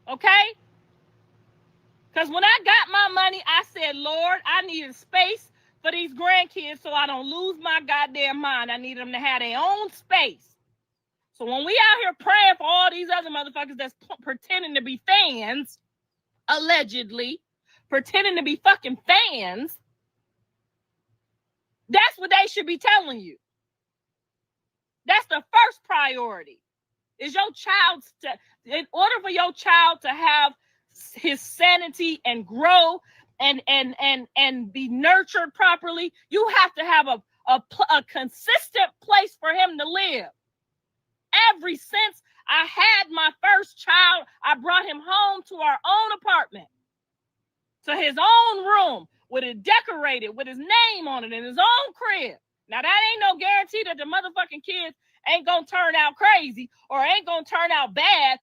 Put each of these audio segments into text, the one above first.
Okay? Because when I got my money, I said, Lord, I needed space for these grandkids so I don't lose my goddamn mind. I need them to have their own space. So when we out here praying for all these other motherfuckers that's pretending to be fans, allegedly, pretending to be fucking fans, that's what they should be telling you. That's the first priority. Is your child's in order for your child to have his sanity and grow and be nurtured properly, you have to have a consistent place for him to live. Ever since I had my first child, I brought him home to our own apartment, to his own room, with it decorated, with his name on it, in his own crib. Now, that ain't no guarantee that the motherfucking kids ain't gonna turn out crazy or ain't gonna turn out bad.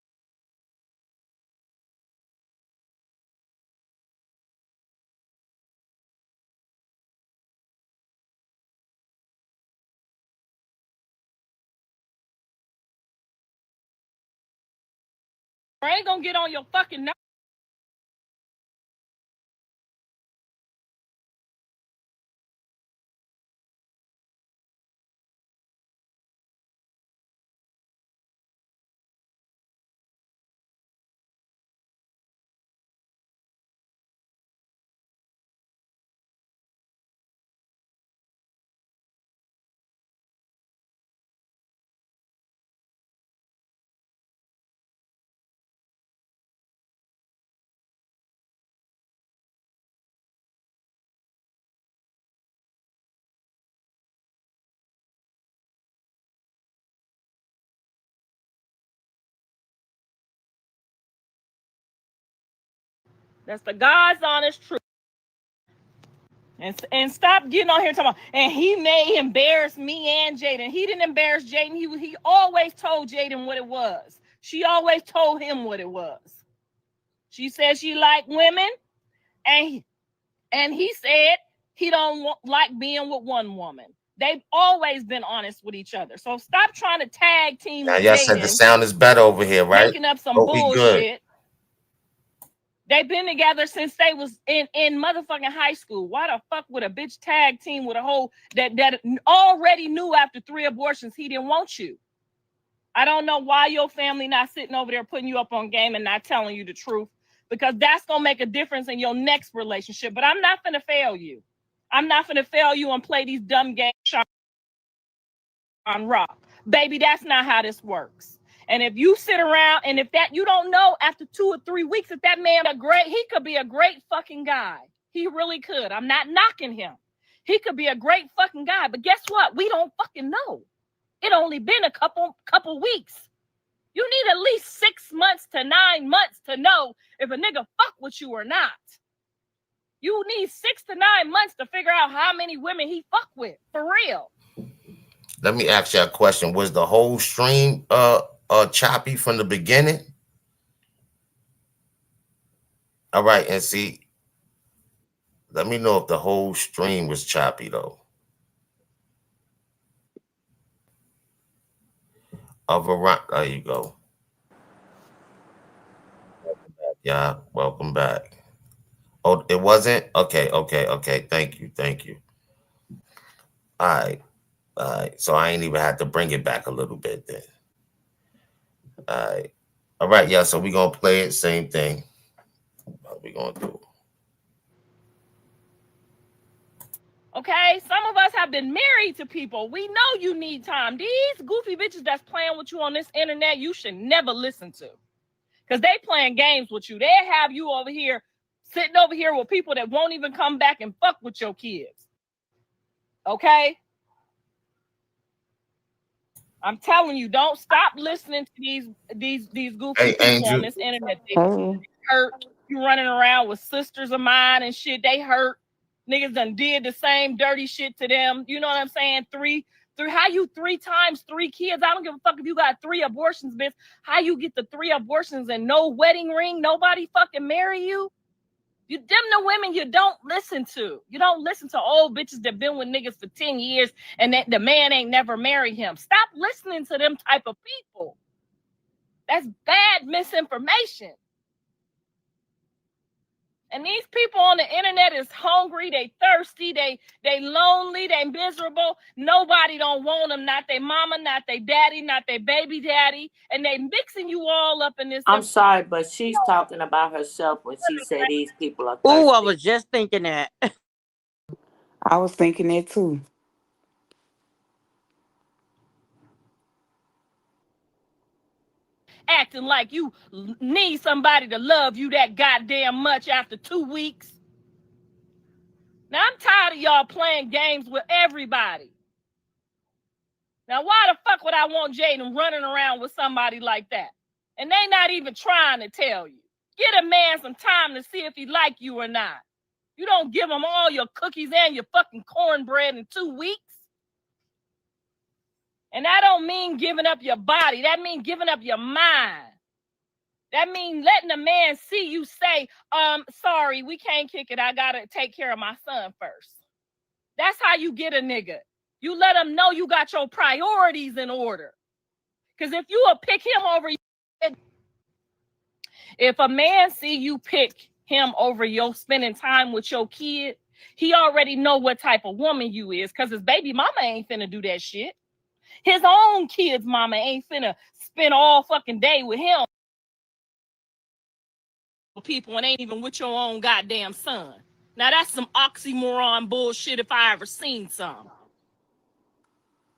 Or ain't gonna get on your fucking nerves. That's the God's honest truth. And stop getting on here talking about, and he may embarrass me and Jaden. He didn't embarrass Jaden. He always told Jaden what it was. She always told him what it was. She said she liked women, and he said he don't like being with one woman. They've always been honest with each other. So stop trying to tag team now, with y'all Jaden. said the sound is better over here, right? Making up some bullshit. They've been together since they was in motherfucking high school. Why the fuck would a bitch tag team with a whole that already knew after 3 abortions he didn't want you? I don't know why your family not sitting over there putting you up on game and not telling you the truth, because that's gonna make a difference in your next relationship. But I'm not gonna fail you. I'm not gonna fail you and play these dumb games on rock. Baby, that's not how this works. And if you sit around and if that you don't know after 2 or 3 weeks if that man he could be a great fucking guy. He really could. I'm not knocking him. He could be a great fucking guy, but guess what? We don't fucking know. It only been a couple weeks. You need at least 6 months to 9 months to know if a nigga fuck with you or not. You need 6 to 9 months to figure out how many women he fuck with, for real. Let me ask you a question. Was the whole stream choppy from the beginning? All right, and see, let me know if the whole stream was choppy though. There you go. Yeah, welcome back. Oh, it wasn't? Okay. Thank you. All right. So I ain't even had to bring it back a little bit then. All right, yeah. So we're gonna play it, same thing. What we gonna do? Okay, some of us have been married to people. We know you need time. These goofy bitches that's playing with you on this internet, you should never listen to. Because they playing games with you. They have you over here, sitting over here with people that won't even come back and fuck with your kids. Okay? I'm telling you, don't stop listening to these goofy people Angel. on this internet. They hurt. You running around with sisters of mine and shit. They hurt. Niggas done did the same dirty shit to them. You know what I'm saying? How you 3 times 3 kids? I don't give a fuck if you got 3 abortions, bitch. How you get the 3 abortions and no wedding ring? Nobody fucking marry you? You them the women you don't listen to. You don't listen to old bitches that been with niggas for 10 years and that the man ain't never married him. Stop listening to them type of people. That's bad misinformation. And these people on the internet is hungry, they thirsty, they lonely, they miserable. Nobody don't want them, not their mama, not their daddy, not their baby daddy. And they mixing you all up in this. I'm sorry, but she's talking about herself when she said these people are Oh, I thirsty. was just thinking that. I was thinking that too. Acting like you need somebody to love you that goddamn much after 2 weeks. Now, I'm tired of y'all playing games with everybody. Now, why the fuck would I want Jaden running around with somebody like that? And they not even trying to tell you. Get a man some time to see if he like you or not. You don't give him all your cookies and your fucking cornbread in 2 weeks. And that don't mean giving up your body. That means giving up your mind. That means letting a man see you say, sorry, we can't kick it. I got to take care of my son first. That's how you get a nigga. You let him know you got your priorities in order. Because if you will pick him over, if a man see you pick him over your spending time with your kid, he already know what type of woman you is. Because his baby mama ain't finna do that shit. His own kid's mama ain't finna spend all fucking day with him. People and ain't even with your own goddamn son. Now that's some oxymoron bullshit if I ever seen some.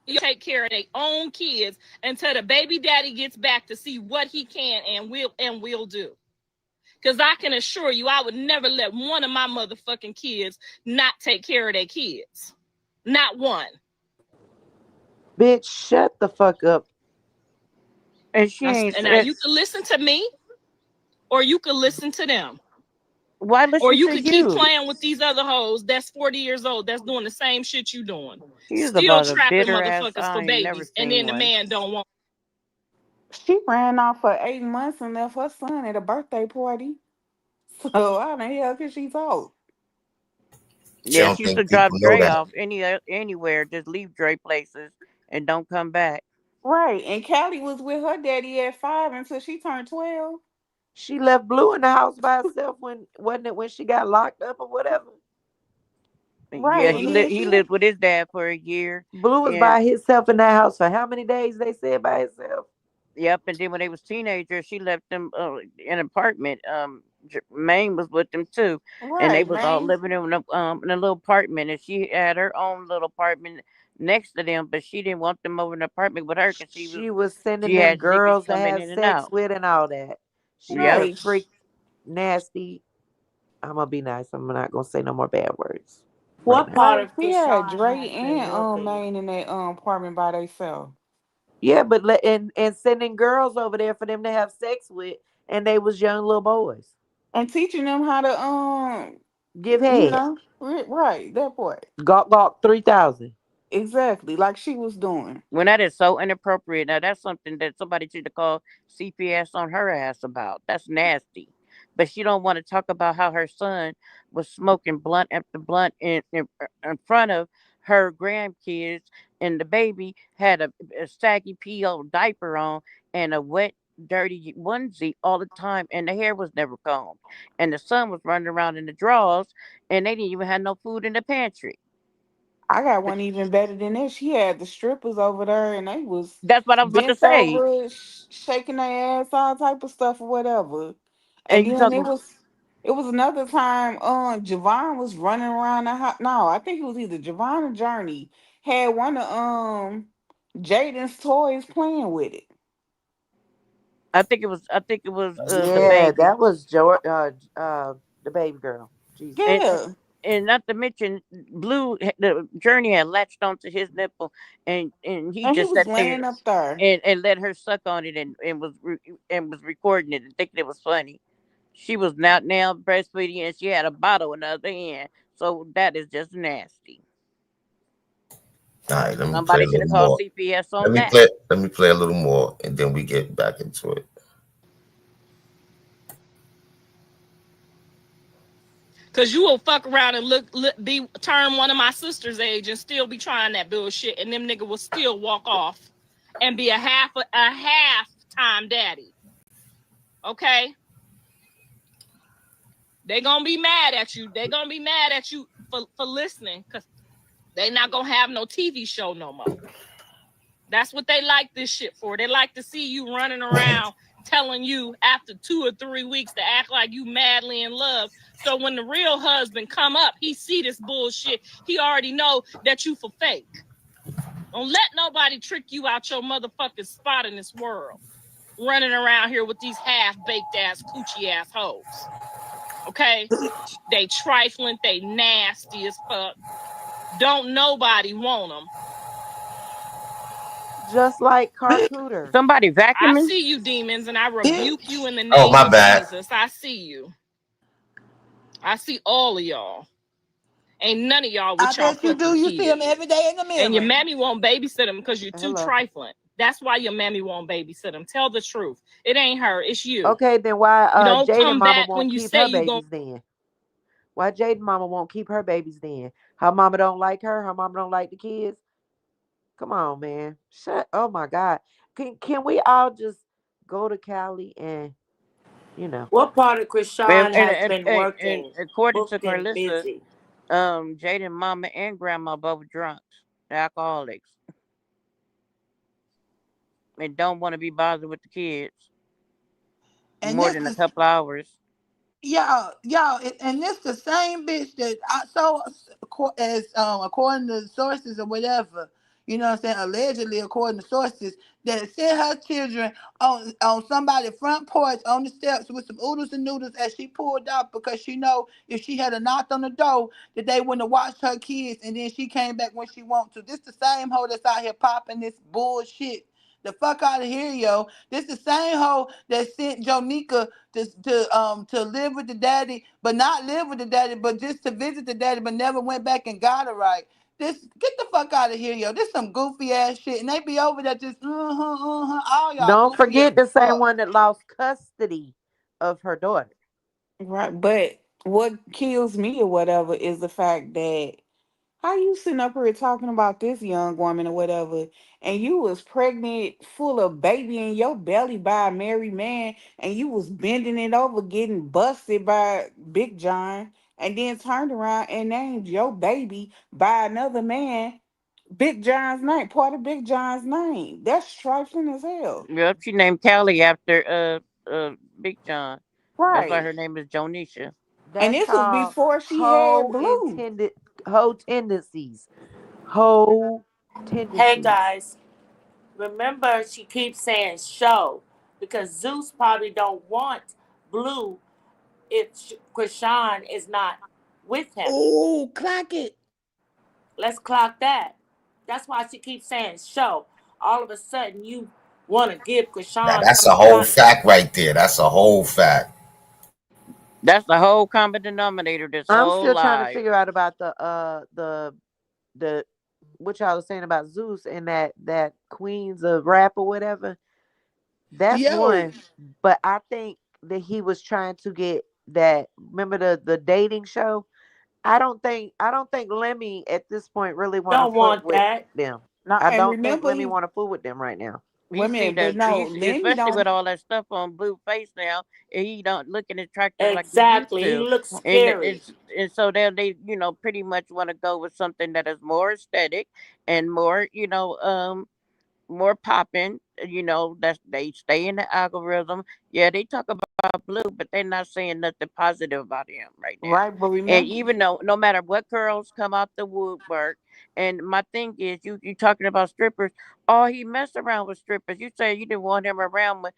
You take care of their own kids until the baby daddy gets back to see what he can and will do. Because I can assure you, I would never let one of my motherfucking kids not take care of their kids. Not one. Bitch, shut the fuck up. And she ain't And now said, you can listen to me, or you can listen to them. why Or listen you to could keep you? playing with these other hoes that's 40 years old that's doing the same shit you doing. She's Still about a trapping bitter ass. motherfuckers for I ain't never babies. And seen then the one. man don't want. She ran off for 8 months and left her son at a birthday party. So how the hell can she talk? She Yeah, don't she used to think people drop know Dre that. off anywhere, just leave Dre places and don't come back. Right. And Callie was with her daddy at 5 until she turned 12. She left Blue in the house by herself when wasn't it when she got locked up or whatever? Yeah, Right. Blue, And then he she lived with his dad for a year, Blue was and by himself in that house for how many days they said by himself? yep. And then when they was teenagers, she left them in an apartment. Maine was with them too, and they right, was all man. living in a little apartment, and she had her own little apartment next to them, but she didn't want them over in the apartment with her because She was sending she them had niggas girls to coming have in and sex out. with and all that. She was Yep. Right. freak nasty. I'm gonna be nice. I'm not gonna say no more bad words right What now. part Right. of She had Chrisean Dre has been and looking? Maine in that apartment by themselves. Yeah, but and sending girls over there for them to have sex with, and they was young little boys. And teaching them how to Give head. right, that part. Gawk gawk 3,000. Exactly, like she was doing. When that is so inappropriate, now that's something that somebody should have called CPS on her ass about. That's nasty. But she don't want to talk about how her son was smoking blunt after blunt in front of her grandkids, and the baby had a saggy PO diaper on and a wet, dirty onesie all the time, and the hair was never combed, and the son was running around in the drawers, and they didn't even have no food in the pantry. I got one even better than this. She had the strippers over there, and they was That's what I was about to bent say. over, shaking their ass, all type of stuff or whatever. And And you then talking it was another time. Javon was running around the house. No, I think it was either Javon or Journey had one of Jaden's toys playing with it. I think it was the Yeah, baby. that was the baby girl. Jesus. and Yeah, and not to mention the journey had latched onto his nipple, and he and he just was sat there laying up there. and let her suck on it, and was recording it and thinking it was funny. She was now breastfeeding, and she had a bottle in the other hand, so that is just nasty. All right, let me play Somebody a should little have called more. CPS Let on me that. play. Let me play a little more, and then we get back into it. Cause you will fuck around and turn one of my sister's age and still be trying that bullshit, and them nigga will still walk off and be a half time daddy. Okay. They're gonna be mad at you. They're gonna be mad at you for listening, because they're not gonna have no TV show no more. That's what they like this shit for. They like to see you running around telling you after 2 or 3 weeks to act like you madly in love. So when the real husband come up, he see this bullshit. He already know that you for fake. Don't let nobody trick you out your motherfucking spot in this world. Running around here with these half-baked ass coochie ass hoes. Okay? They trifling, they nasty as fuck. Don't nobody want them. Just like Carcooter. Somebody I vacuuming? see you, demons, and I rebuke you in the Oh, name my of bad. Jesus. I see you. I see all of y'all. Ain't none of y'all with I y'all bet you fucking do. You see them kids. every day in the mirror. And your mammy won't babysit them because you're too Hello. trifling. That's why your mammy won't babysit them. Tell the truth. It ain't her. It's you. Okay, then why You don't Jaden come mama back when won't you keep say her you going. babies then? Why Jaden mama won't keep her babies then? Her mama don't like her. Her mama don't like the kids. Come on, man. Shut. Oh my God. Can we all just go to Cali and What part of Chrisean has been And working, according to booked and Karlissa, busy? Jaden mama and grandma both drunks, alcoholics, and don't want to be bothered with the kids And more this than a is couple hours. y'all, and this the same bitch that I saw as according to sources or whatever. You know what I'm saying? Allegedly, according to sources, that sent her children on somebody's front porch on the steps with some oodles and noodles as she pulled out because she know if she had a knocked on the door that they wouldn't have watched her kids, and then she came back when she want to. This the same hoe that's out here popping this bullshit. The fuck out of here, yo. This the same hoe that sent Jonika to live with the daddy, but not live with the daddy, but just to visit the daddy, but never went back and got her right. This Get the fuck out of here, yo. This some goofy ass shit, and they be over there just all y'all don't goofy as forget the same fuck. one that lost custody of her daughter. Right. But what kills me or whatever is the fact that how you sitting up here talking about this young woman or whatever, and you was pregnant, full of baby in your belly by a married man, and you was bending it over, getting busted by Big John, and then turned around and named your baby by another man, Big John's name, part of Big John's name. That's trifling as hell. Yep, she named Callie after Big John. That's why Right. her name is Jonisha. And That's this was called before she had Blue. hoe tendencies. Hoe Hey tendencies. guys, remember she keeps saying show because Zeus probably don't want Blue if Chrisean is not with him. Oh, clock it. Let's clock that. That's why she keeps saying show. All of a sudden, you want to give Now, Chrisean that's a something whole Shonda. fact right there. That's a whole fact. That's the whole common denominator. This I'm whole still trying to lie. figure out about the what y'all was saying about Zeus and that Queens of Rap or whatever. That's Yo, one, but I think that he was trying to get that. Remember the dating show? I don't think Lemmy at this point really want to Don't foot want with that. them. Now I and don't think remember Lemmy he want to fool with them right now. You see women, but that, no, you see, Lemmy especially with don't. all that stuff on Blue face now, and he don't looking attractive like he used Exactly. He to, looks and scary. so they pretty much want to go with something that is more aesthetic and more more popping. That they stay in the algorithm. Yeah, they talk about Blue, but they're not saying nothing positive about him right now. Right, but And remember, even though no matter what girls come out the woodwork, and my thing is, you talking about strippers. Oh, he messed around with strippers. You say you didn't want him around, but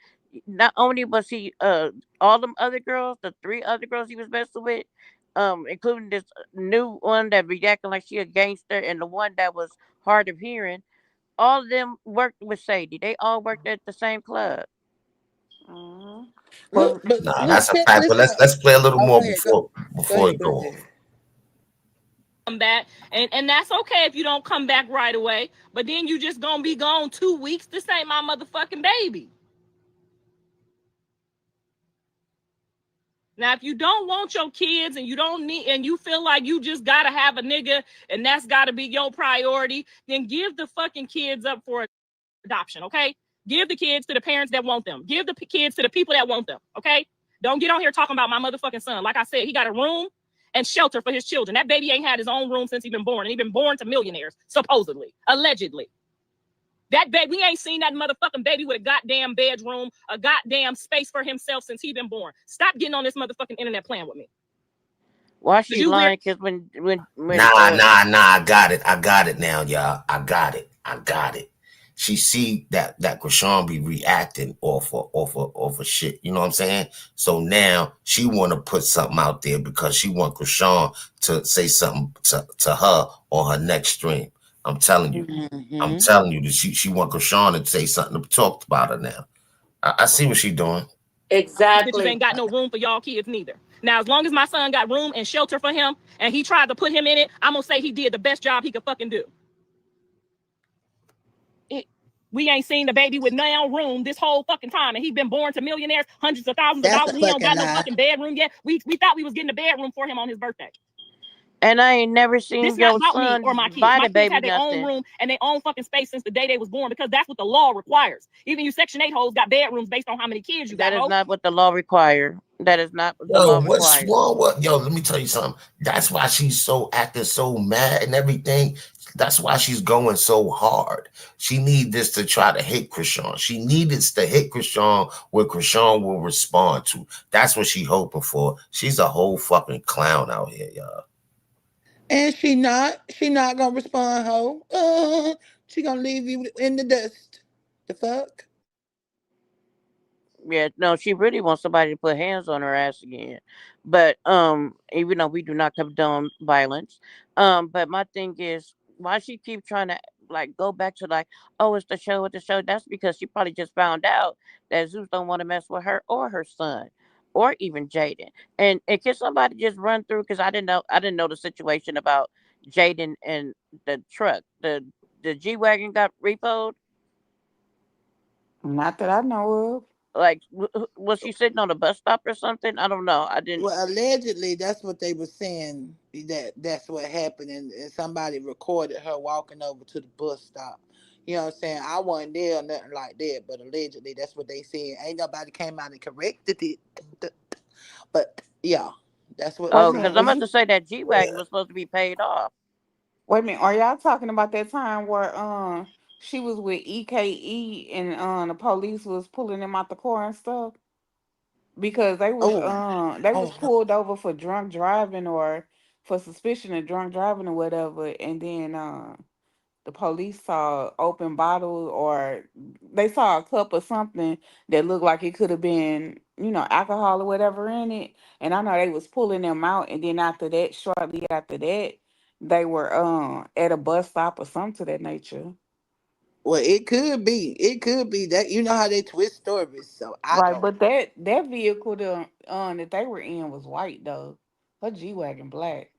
not only was he all them other girls, the 3 other girls he was messing with, including this new one that be acting like she a gangster, and the one that was hard of hearing, all of them worked with Sadie. They all worked at the same club. mhm. look, But but Nah, look, that's a check fact. But this let's out. let's play a little Oh, more go ahead, go before we ahead, go go. ahead. Come back, and that's okay if you don't come back right away. But then you just gonna be gone 2 weeks. This ain't my motherfucking baby. Now, if you don't want your kids and you don't need, and you feel like you just gotta have a nigga and that's gotta be your priority, then give the fucking kids up for adoption, okay? Give the kids to the parents that want them. Give the kids to the people that want them, okay? Don't get on here talking about my motherfucking son. Like I said, he got a room and shelter for his children. That baby ain't had his own room since he been born. And he been born to millionaires, supposedly, allegedly. That baby, we ain't seen that motherfucking baby with a goddamn bedroom, a goddamn space for himself since he been born. Stop getting on this motherfucking internet playing with me. Why she lying? Because when Nah, I got it now, y'all. I got it. She see that Chrisean be reacting off of shit. You know what I'm saying? So now she want to put something out there because she want Chrisean to say something to her on her next stream. I'm telling you. Mm-hmm. I'm telling you that she want Chrisean to say something to talk about her now. I see what she doing. Exactly. Bitches ain't got no room for y'all kids neither. Now, as long as my son got room and shelter for him and he tried to put him in it, I'm going to say he did the best job he could fucking do. We ain't seen the baby with no room this whole fucking time. And he's been born to millionaires, hundreds of thousands of dollars. He don't got no fucking bedroom yet. We thought we was getting a bedroom for him on his birthday. And I ain't never seen this your not about son me or my kids. buy My the kids baby had their nothing. own room and their own fucking space since the day they was born because that's what the law requires. Even you Section 8 hoes got bedrooms based on how many kids you got. That is not what the law requires. That is not what the law requires. Yo, let me tell you something. That's why she's so acting so mad and everything. That's why she's going so hard. She needs this to try to hit Chrisean. She needs to hit Chrisean where Chrisean will respond to. That's what she's hoping for. She's a whole fucking clown out here, y'all. And she not gonna respond, ho. She gonna leave you in the dust. The fuck? Yeah, no, she really wants somebody to put hands on her ass again. But even though we do not condone violence, but my thing is why she keep trying to like go back to like, oh, it's the show, That's because she probably just found out that Zeus don't want to mess with her or her son. Or even Jaden. And can somebody just run through because I didn't know the situation about Jaden and the truck. The G-Wagon got repoed. Not that I know of. Like, was she sitting on a bus stop or something? I don't know. I didn't. Well, allegedly, that's what they were saying. That's what happened, and somebody recorded her walking over to the bus stop. You know what I'm saying? I wasn't there or nothing like that, but allegedly, that's what they said. Ain't nobody came out and corrected it. But yeah, that's what. Oh, because I'm about to say that G-Wagon was supposed to be paid off. Wait a minute, are y'all talking about that time where she was with EKE and the police was pulling them out the car and stuff? Because they was pulled over for drunk driving or for suspicion of drunk driving or whatever, and then the police saw open bottles or they saw a cup or something that looked like it could have been, alcohol or whatever in it. And I know they was pulling them out, and then after that, shortly after that, they were at a bus stop or something to that nature. Well, it could be. It could be that you know how they twist stories. So I Right, don't. but that vehicle that they were in was white though. Her G Wagon black.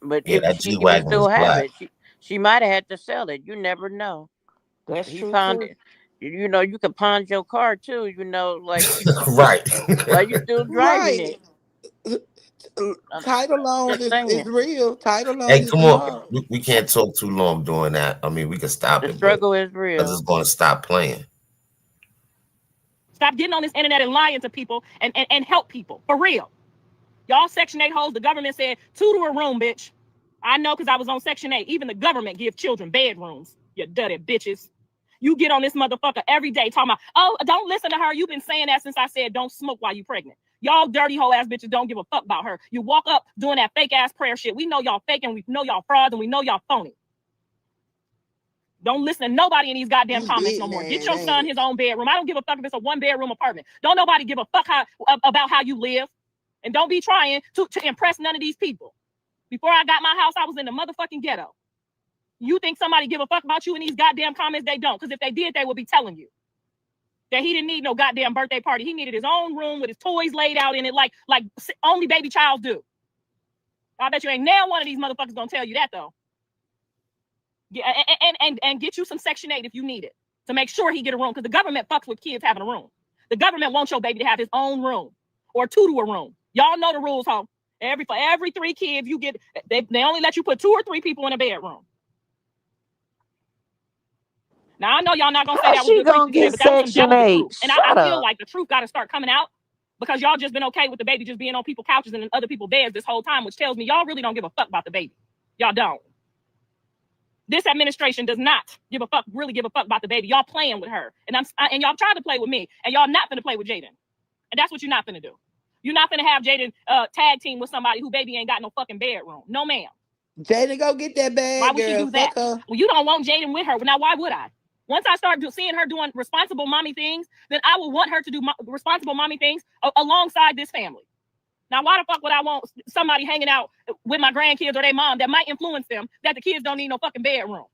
But Yeah, if that she even G-Wagon was still have black. it, she might have had to sell it. You never know. That's He true pawned too. it. You could pawn your car too. Like Right. while you still driving Right. it. Title loan Just is saying. real. Title loan Hey, is come on. real. We can't talk too long doing that. I mean, we can stop The it, but struggle is because it's real. going to stop playing. Stop getting on this internet and lying to people and help people. For real. Y'all Section 8 hoes, the government said 2 to a room, bitch. I know because I was on Section 8. Even the government give children bedrooms. You dirty bitches. You get on this motherfucker every day talking about, oh, don't listen to her. You've been saying that since I said don't smoke while you pregnant. Y'all dirty hoe ass bitches don't give a fuck about her. You walk up doing that fake ass prayer shit. We know y'all fake and we know y'all frauds and we know y'all phony. Don't listen to nobody in these goddamn comments no more. Get your son his own bedroom. I don't give a fuck if it's a 1-bedroom apartment. Don't nobody give a fuck about how you live. And don't be trying to impress none of these people. Before I got my house, I was in the motherfucking ghetto. You think somebody give a fuck about you in these goddamn comments? They don't. Because if they did, they would be telling you that he didn't need no goddamn birthday party. He needed his own room with his toys laid out in it like only baby childs do. I bet you ain't now one of these motherfuckers gonna tell you that though. Yeah, and get you some Section 8 if you need it to make sure he get a room because the government fucks with kids having a room. The government wants your baby to have his own room or 2 to a room. Y'all know the rules, ho. For every 3 kids you get, they only let you put 2 or 3 people in a bedroom. Now I know y'all not gonna say that was She good preaching gonna today, get but that was the Section 8? truth. And I feel like the truth got to start coming out because y'all just been okay with the baby just being on people's couches and in other people's beds this whole time, which tells me y'all really don't give a fuck about the baby. Y'all don't. This administration does not really give a fuck about the baby. Y'all playing with her. And y'all tried to play with me. And y'all not finna play with Jaden. And that's what you're not finna do. You're not finna have Jaden tag team with somebody who baby ain't got no fucking bedroom. No, ma'am. Jaden, go get that bag, Why would girl. she do that? Fuck her. Well, you don't want Jaden with her. Now, why would I? Once I start seeing her doing responsible mommy things, then I will want her to do responsible mommy things alongside this family. Now, why the fuck would I want somebody hanging out with my grandkids or their mom that might influence them that the kids don't need no fucking bedroom?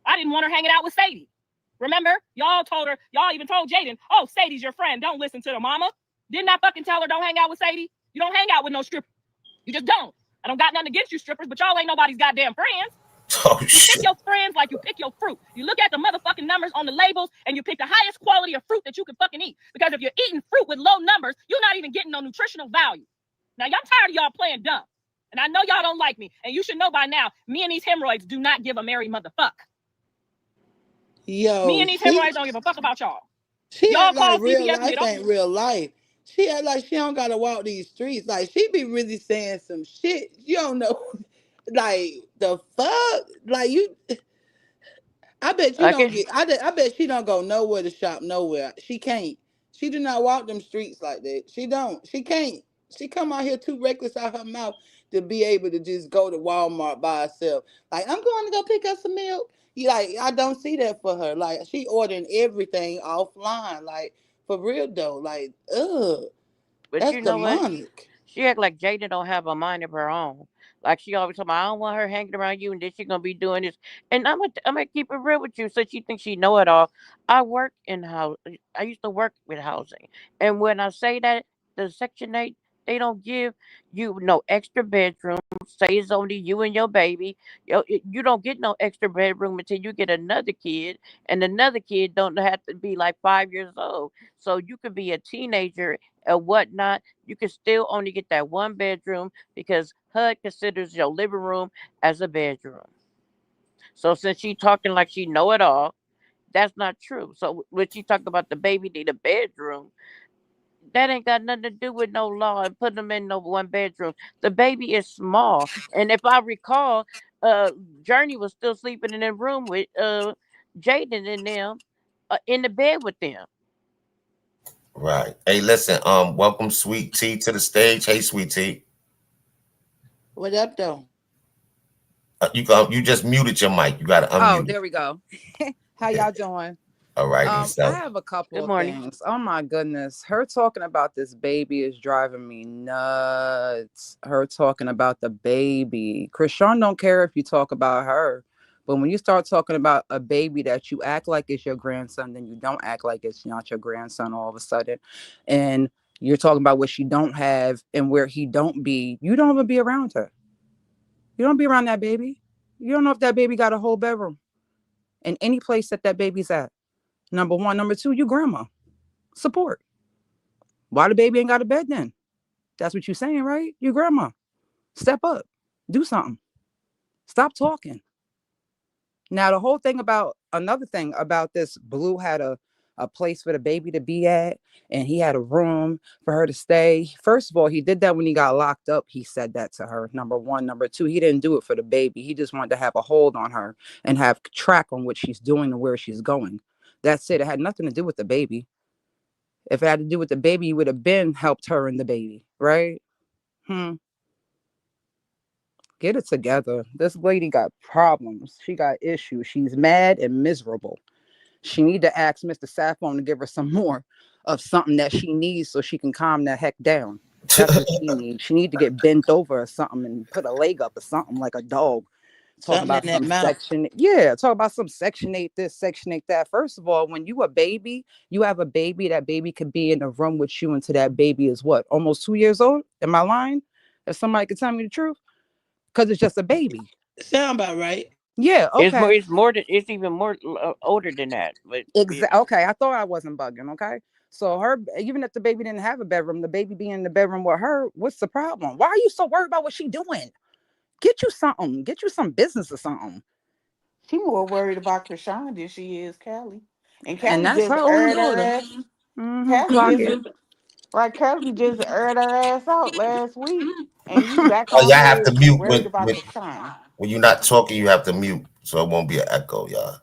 I didn't want her hanging out with Sadie. Remember? Y'all even told Jaden, oh, Sadie's your friend. Don't listen to the mama. Didn't I fucking tell her don't hang out with Sadie? You don't hang out with no stripper. You just don't. I don't got nothing against you strippers, but y'all ain't nobody's goddamn friends. Oh, you shit. pick your friends like you pick your fruit. You look at the motherfucking numbers on the labels and you pick the highest quality of fruit that you can fucking eat. Because if you're eating fruit with low numbers, you're not even getting no nutritional value. Now, y'all tired of y'all playing dumb. And I know y'all don't like me. And you should know by now, me and these hemorrhoids do not give a merry motherfuck. Yo, Me and these hemorrhoids don't give a fuck about y'all. She Y'all act like call real CPS life ain't real life. She act like she don't gotta walk these streets. Like she be really saying some shit. You don't know, like the fuck. Like you, I bet you don't get. I bet she don't go nowhere to shop nowhere. She can't. She do not walk them streets like that. She don't. She can't. She come out here too reckless out her mouth to be able to just go to Walmart by herself. Like I'm going to go pick up some milk. Like I don't see that for her. Like she ordering everything offline. Like for real though. Like But that's you know what? demonic. She act like Jada don't have a mind of her own. Like she always talking about, I don't want her hanging around you, and then she gonna be doing this. And I'm gonna keep it real with you. So she thinks she know it all. I work in house. I used to work with housing, and when I say that the Section 8, they don't give you no extra bedroom. Say it's only you and your baby. You don't get no extra bedroom until you get another kid, and another kid don't have to be like 5 years old. So you could be a teenager and whatnot. You can still only get that one bedroom because HUD considers your living room as a bedroom. So since she talking like she know it all, that's not true. So when she talk about the baby need a bedroom, that ain't got nothing to do with no law and putting them in no one bedroom. The baby is small, and if I recall, Journey was still sleeping in a room with Jaden and them, in the bed with them. Right. Hey, listen, welcome Sweet Tea to the stage. Hey, Sweet Tea. What up though? You just muted your mic. You gotta unmute. Oh, there we go. How y'all doing? All right, I so have a couple Good of morning. things. Oh my goodness. Her talking about this baby is driving me nuts. Her talking about the baby. Chrisean don't care if you talk about her. But when you start talking about a baby that you act like it's your grandson, then you don't act like it's not your grandson all of a sudden. And you're talking about what she don't have and where he don't be. You don't even be around her. You don't be around that baby. You don't know if that baby got a whole bedroom in any place that baby's at. Number one. Number two, you grandma. Support. Why the baby ain't got a bed then? That's what you're saying, right? You grandma. Step up. Do something. Stop talking. Now, the whole thing about, another thing about this, Blue had a place for the baby to be at, and he had a room for her to stay. First of all, he did that when he got locked up. He said that to her, number one. Number two, he didn't do it for the baby. He just wanted to have a hold on her and have track on what she's doing and where she's going. That's it. It had nothing to do with the baby. If it had to do with the baby, you would have been helped her and the baby, right? Get it together. This lady got problems. She got issues. She's mad and miserable. She need to ask Mr. Saffron to give her some more of something that she needs so she can calm the heck down. That's what she needs. She need to get bent over or something and put a leg up or something like a dog. Talk Something about in that some mouth. section. Yeah, talk about some section 8 this, section 8 that. First of all, when you a baby, you have a baby, that baby could be in a room with you until that baby is what? Almost 2 years old? Am I lying? If somebody could tell me the truth? Because it's just a baby. Sound about right. Yeah, okay. It's even more older than that. But yeah. Okay, I thought I wasn't bugging. Okay, so her, even if the baby didn't have a bedroom, the baby being in the bedroom with her, what's the problem? Why are you so worried about what she doing? Get you something. Get you some business or something. She more worried about Chrisean than she is Callie. And And Callie that's just her only aired her daughter. ass. Callie Clock is it. Right, Kelly just aired her ass out last week, and you back Oh, on y'all have to her mute worried about Krishan. when you're not talking. You have to mute so it won't be an echo, y'all.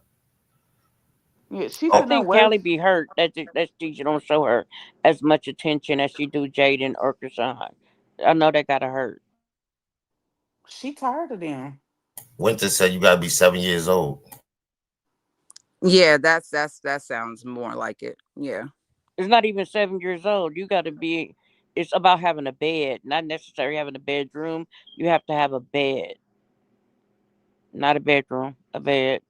Yeah, she I said Oh, no think words. Callie be hurt that she don't show her as much attention as she do Jaden or Krishan. I know that gotta hurt. She tired of them. Winter said you gotta be 7 years old. Yeah, that sounds more like it. Yeah. It's not even 7 years old. You gotta be. It's about having a bed, not necessarily having a bedroom. You have to have a bed, not a bedroom, a bed.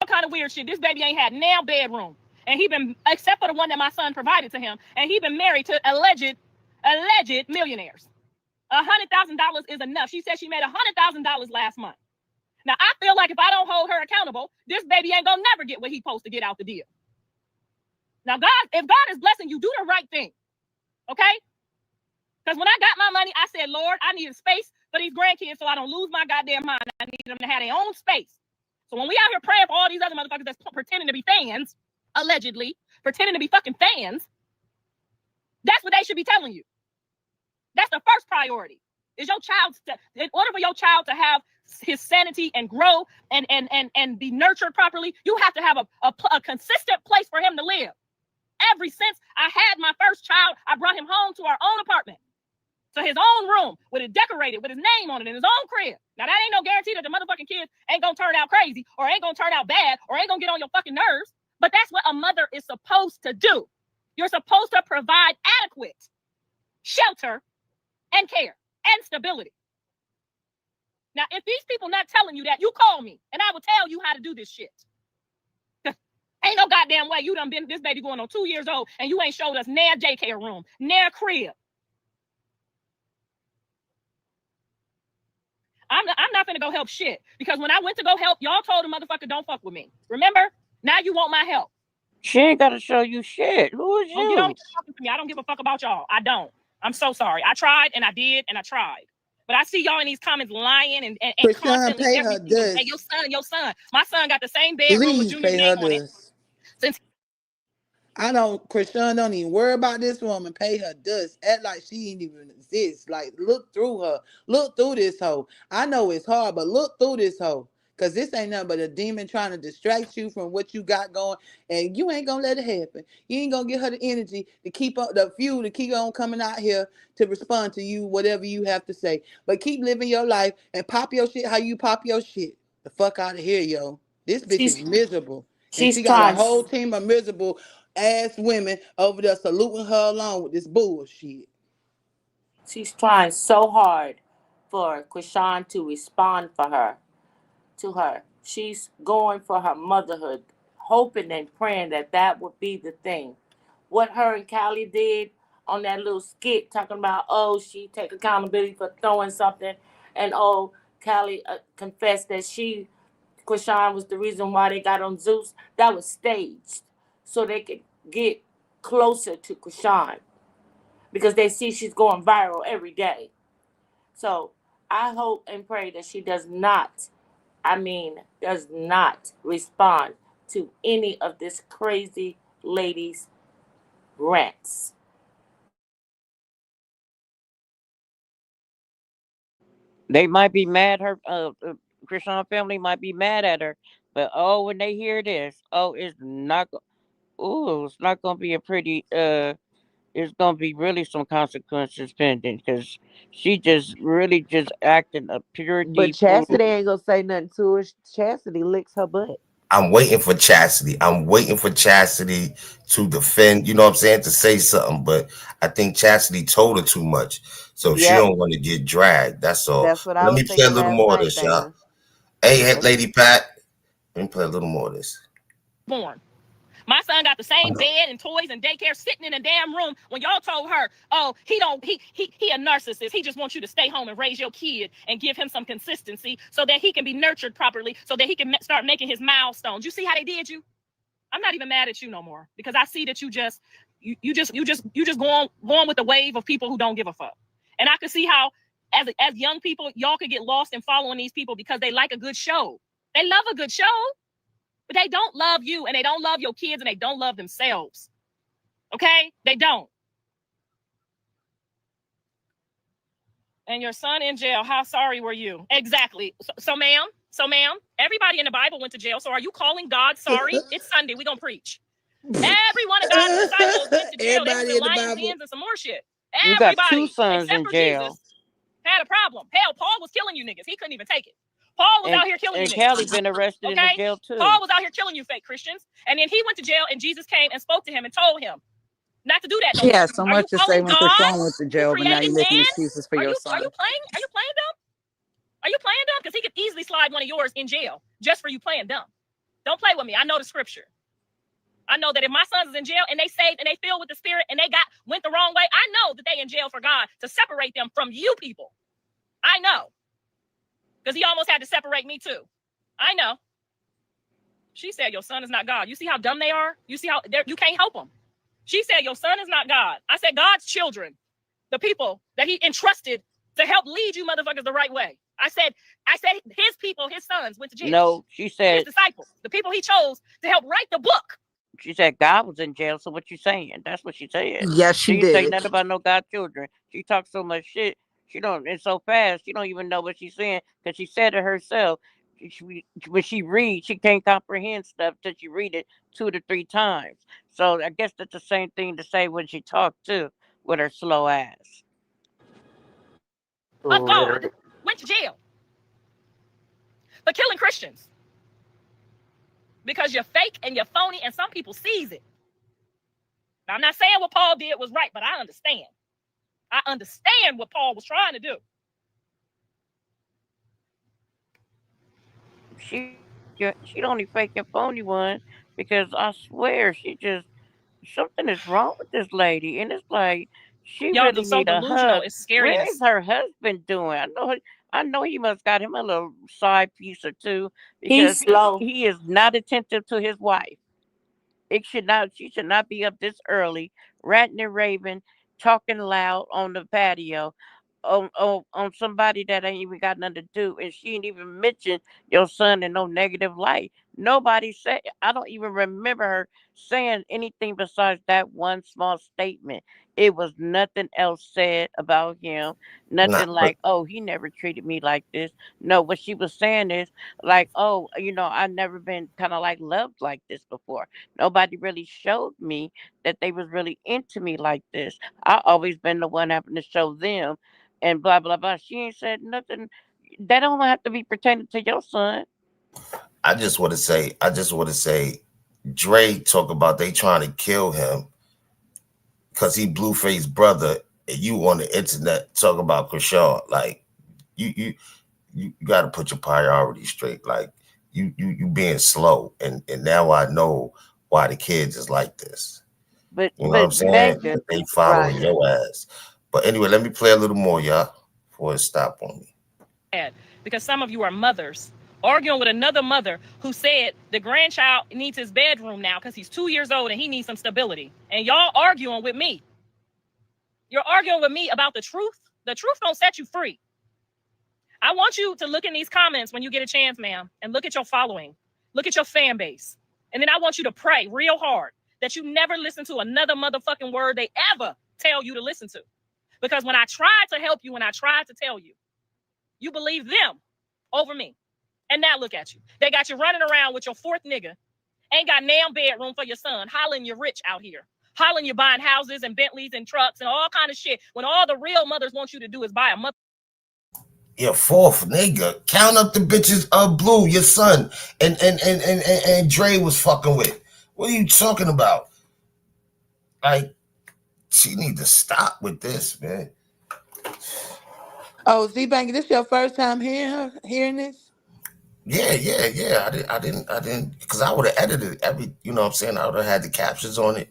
Kind of weird shit. This baby ain't had now bedroom, and he been except for the one that my son provided to him, and he been married to alleged millionaires. $100,000 is enough. She said she made $100,000 last month. Now I feel like if I don't hold her accountable, this baby ain't gonna never get what he's supposed to get out the deal. Now, God, if God is blessing you, do the right thing, okay? Because when I got my money, I said, Lord, I need a space for these grandkids so I don't lose my goddamn mind. I need them to have their own space. So when we out here praying for all these other motherfuckers that's pretending to be fans, allegedly, pretending to be fucking fans, that's what they should be telling you. That's the first priority. Is your child, in order for your child to have his sanity and grow and be nurtured properly, you have to have a consistent place for him to live. Ever since I had my first child, I brought him home to our own apartment. So his own room with it decorated with his name on it in his own crib. Now that ain't no guarantee that the motherfucking kids ain't gonna turn out crazy or ain't gonna turn out bad or ain't gonna get on your fucking nerves. But that's what a mother is supposed to do. You're supposed to provide adequate shelter and care and stability. Now, if these people not telling you that, you call me and I will tell you how to do this shit. Ain't no goddamn way you done been this baby going on 2 years old and you ain't showed us near daycare room, near crib. I'm not finna go help shit because when I went to go help, y'all told the motherfucker don't fuck with me. Remember? Now you want my help. She ain't gotta show you shit. Who is Don't get on you? talking to me. I don't give a fuck about y'all. I don't. I'm so sorry. I tried and I did and I tried. But I see y'all in these comments lying and Krishan, constantly pay every her single day. dust. Your son. My son got the same bedroom with Please Junior's pay her name on it. dust. Since Krishan don't even worry about this woman. Pay her dust. Act like she ain't even exist. Like, look through her. Look through this hoe. I know it's hard, but look through this hoe. Because this ain't nothing but a demon trying to distract you from what you got going. And you ain't going to let it happen. You ain't going to get her the energy to keep up, the fuel to keep on coming out here to respond to you, whatever you have to say. But keep living your life and pop your shit how you pop your shit. The fuck out of here, yo. This bitch is miserable. And she's she got a trying whole team of miserable ass women over there saluting her along with this bullshit. she's trying so hard for Krishan to respond for her to her. She's going for her motherhood, hoping and praying that that would be the thing. What her and Callie did on that little skit, talking about, oh, she take accountability for throwing something, and oh, Callie confessed that Krishan was the reason why they got on Zeus. That was staged so they could get closer to Krishan because they see she's going viral every day. So I hope and pray that she does not respond to any of this crazy lady's rants. They might be mad. Krishan family might be mad at her, but oh, when they hear this, oh, it's not. Ooh, it's not gonna be a pretty. It's gonna be really some consequences pending because she just really just acting a But purity Chastity fool. ain't gonna say nothing to her. Chastity licks her butt. I'm waiting for Chastity. I'm waiting for Chastity to defend, you know what I'm saying, to say something. But I think Chastity told her too much. So she Yep, don't want to get dragged. That's all. that's what I Let was me play a thinking little last more of night, this, y'all. Dana. Hey, Lady Pat. Let me play a little more of this. born. My son got the same bed and toys and daycare sitting in a damn room when y'all told her, oh, he a narcissist. He just wants you to stay home and raise your kid and give him some consistency so that he can be nurtured properly, so that he can start making his milestones. You see how they did you? I'm not even mad at you no more because I see that you just go on with the wave of people who don't give a fuck. And I could see how as young people, y'all could get lost in following these people because they like a good show. They love a good show. But they don't love you, and they don't love your kids, and they don't love themselves. Okay? They don't. And your son in jail, how sorry were you? Exactly. So ma'am, everybody in the Bible went to jail. So are you calling God sorry? It's Sunday. We're going to preach. Every one of God's disciples went to jail. They was in lions' dens and some more shit. You got 2 Everybody, sons except in for jail. Jesus, had a problem. Hell, Paul was killing you niggas. He couldn't even take it. Paul was out here killing you And niggas. Callie been arrested in the Okay? jail too. Paul was out here killing you fake Christians. And then he went to jail, and Jesus came and spoke to him and told him not to do that no She more. had so Are much you to say calling when God, Chrisean went to who jail, but now created you're making man? excuses for Are your you son. playing dumb? Are you playing dumb? Because he could easily slide one of yours in jail just for you playing dumb. Don't play with me. I know the scripture. I know that if my sons is in jail and they saved and they filled with the Spirit and they went the wrong way, I know that they in jail for God to separate them from you people. I know. Because he almost had to separate me too. I know. She said your son is not God. You see how dumb they are? You see how you can't help them. She said your son is not God. I said God's children, the people that he entrusted to help lead you motherfuckers the right way. I said his people, his sons went to jail. No, she said his disciples, the people he chose to help write the book. She said God was in jail. So what you saying? That's what she said. Yes, she didn't say did. nothing about no God children. She talks so much shit. She don't. It's so fast. She don't even know what she's saying because she said it herself. When she reads, she can't comprehend stuff till she read it 2 to 3 times. So I guess that's the same thing to say when she talked too with her slow ass. But God went to jail for killing Christians because you're fake and you're phony, and some people sees it. Now, I'm not saying what Paul did was right, but I understand. I understand what Paul was trying to do. She the only fake and phony one because I swear something is wrong with this lady, and it's like she Y'all really so need a delusional. hug. It's Where is scariness. her husband doing? I know he must got him a little side piece or two He's because slow. he is not attentive to his wife. She should not be up this early, ranting and raving, talking loud on the patio, on somebody that ain't even got nothing to do, and she ain't even mention your son in no negative light. Nobody said. I don't even remember her saying anything besides that one small statement. It was nothing else said about him. Nah, Nothing but like, oh, he never treated me like this. No, what she was saying is like, oh, I never been kind of like loved like this before. Nobody really showed me that they was really into me like this. I always been the one having to show them, and blah blah blah. She ain't said nothing. That don't have to be pertaining to your son. I just want to say, Dre talk about they trying to kill him because he Blueface brother, and you on the internet talk about Chrisean. Like you got to put your priorities straight. Like you being slow, and now I know why the kids is like this. But You know what I'm saying? Vegas, They Right. following your ass. But anyway, let me play a little more, y'all, before it stop on me. Because some of you are mothers arguing with another mother who said the grandchild needs his bedroom now because he's 2 years old and he needs some stability. And y'all arguing with me. You're arguing with me about the truth. The truth don't set you free. I want you to look in these comments when you get a chance, ma'am, and look at your following. Look at your fan base. And then I want you to pray real hard that you never listen to another motherfucking word they ever tell you to listen to. Because when I tried to help you, when I tried to tell you, you believe them over me. And now look at you. They got you running around with your 4th nigga. Ain't got damn bedroom for your son. Hollering you're rich out here. Hollering you're buying houses and Bentleys and trucks and all kind of shit. When all the real mothers want you to do is buy a mother. Your 4th nigga. Count up the bitches of Blue, your son, and Dre was fucking with. What are you talking about? Like, she need to stop with this, man. Oh, Z-Bank, this your first time hearing this? Yeah. I didn't, because I would have edited every, you know what I'm saying? I would have had the captions on it.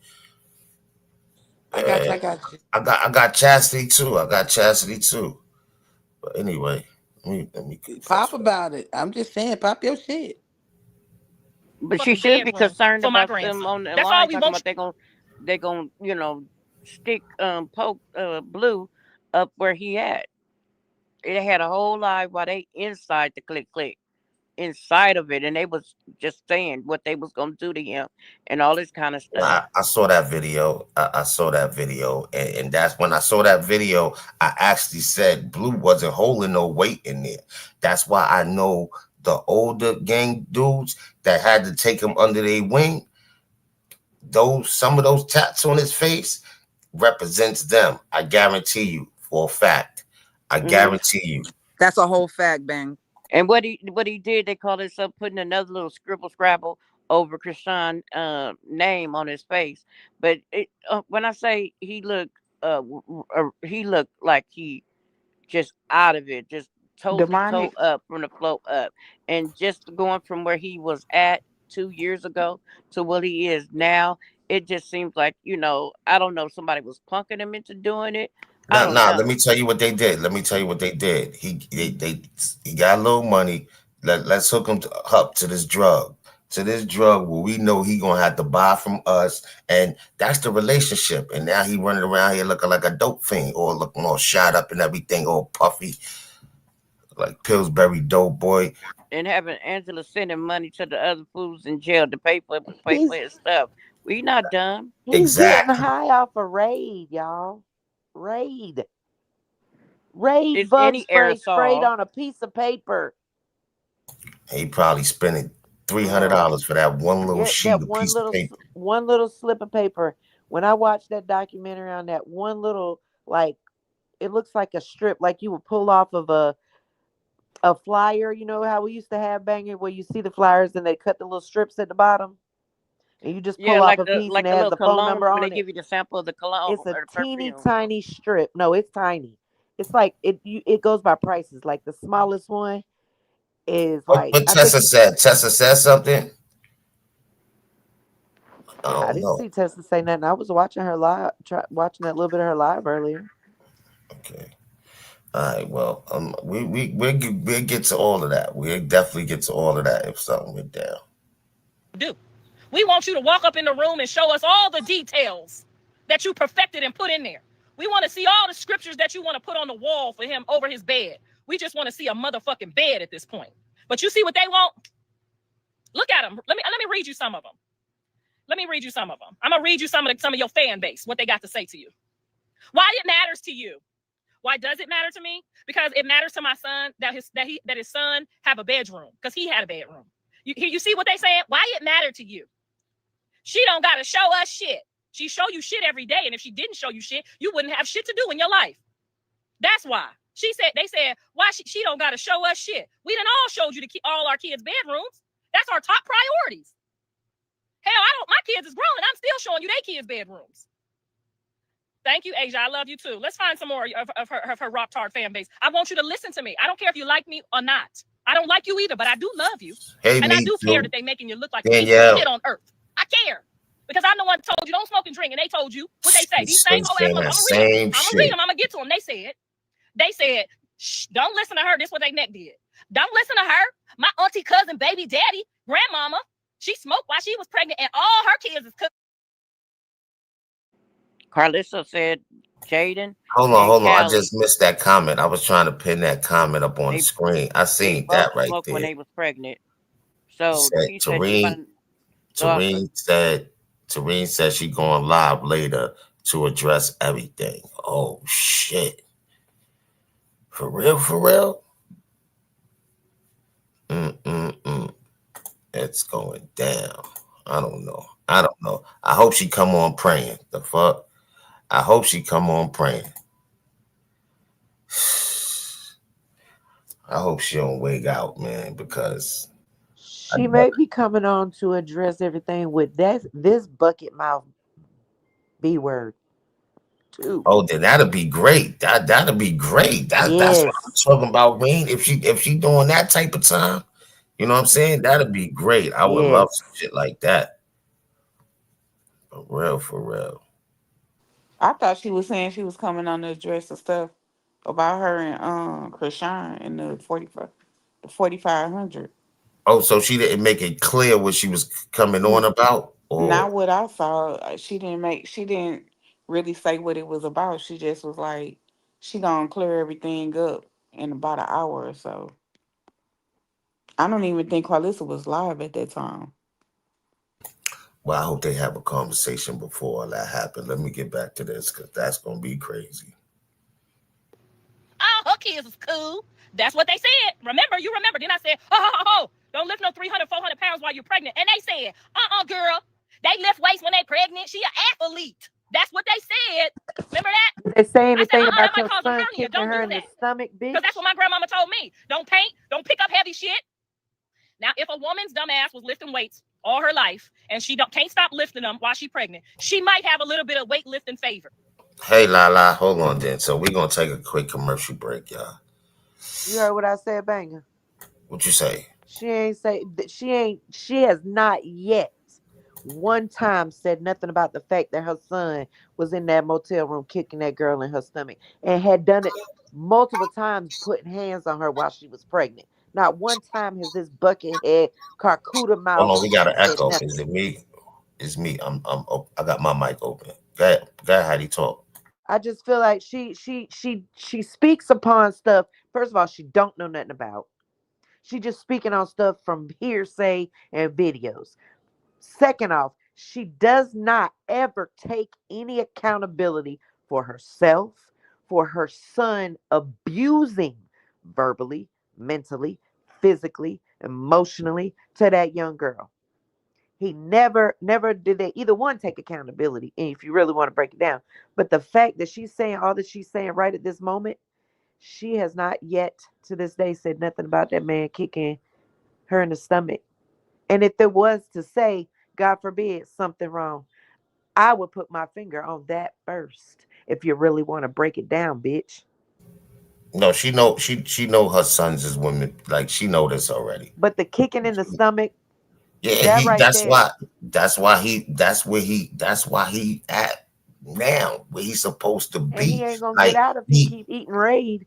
I got you. I got Chastity too. But anyway, let me get Pop about it. I'm just saying, pop your shit. but she Fucking should be bedroom concerned for my about them grandson. on the That's all line we talking want. about they gonna stick poke Blue up where he at. It had a whole live while they inside the click inside of it, and they was just saying what they was gonna do to him and all this kind of stuff. I saw that video. I saw that video, and that's when I saw that video. I actually said Blue wasn't holding no weight in there. That's why I know the older gang dudes that had to take him under their wing. Some of those tats on his face represents them. I guarantee you for a fact. I Hmm. guarantee you. That's a whole fact, Bang. And what he did, they called himself putting another little scribble scrabble over Chrisean name on his face. But when I say he looked like he just out of it, just totally toe Demonic. up from the flow up, and just going from where he was at 2 years ago to what he is now. It just seems like, I don't know, somebody was punking him into doing it. I Nah, don't nah. Let know. me tell you what they did. Let me tell you what they did. He got a little money. Let's hook him up to this drug. To this drug where we know he gonna have to buy from us, and that's the relationship. And now he running around here looking like a dope fiend, or looking all shot up and everything, all puffy, like Pillsbury dope boy. And having Angela sending money to the other fools in jail to pay for He's his stuff. We not dumb. he's getting Exactly. high off a raid, y'all. Raid. Raid It's bug any spray sprayed aerosol. on a piece of paper. He probably spending three hundred Uh, dollars for that one little yeah, sheet that of piece of paper. one little slip of paper. When I watched that documentary on that one little, like, it looks like a strip, like you would pull off of a flyer. You know how we used to have Banger, where you see the flyers and they cut the little strips at the bottom, and you just Yeah, pull off like a the piece and like it a has little the phone cologne number when they on it. give you the sample of the cologne It's a or the teeny perfume. tiny strip. No, it's tiny. It's like it goes by prices. Like the smallest one is like, What I think Tessa it's. said? Tessa said something. I I don't didn't know. see Tessa say nothing. I was watching her live, watching that little bit of her live earlier. Okay. All right. Well, we'll get to all of that. We'll definitely get to all of that if something went down. Do. We want you to walk up in the room and show us all the details that you perfected and put in there. We want to see all the scriptures that you want to put on the wall for him over his bed. We just want to see a motherfucking bed at this point. But you see what they want? Look at them. Let me read you some of them. Let me read you some of them. I'm gonna read you some of your fan base, what they got to say to you. Why it matters to you? Why does it matter to me? Because it matters to my son that his son have a bedroom, because he had a bedroom. You see what they saying? Why it mattered to you? She don't gotta show us shit. She show you shit every day, and if she didn't show you shit, you wouldn't have shit to do in your life. That's why. They said, why she don't gotta show us shit. We done all showed you all our kids' bedrooms. That's our top priorities. Hell, my kids is grown and I'm still showing you their kids' bedrooms. Thank you, Asia. I love you too. Let's find some more of her Rock Tard fan base. I want you to listen to me. I don't care if you like me or not. I don't like you either, but I do love you. Hey, And I me do care too. that they making you look like the piece of Danielle. shit on earth. I care. Because I'm the one that told you don't smoke and drink, and they told you what they say. These They same old ass saying motherfuckers. that I'm gonna read them. same I'm gonna read shit. them. I'm gonna get to them. They said, shh, don't listen to her. This is what they neck did. Don't listen to her. My auntie, cousin, baby, daddy, grandmama, she smoked while she was pregnant, and all her kids is cooked. Carlissa said Jaden and Hold on. I Callie, just missed that comment. I was trying to pin that comment up on the they screen. I they seen both that right smoked when there. they was pregnant. She So said she said she Terrine. wasn't. Go out. Terrine said she going live later to address everything. Oh shit. For real, for real? Mm-mm-mm. It's going down. I don't know. I don't know. I hope she come on praying. The fuck? I hope she come on praying. I hope she don't wig out, man, because I She may be coming on to address everything with this bucket mouth B word too. oh, then that'll be great. That'll be great. That's what I'm Yes, talking about, Wayne. If she doing that type of time, you know what I'm saying? That'd be great. I would love some yes. shit like that. For real, for real. I thought she was saying she was coming on to address the stuff about her and Chrisean and the 4500. Oh, so she didn't make it clear what she was coming on about, or Not what I saw. She didn't really say what it was about. She just was like, she gonna clear everything up in about an hour or so. I don't even think Karlissa was live at that time. Well, I hope they have a conversation before all that happened. Let me get back to this because that's gonna be crazy. Oh, her kids is cool. That's what they said. You remember. Then I said, don't lift no 300, 400 pounds while you're pregnant. And they said, girl, they lift weights when they pregnant. She an athlete. That's what they said. Remember that? Did they say I said, anything that about might your cause a son hernia. kicking Don't do her in the that. stomach, bitch? Because that's what my grandmama told me. Don't paint, don't pick up heavy shit. Now, if a woman's dumb ass was lifting weights all her life and she can't stop lifting them while she's pregnant, she might have a little bit of weightlifting favor. Hey, Lala, hold on then. So we're gonna take a quick commercial break, y'all. You heard what I said, Banger? What you say? She ain't say that she has not yet one time said nothing about the fact that her son was in that motel room kicking that girl in her stomach and had done it multiple times, putting hands on her while she was pregnant. Not one time has this buckethead, carcuda Hold mouth on, we got an said echo. Is nothing. it me? It's me. I got my mic open. Go ahead, how do you talk? I just feel like she speaks upon stuff. First of all, she don't know nothing about. She just speaking on stuff from hearsay and videos. Second off, she does not ever take any accountability for herself, for her son abusing verbally, mentally, physically, emotionally to that young girl. He never did they either one take accountability. And if you really want to break it down, but the fact that she's saying all that she's saying right at this moment, she has not yet to this day said nothing about that man kicking her in the stomach. And if there was to say, God forbid, something wrong, I would put my finger on that first. If you really want to break it down, bitch. No, she know her sons is women. Like she know this already. But the kicking in the stomach, Yeah, that he. right there, That's why he at now where he's supposed to and he be. ain't gonna get Like out if he he keep eating raid.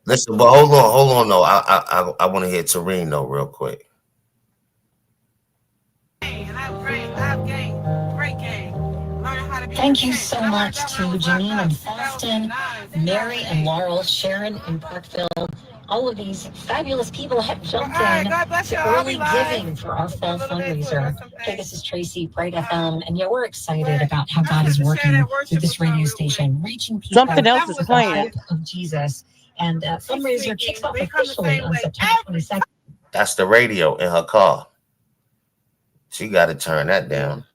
listen, but hold on. No, I want to hear Terrine though real quick. Thank you so much to Janine in Boston, Mary and Laurel, Sharon in Parkville. All of these fabulous people have jumped in to early giving for our fall fundraiser. Hey, this is Tracy, Bright FM, and yeah, we're excited about how God is working through this radio station, reaching people Something else is with the playing. hope of Jesus. And fundraiser kicks off officially on September 22nd. That's the radio in her car. She got to turn that down.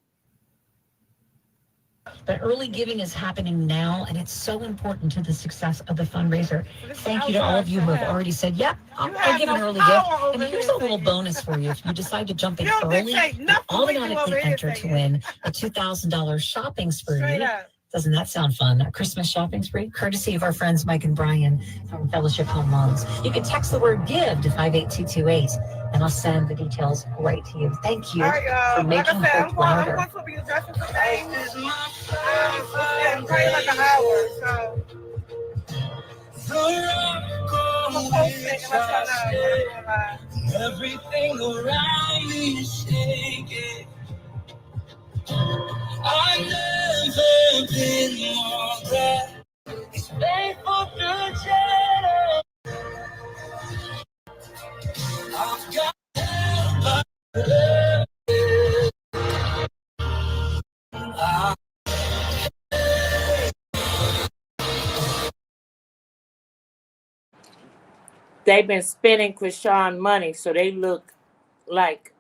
But early giving is happening now, and it's so important to the success of the fundraiser. Thank you to all of you who have already said, yep, I'll give an early gift. And here's a little bonus for you. If you decide to jump in early, you automatically enter to win a $2,000 shopping spree. Doesn't that sound fun? A Christmas shopping spree, courtesy of our friends Mike and Brian from Fellowship Home Loans. You can text the word GIVE to 58228, and I'll send the details right to you. Thank you for making hope louder. I'm supposed to be addressing today. Probably like an hour, so. I'm a post-it and I found out. Everything around me is shaking. I've never been more glad. It's faithful to channel. I've got They've been spending Chrisean money, so they look like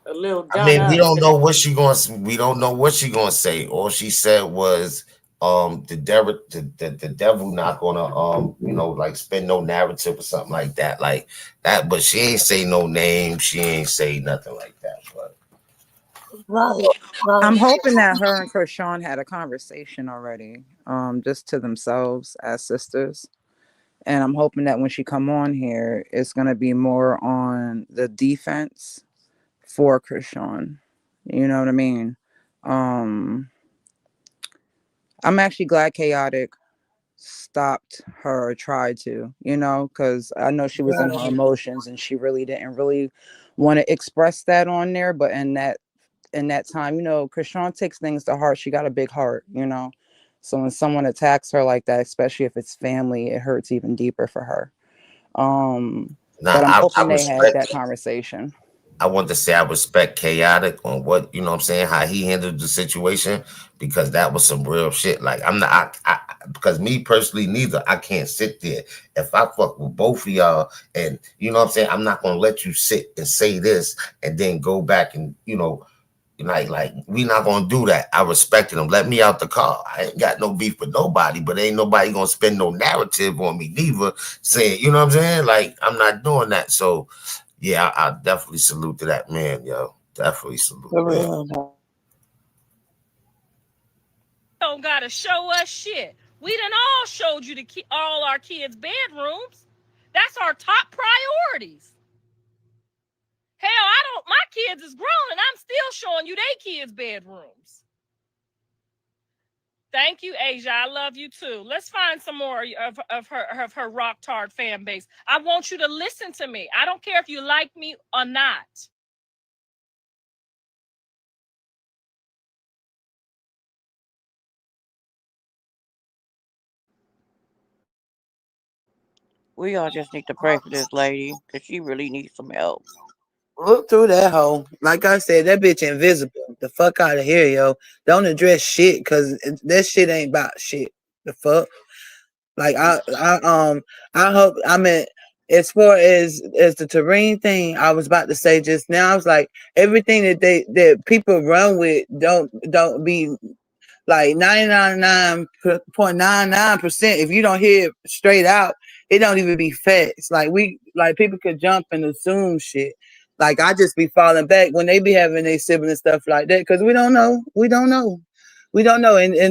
a little I done mean, we up don't know today. what she going. We don't know what she gonna say. All she said was, the devil not gonna, like spin no narrative or something like that, like that. But she ain't say no name. She ain't say nothing like that. But right, I'm right. hoping that her and Chrisean had a conversation already, just to themselves as sisters. And I'm hoping that when she come on here, it's gonna be more on the defense for Chrisean. You know what I mean? Um, I'm actually glad Chaotic stopped her or tried to, because I know she was in her emotions and she really didn't really want to express that on there. But in that time, Chrisean takes things to heart. She got a big heart, So when someone attacks her like that, especially if it's family, it hurts even deeper for her. Now But I'm I hoping they had respect that conversation. I want to say I respect Chaotic on what, you know what I'm saying, how he handled the situation, because that was some real shit. Like, I'm not, because me personally, neither, I can't sit there. If I fuck with both of y'all and, you know what I'm saying, I'm not going to let you sit and say this and then go back and, you know, like we not going to do that. I respected him. Let me out the car. I ain't got no beef with nobody, but ain't nobody going to spend no narrative on me neither, saying, you know what I'm saying? Like, I'm not doing that. So, yeah, I definitely salute to that man, yo. Definitely salute, For man. real. Don't gotta show us shit. We done all showed you all our kids' bedrooms. That's our top priorities. Hell, my kids is grown and I'm still showing you they kids' bedrooms. Thank you, Asia. I love you too. Let's find some more of her rock tard fan base. I want you to listen to me. I don't care if you like me or not. We all just need to pray for this lady because she really needs some help. Look through that hole. Like I said, that bitch invisible. The fuck out of here, yo. Don't address shit because that shit ain't about shit. The fuck. Like I hope. I mean, as far as the Terrine thing, I was about to say just now. I was like, everything that people run with don't be like 99.99%. If you don't hear it straight out, it don't even be facts. Like people could jump and assume shit. Like I just be falling back when they be having their sibling stuff like that because we don't know. And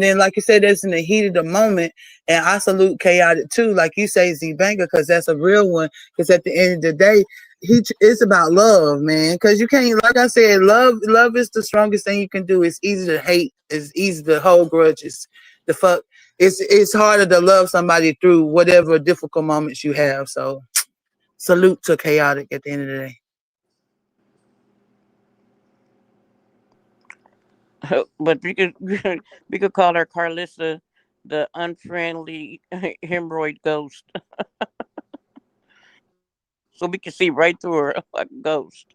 then like you said, that's in the heat of the moment. And I salute Chaotic too, like you say, Z Banger, because that's a real one. Because at the end of the day, it's about love, man. Because you can't, like I said, love is the strongest thing you can do. It's easy to hate. It's easy to hold grudges. The fuck, it's harder to love somebody through whatever difficult moments you have. So, salute to Chaotic at the end of the day. But we could call her Karlissa, the unfriendly hemorrhoid ghost, so we can see right through her like a ghost.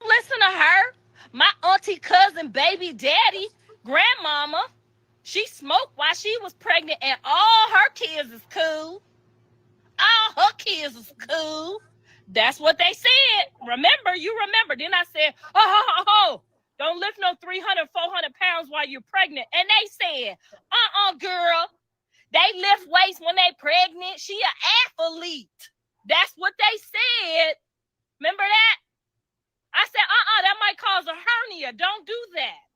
Listen to her. My auntie, cousin, baby, daddy, grandmama. She smoked while she was pregnant, and all her kids is cool. All her kids is cool. That's what they said. Remember, you remember. Then I said, don't lift no 300, 400 pounds while you're pregnant. And they said, girl. They lift weights when they pregnant. She an athlete. That's what they said. Remember that? I said, that might cause a hernia. Don't do that.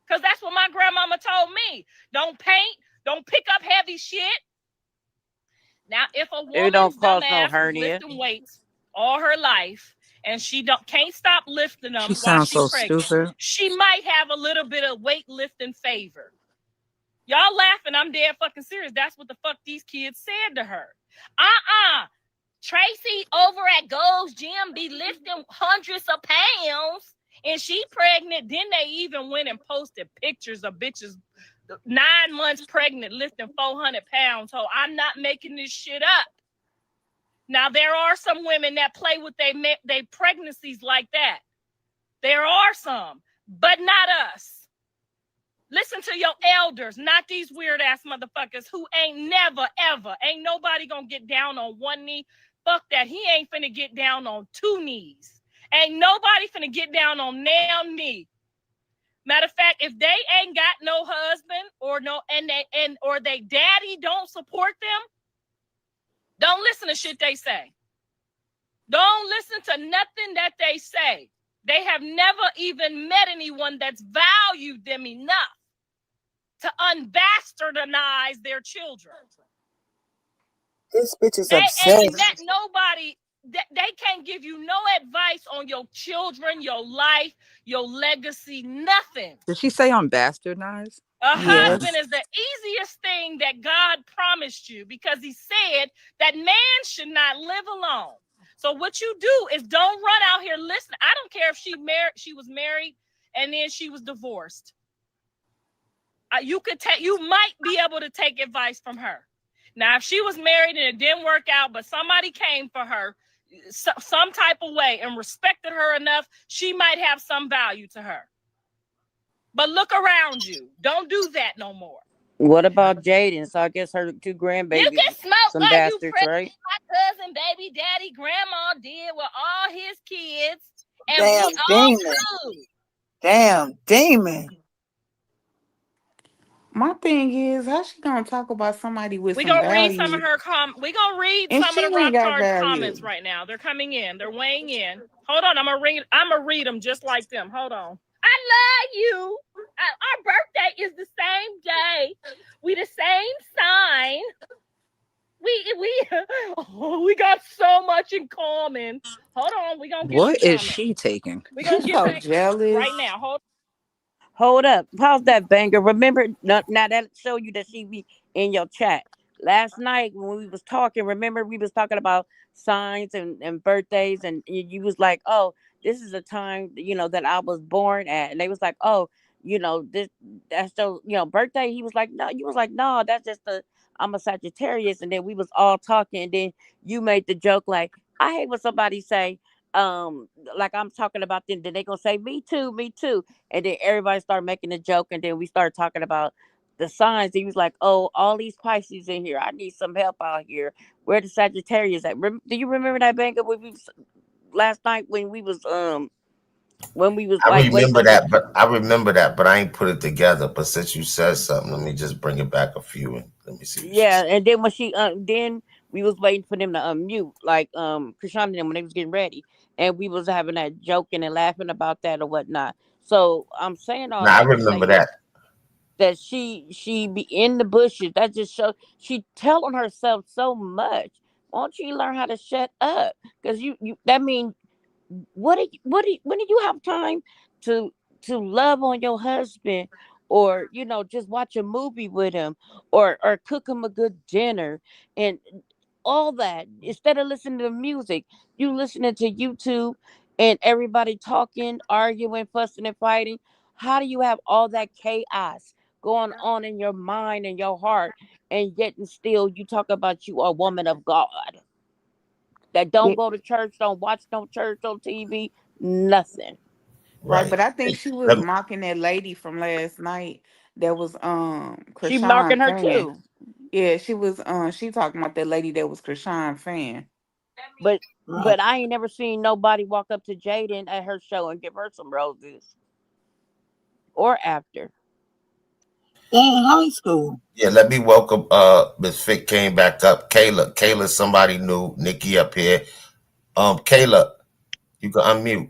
Because that's what my grandmama told me. Don't paint. Don't pick up heavy shit. Now, if a woman's dumbass is lifting weights all her life and she can't stop lifting them She while sounds she's so pregnant, stupid. she might have a little bit of weightlifting favor. Y'all laughing. I'm dead fucking serious. That's what the fuck these kids said to her. Tracy over at Gold's Gym be lifting hundreds of pounds and she pregnant. Then they even went and posted pictures of bitches 9 months pregnant lifting 400 pounds. So I'm not making this shit up. Now, there are some women that play with their pregnancies like that. There are some, but not us. Listen to your elders, not these weird ass motherfuckers who ain't never, ever, ain't nobody gonna get down on one knee. Fuck that. He ain't finna get down on 2 knees. Ain't nobody finna get down on damn knee. Matter of fact, if they ain't got no husband or they daddy don't support them, don't listen to shit they say. Don't listen to nothing that they say. They have never even met anyone that's valued them enough to unbastardize their children. This bitch is They obsessed. ain't got nobody. They can't give you no advice on your children, your life, your legacy, nothing. Did she say I'm bastardized? A Yes. husband is the easiest thing that God promised you because he said that man should not live alone. So what you do is don't run out here listening. I don't care if she was married and then she was divorced. You might be able to take advice from her. Now, if she was married and it didn't work out, but somebody came for her some type of way and respected her enough, she might have some value to her. But look around you. Don't do that no more. What about Jaden? So I guess her two grandbabies, you can smoke some while you bastards, pregnant. right? My cousin, baby daddy, grandma did with all his kids. And Damn we all demon. cool. Damn demon. My thing is, how she gonna talk about somebody with We some gonna read some of value her we gonna read and some she of the ain't rock got hard comments value? right now. They're coming in. They're weighing in. Hold on, I'm gonna read them just like them. Hold on. I love you. Our birthday is the same day. We the same sign. We got so much in common. Hold on, we gonna get What the is comments. she taking? We gonna She's get so back jealous. right now. Hold up. Pause that banger. Remember, now that show you that she be in your chat. Last night when we was talking, remember we was talking about signs and birthdays, and you was like, oh, this is a time, that I was born at. And they was like, oh, that's so, birthday. He was like, no, you was like, no, that's just I'm a Sagittarius. And then we was all talking, and then you made the joke like, I hate when somebody say, like I'm talking about them, then they gonna say, me too, me too. And then everybody started making a joke, and then we started talking about the signs. He was like, "Oh, all these Pisces in here. I need some help out here. Where the Sagittarius at?" Do you remember that banger when last night when we was I like waiting remember on the. that, but I ain't put it together. But since you said something, let me just bring it back a few and let me see what she Yeah, said. and then when then we was waiting for them to unmute, like Chrisean and them when they was getting ready, and we was having that joking and laughing about that or whatnot. So I'm saying all Now I that to say remember that. that she be in the bushes. That just shows she telling herself so much. Won't you learn how to shut up? Because you that means when do you have time to love on your husband, or just watch a movie with him, or cook him a good dinner and all that, instead of listening to music, you listening to YouTube and everybody talking, arguing, fussing and fighting. How do you have all that chaos going on in your mind and your heart, and yet and still you talk about you a woman of God that don't Yeah, go to church, don't watch no church on TV, nothing? right, Right. but I think Hey, she was let me, mocking that lady from last night that was She marking Krishan her fan. too. Yeah, she was she talking about that lady that was Krishan fan. But Right. I ain't never seen nobody walk up to Jaden at her show and give her some roses or after. They in high school. yeah, let me welcome Miss Vic came back up. Kayla, somebody new. Nikki up here. Kayla, you can unmute.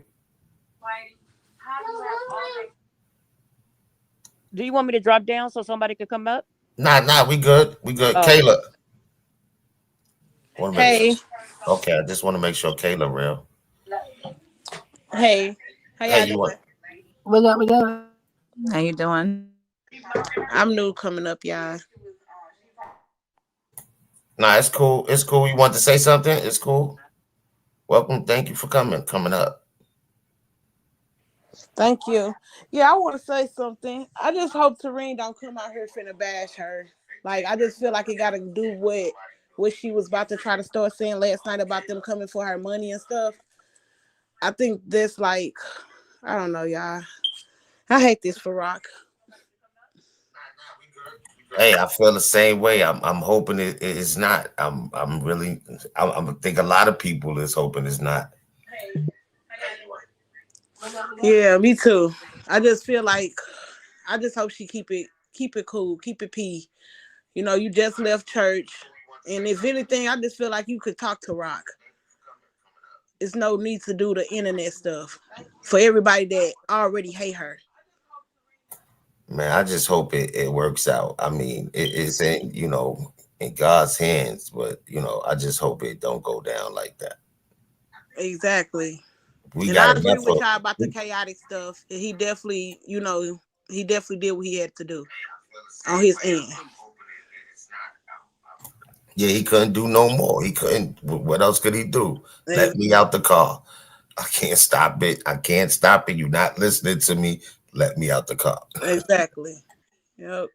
Do you want me to drop down so somebody could come up? Nah, we good. We good. Oh, Kayla. Want to make sure. Hey, Okay, I just want to make sure Kayla real. hey, how Hey, y'all you want? doing? What up, what up? How you doing? I'm new coming up, y'all. Nah, it's cool. It's cool. You want to say something? It's cool. Welcome. Thank you for coming up. Thank you. Yeah, I want to say something. I just hope Terrine don't come out here finna bash her. Like, I just feel like it got to do with what she was about to try to start saying last night about them coming for her money and stuff. I think this, like, I don't know, y'all. I hate this for Rock. Hey, I feel the same way. I'm hoping it is not. I'm really. I think a lot of people is hoping it's not. Yeah, me too. I just feel like I just hope she keep it cool, keep it pee. You just left church, and if anything, I just feel like you could talk to Rock. It's no need to do the internet stuff for everybody that already hate her. Man, I just hope it works out. I mean, it's in God's hands, but I just hope it don't go down like that. Exactly. We And I got agree enough with of. y'all about the chaotic stuff. And he definitely did what he had to do on his end. Yeah, he couldn't do no more. He couldn't. What else could he do? Let Ex- me out the car. I can't stop it. I can't stop it. You're not listening to me. Let me out the car. Exactly. Yep.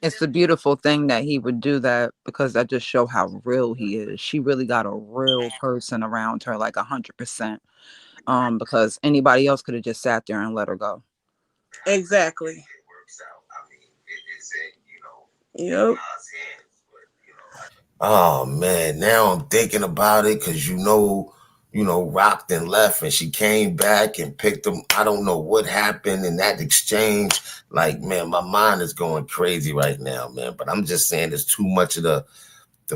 It's a beautiful thing that he would do that, because that just show how real he is. She really got a real person around her, like 100%. Because anybody else could have just sat there and let her go. Exactly. Yep. Oh man, now I'm thinking about it because Rock then left and she came back and picked him. I don't know what happened in that exchange. Like, man, my mind is going crazy right now, man. But I'm just saying there's too much of the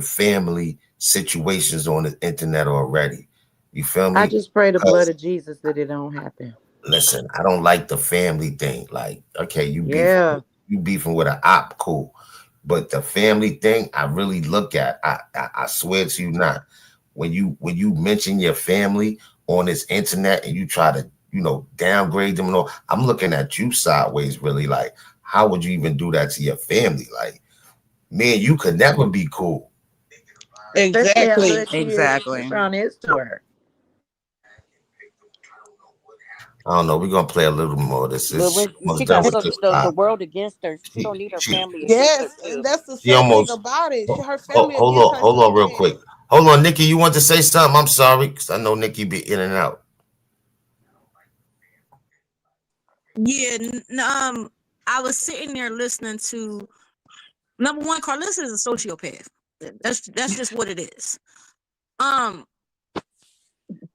family situations on the internet already. You feel me? I just pray the blood of Jesus that it don't happen. Listen, I don't like the family thing. Like, okay, Yeah. you beefing with an op, cool. But the family thing, I really look at. I swear to you not. When you mention your family on this internet and you try to, downgrade them and all, I'm looking at you sideways, really. Like, how would you even do that to your family? Like, man, you could never be cool. Especially how Exactly. good Exactly. Chrisean is to her. I don't know. We're gonna play a little more of this. But This when almost she done got with the, this the, the pop. world against her, she don't She, need her she, family against her Yes, too. and that's the she sad thing almost. about it. Her Hold, family against her hold so on, real bad. quick. Hold on, Nikki. You want to say something? I'm sorry, because I know Nikki be in and out. Yeah, I was sitting there listening to number one, Karlissa is a sociopath. That's just what it is. Um,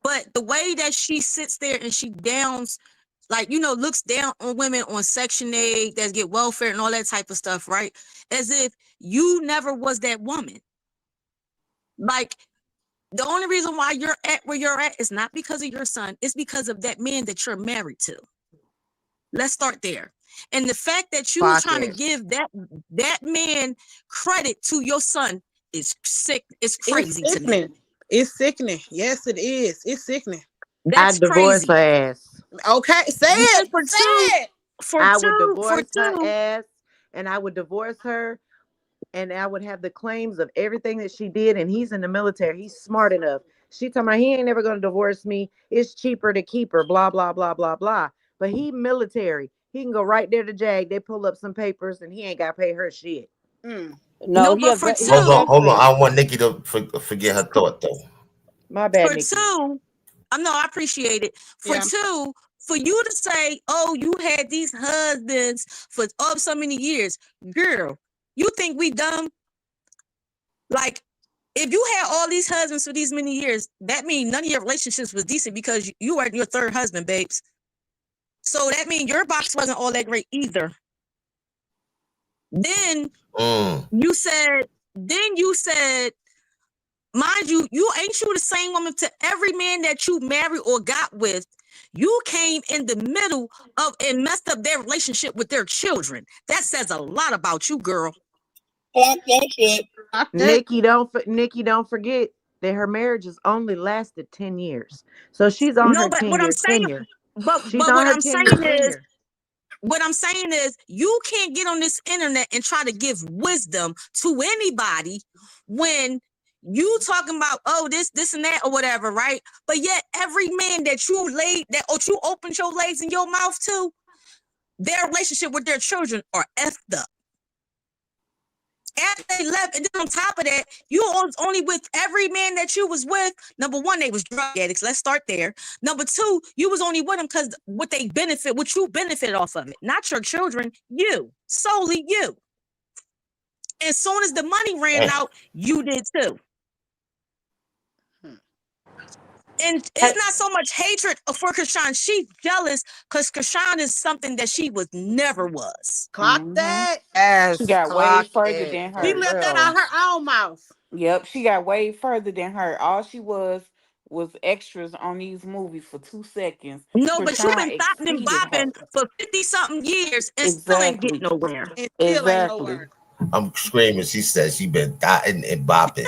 but the way that she sits there and she downs, like, looks down on women on Section 8 that get welfare and all that type of stuff, right? As if you never was that woman. Like, the only reason why you're at where you're at is not because of your son, it's because of that man that you're married to. Let's start there. And the fact that you Fuck trying to it. give that man credit to your son is sick. It's It's crazy to me. sickening. It's sickening. Yes, it is. It's sickening. I That's divorce her crazy. ass. Okay, say Then it. Say it. I would for divorce her two, ass, and I would divorce her, and I would have the claims of everything that she did. And he's in the military. He's smart enough. She told me he ain't never gonna divorce me. It's cheaper to keep her. Blah blah blah blah blah. But he military. He can go right there to JAG. They pull up some papers, and he ain't got to pay her shit. Mm. No, no, he but a for vet. He a two, Hold on. veteran. I don't want Nikki to forget her thought though. My bad, for Nikki. two, no, I appreciate it. For Yeah. two, for you to say, oh, you had these husbands for so many years, girl, you think we dumb? Like, if you had all these husbands for these many years, that means none of your relationships was decent because you were your third husband, babes. So that means your box wasn't all that great either. Then Mm. you said, mind you, you ain't you the same woman to every man that you married or got with. You came in the middle of and messed up their relationship with their children. That says a lot about you, girl. Fuck that shit. Fuck that. Nikki, don't forget that her marriage has only lasted 10 years. So she's on No, her but 10 what I'm year saying, tenure. but She's but on what her I'm 10 year saying is, tenure. you can't get on this internet and try to give wisdom to anybody when you talking about, oh, this and that or whatever, right? But yet every man that you opened your legs in your mouth to, their relationship with their children are effed up. After they left, and then on top of that, you only with every man that you was with. Number one, they was drug addicts. Let's start there. Number two, you was only with them because what you benefit off of it, not your children, you, solely you. As soon as the money ran out, you did too. And it's not so much hatred for Chrisean. She's jealous because Chrisean is something that she never was. Clock that. She Yes, got way clock further it than She her. for let that real. out her own mouth. Yep, she got way further than her. All she was extras on these movies for 2 seconds. No, but you've Krishan been stopping and exceeded her. bopping for 50 something years and still ain't getting Exactly. nowhere. And still ain't Exactly. nowhere. I'm screaming. She says she been dotting and bopping.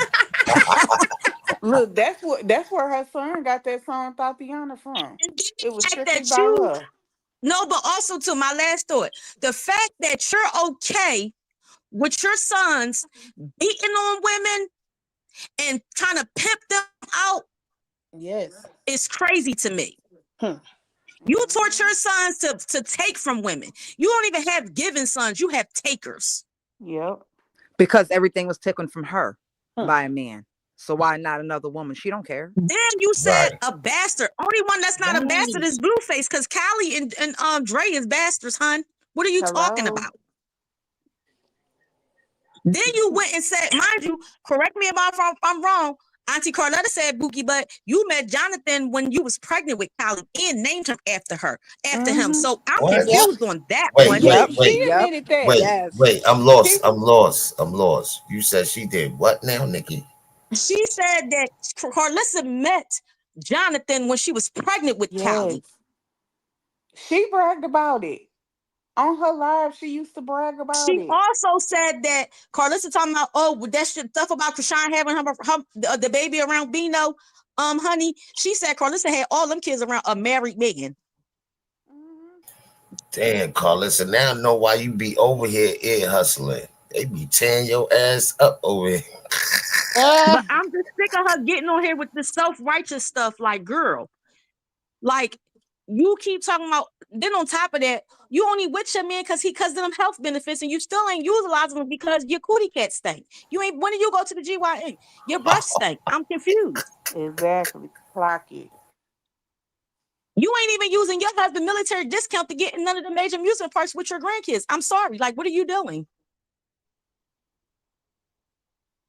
Look, that's where her son got that song Tatiana from. And then It was the fact strictly that by you, her. no, but also to my last thought, the fact that you're okay with your sons beating on women and trying to pimp them out Yes. is crazy to me. Hmm. You taught Mhm. your sons to take from women. You don't even have giving sons, you have takers. Yep. because everything was taken from her Huh. by a man. So why not another woman? She don't care. Then you said Right. a bastard. Only one that's not a bastard is Blueface, because Callie and Dre is bastards, hun. What are you talking Hello. about? Then you went and said, mind you, correct me if I'm wrong. Auntie Carletta said, Bookie, but you met Jonathan when you was pregnant with Callie and named him after him. Mm-hmm. So I'm What? confused on that Wait, one. Yep. wait, She wait, Yep. admitted that. wait, Yes. wait. I'm She. lost. I'm lost. I'm lost. You said she did what now, Nikki? She said that Carlissa met Jonathan when she was pregnant with Yes. Callie. She bragged about it on her live. She used to brag about She it. also said that Carlissa talking about, that shit stuff about Chrisean having the baby around Bino, honey. She said Carlissa had all them kids around a married man. Mhm. Damn, Karlissa. Now I know why you be over here ear hustling. They be tearing your ass up over here. But I'm just sick of her getting on here with this self-righteous stuff. Like, girl, like you keep talking about. Then on top of that, you only with your man because of them health benefits, and you still ain't utilizing them because your cootie cat stink. You ain't. When did you go to the GYN? Your breath stink. I'm confused. Exactly. Clock it. You ain't even using your husband's military discount to get in none of the major amusement parks with your grandkids. I'm sorry. Like, what are you doing?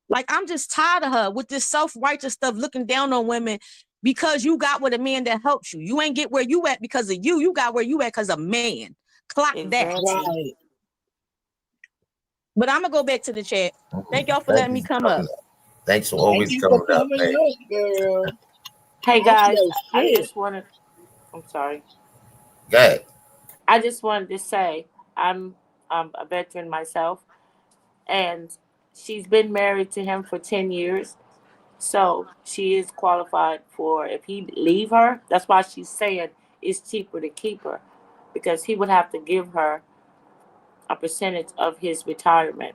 Like, I'm just tired of her with this self-righteous stuff, looking down on women because you got with a man that helps you. You ain't get where you at because of you. You got where you at because of man. Clock that. Exactly. Right. But I'm going to go back to the chat. Thank y'all for Thank letting you me for come up. coming up. Thanks for Thank always you for coming up, coming man. up, girl. Hey That's guys, your I shit. just wanted. I'm sorry. Go ahead. I just wanted to say I'm a veteran myself, and she's been married to him for 10 years. So she is qualified for if he leave her. That's why she's saying it's cheaper to keep her, because he would have to give her a percentage of his retirement.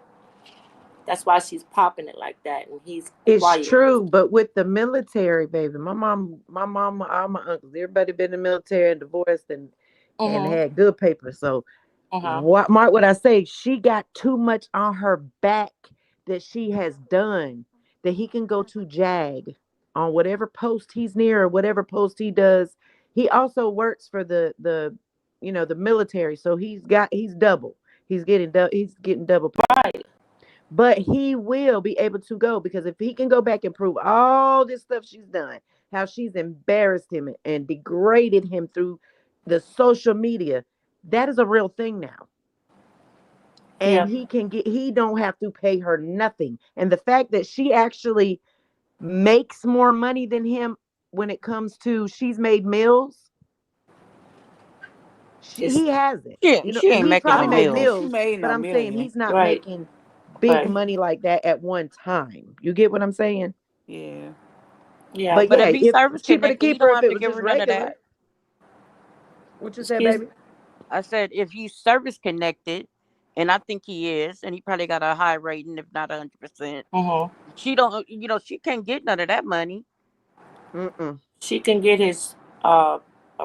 That's why she's popping it like that, and he's It's quiet. true, but with the military, baby, my mama, all my uncles, everybody been in the military and divorced and Mhm. had good papers. So Mhm. what I say, she got too much on her back that she has done that he can go to JAG on whatever post he's near or whatever post he does. He also works for the military, so he's double. He's getting double pay. Right. But he will be able to go because if he can go back and prove all this stuff she's done, how she's embarrassed him and degraded him through the social media, that is a real thing now. And Yeah. he don't have to pay her nothing. And the fact that she actually makes more money than him when it comes to she's made meals, It's he hasn't. She ain't He making I the probably made don't think meals. she meals, made but no I'm saying million. he's not right. making big Right. money like that at one time. You get what I'm saying? Yeah. Yeah. But But yeah, if he's if service cheaper to connected, he keep her don't if have it to was give just her none of regular. that. What you said, Excuse baby? me. I said if he's service connected, and I think he is, and he probably got a high rating, if not 100%. Mhm. She don't, she can't get none of that money. Mm-mm. She can get his a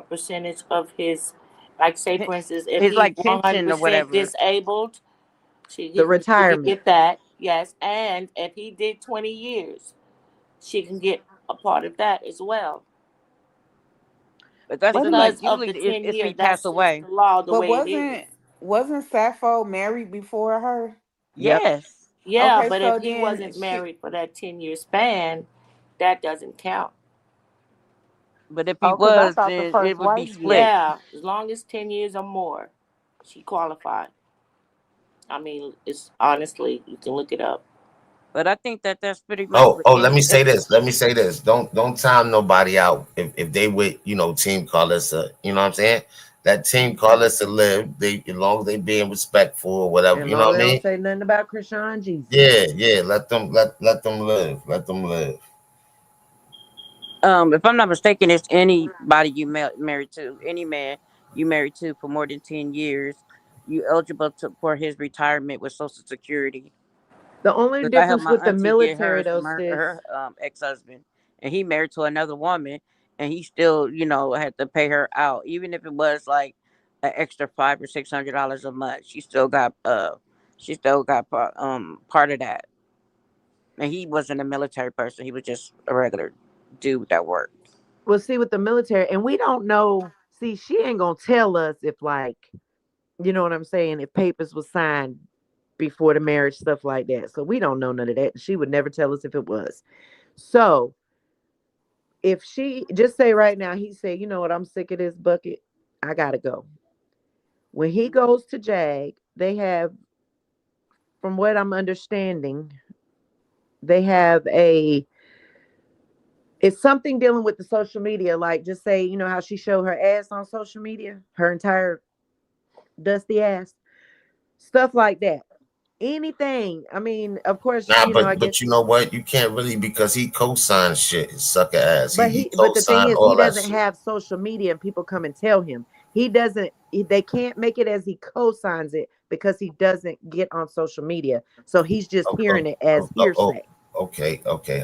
percentage of his, like, say for instance, if It's he's like one hundred pension or percent whatever. disabled, The she can retirement. get that. Yes, and if he did 20 years, she can get a part of that as well. But that's Wait a just like Because minute. of usually the ten if he years, pass that's just away. the law, the But way it is. wasn't Sappho married before her? Yep. Yes. Yeah, Okay, but if so he then wasn't she. married for that 10 year span, that doesn't count. But if he Oh, because I was, thought the then first it would be wife did. split. Yeah, as long as 10 years or more, she qualified. I mean, it's honestly, you can look it up. But I think that that's pretty much Oh, with oh, let me any. say this. Let me say this. Don't time nobody out if they with, Team Karlissa, you know what I'm saying? That Team Karlissa live, they as long as they being respectful or whatever, As you know long as what I they don't mean? say nothing about Chrisean Jesus. Yeah, yeah. Let them live. Let them live. If I'm not mistaken, it's anybody you married to, any man you married to for more than 10 years, you eligible for his retirement with Social Security. The only Because I helped difference my with the auntie get military hers though, from sis, her ex husband, and he married to another woman, and he still had to pay her out, even if it was like an extra $500 or $600 a month. She still got She still got part of that. And he wasn't a military person. He was just a regular dude that worked. Well, see, with the military, and we don't know. See, she ain't gonna tell us if, like, you know what I'm saying, if papers was signed before the marriage, stuff like that. So we don't know none of that. She would never tell us if it was. So if she just say right now, he said, you know what, I'm sick of this bucket. I gotta go. When he goes to JAG, they have, from what I'm understanding, they have a it's something dealing with the social media. Like, just say, you know how she showed her ass on social media, her entire dusty ass, stuff like that. Anything. I mean, of course, Nah, I guess. but you know what? You can't really, because he co-signed shit, his sucker ass. He But the thing co-signed is, he all that doesn't shit. have social media, and people come and tell him. He doesn't. They can't make it as he co-signs it because he doesn't get on social media. So he's just Oh, hearing oh, it as hearsay. okay, okay.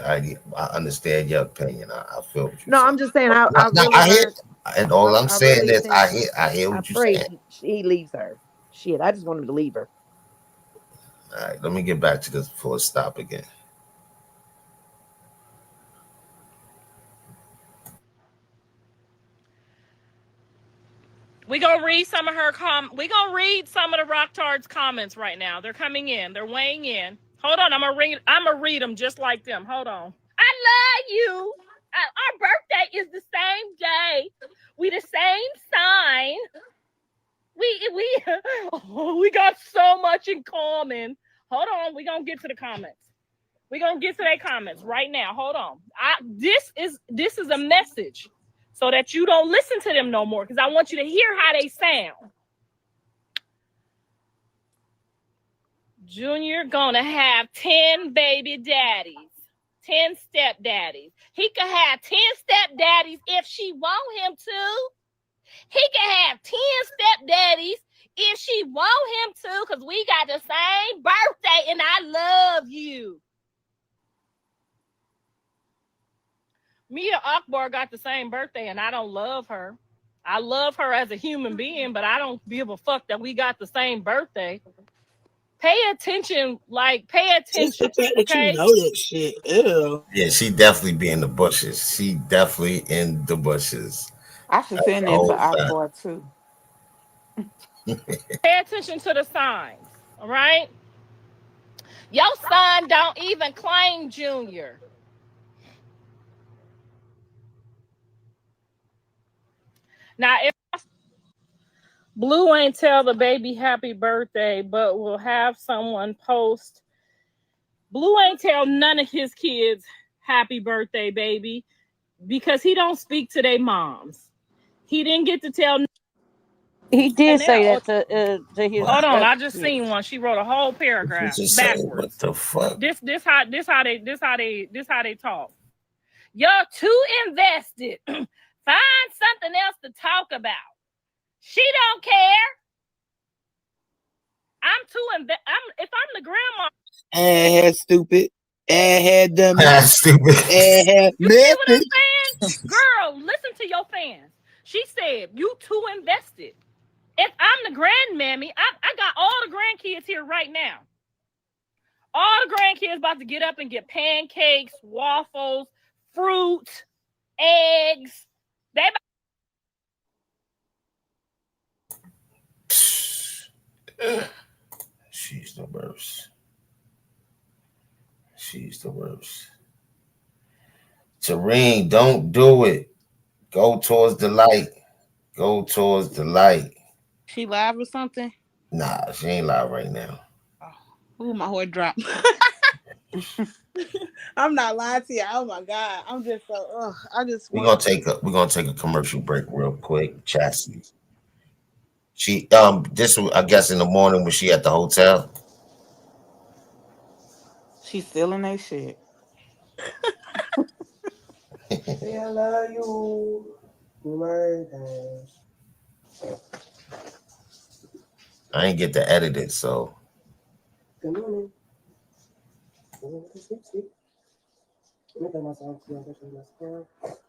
I understand your opinion. I feel what you're No, saying. I'm just saying. No, I no, really I hear, learned. and all I'm I saying really is think. I hear I what you're pray saying. he leaves her. Shit, I just want him to leave her. All right, let me get back to this before it stop again. We gonna read some of her we gonna read some of the Rocktards comments right now. They're coming in. They're weighing in. Hold on, I'm gonna read them just like them. Hold on. I love you. Our birthday is the same day. We the same sign. We got so much in common. Hold on, we gonna get to the comments. We gonna get to their comments right now. Hold on. This is a message so that you don't listen to them no more, because I want you to hear how they sound. Junior gonna have 10 baby daddies, 10 stepdaddies. He could have 10 stepdaddies if she want him to. He can have 10 stepdaddies if she want him to, because we got the same birthday and I love you. Mia Akbar got the same birthday and I don't love her. I love her as a human being, but I don't give a fuck that we got the same birthday. Pay attention, pay Just the attention, fact that you okay? know that shit. Ew. Yeah, she definitely be in the bushes. She definitely in the bushes. I should That's send the that to whole fact. Akbar too. Pay attention to the signs, all right? Your son don't even claim Junior. Now, if Blue ain't tell the baby happy birthday, but will have someone post. Blue ain't tell none of his kids happy birthday, baby, because he don't speak to their moms. He didn't get to tell. He did And say now, that to his hold on, I just kids. seen one. She wrote a whole paragraph Just say, what backwards. the fuck? This how they talk. You're too invested. Find something else to talk about. She don't care. I'm too invested. If I'm the grandma. Ass stupid. Ass dummy. Stupid. Ass You see what I'm messy. saying? Girl, listen to your fans. She said, you too invested. If I'm the grandmammy, I got all the grandkids here right now. All the grandkids about to get up and get pancakes, waffles, fruit, eggs. They She's the worst. She's the worst. Terrine, don't do it. Go towards the light. Go towards the light. She live or something? Nah, she ain't live right now. Oh, ooh, my heart dropped. I'm not lying to you. Oh my God. I'm just so I just We're want gonna take a commercial break real quick. Chastity. She this was, I guess, in the morning when she at the hotel. She's stealing that shit. Say I love you. Murder. I ain't get to edit it, so Good morning. Sleep, sleep. Let me play my song.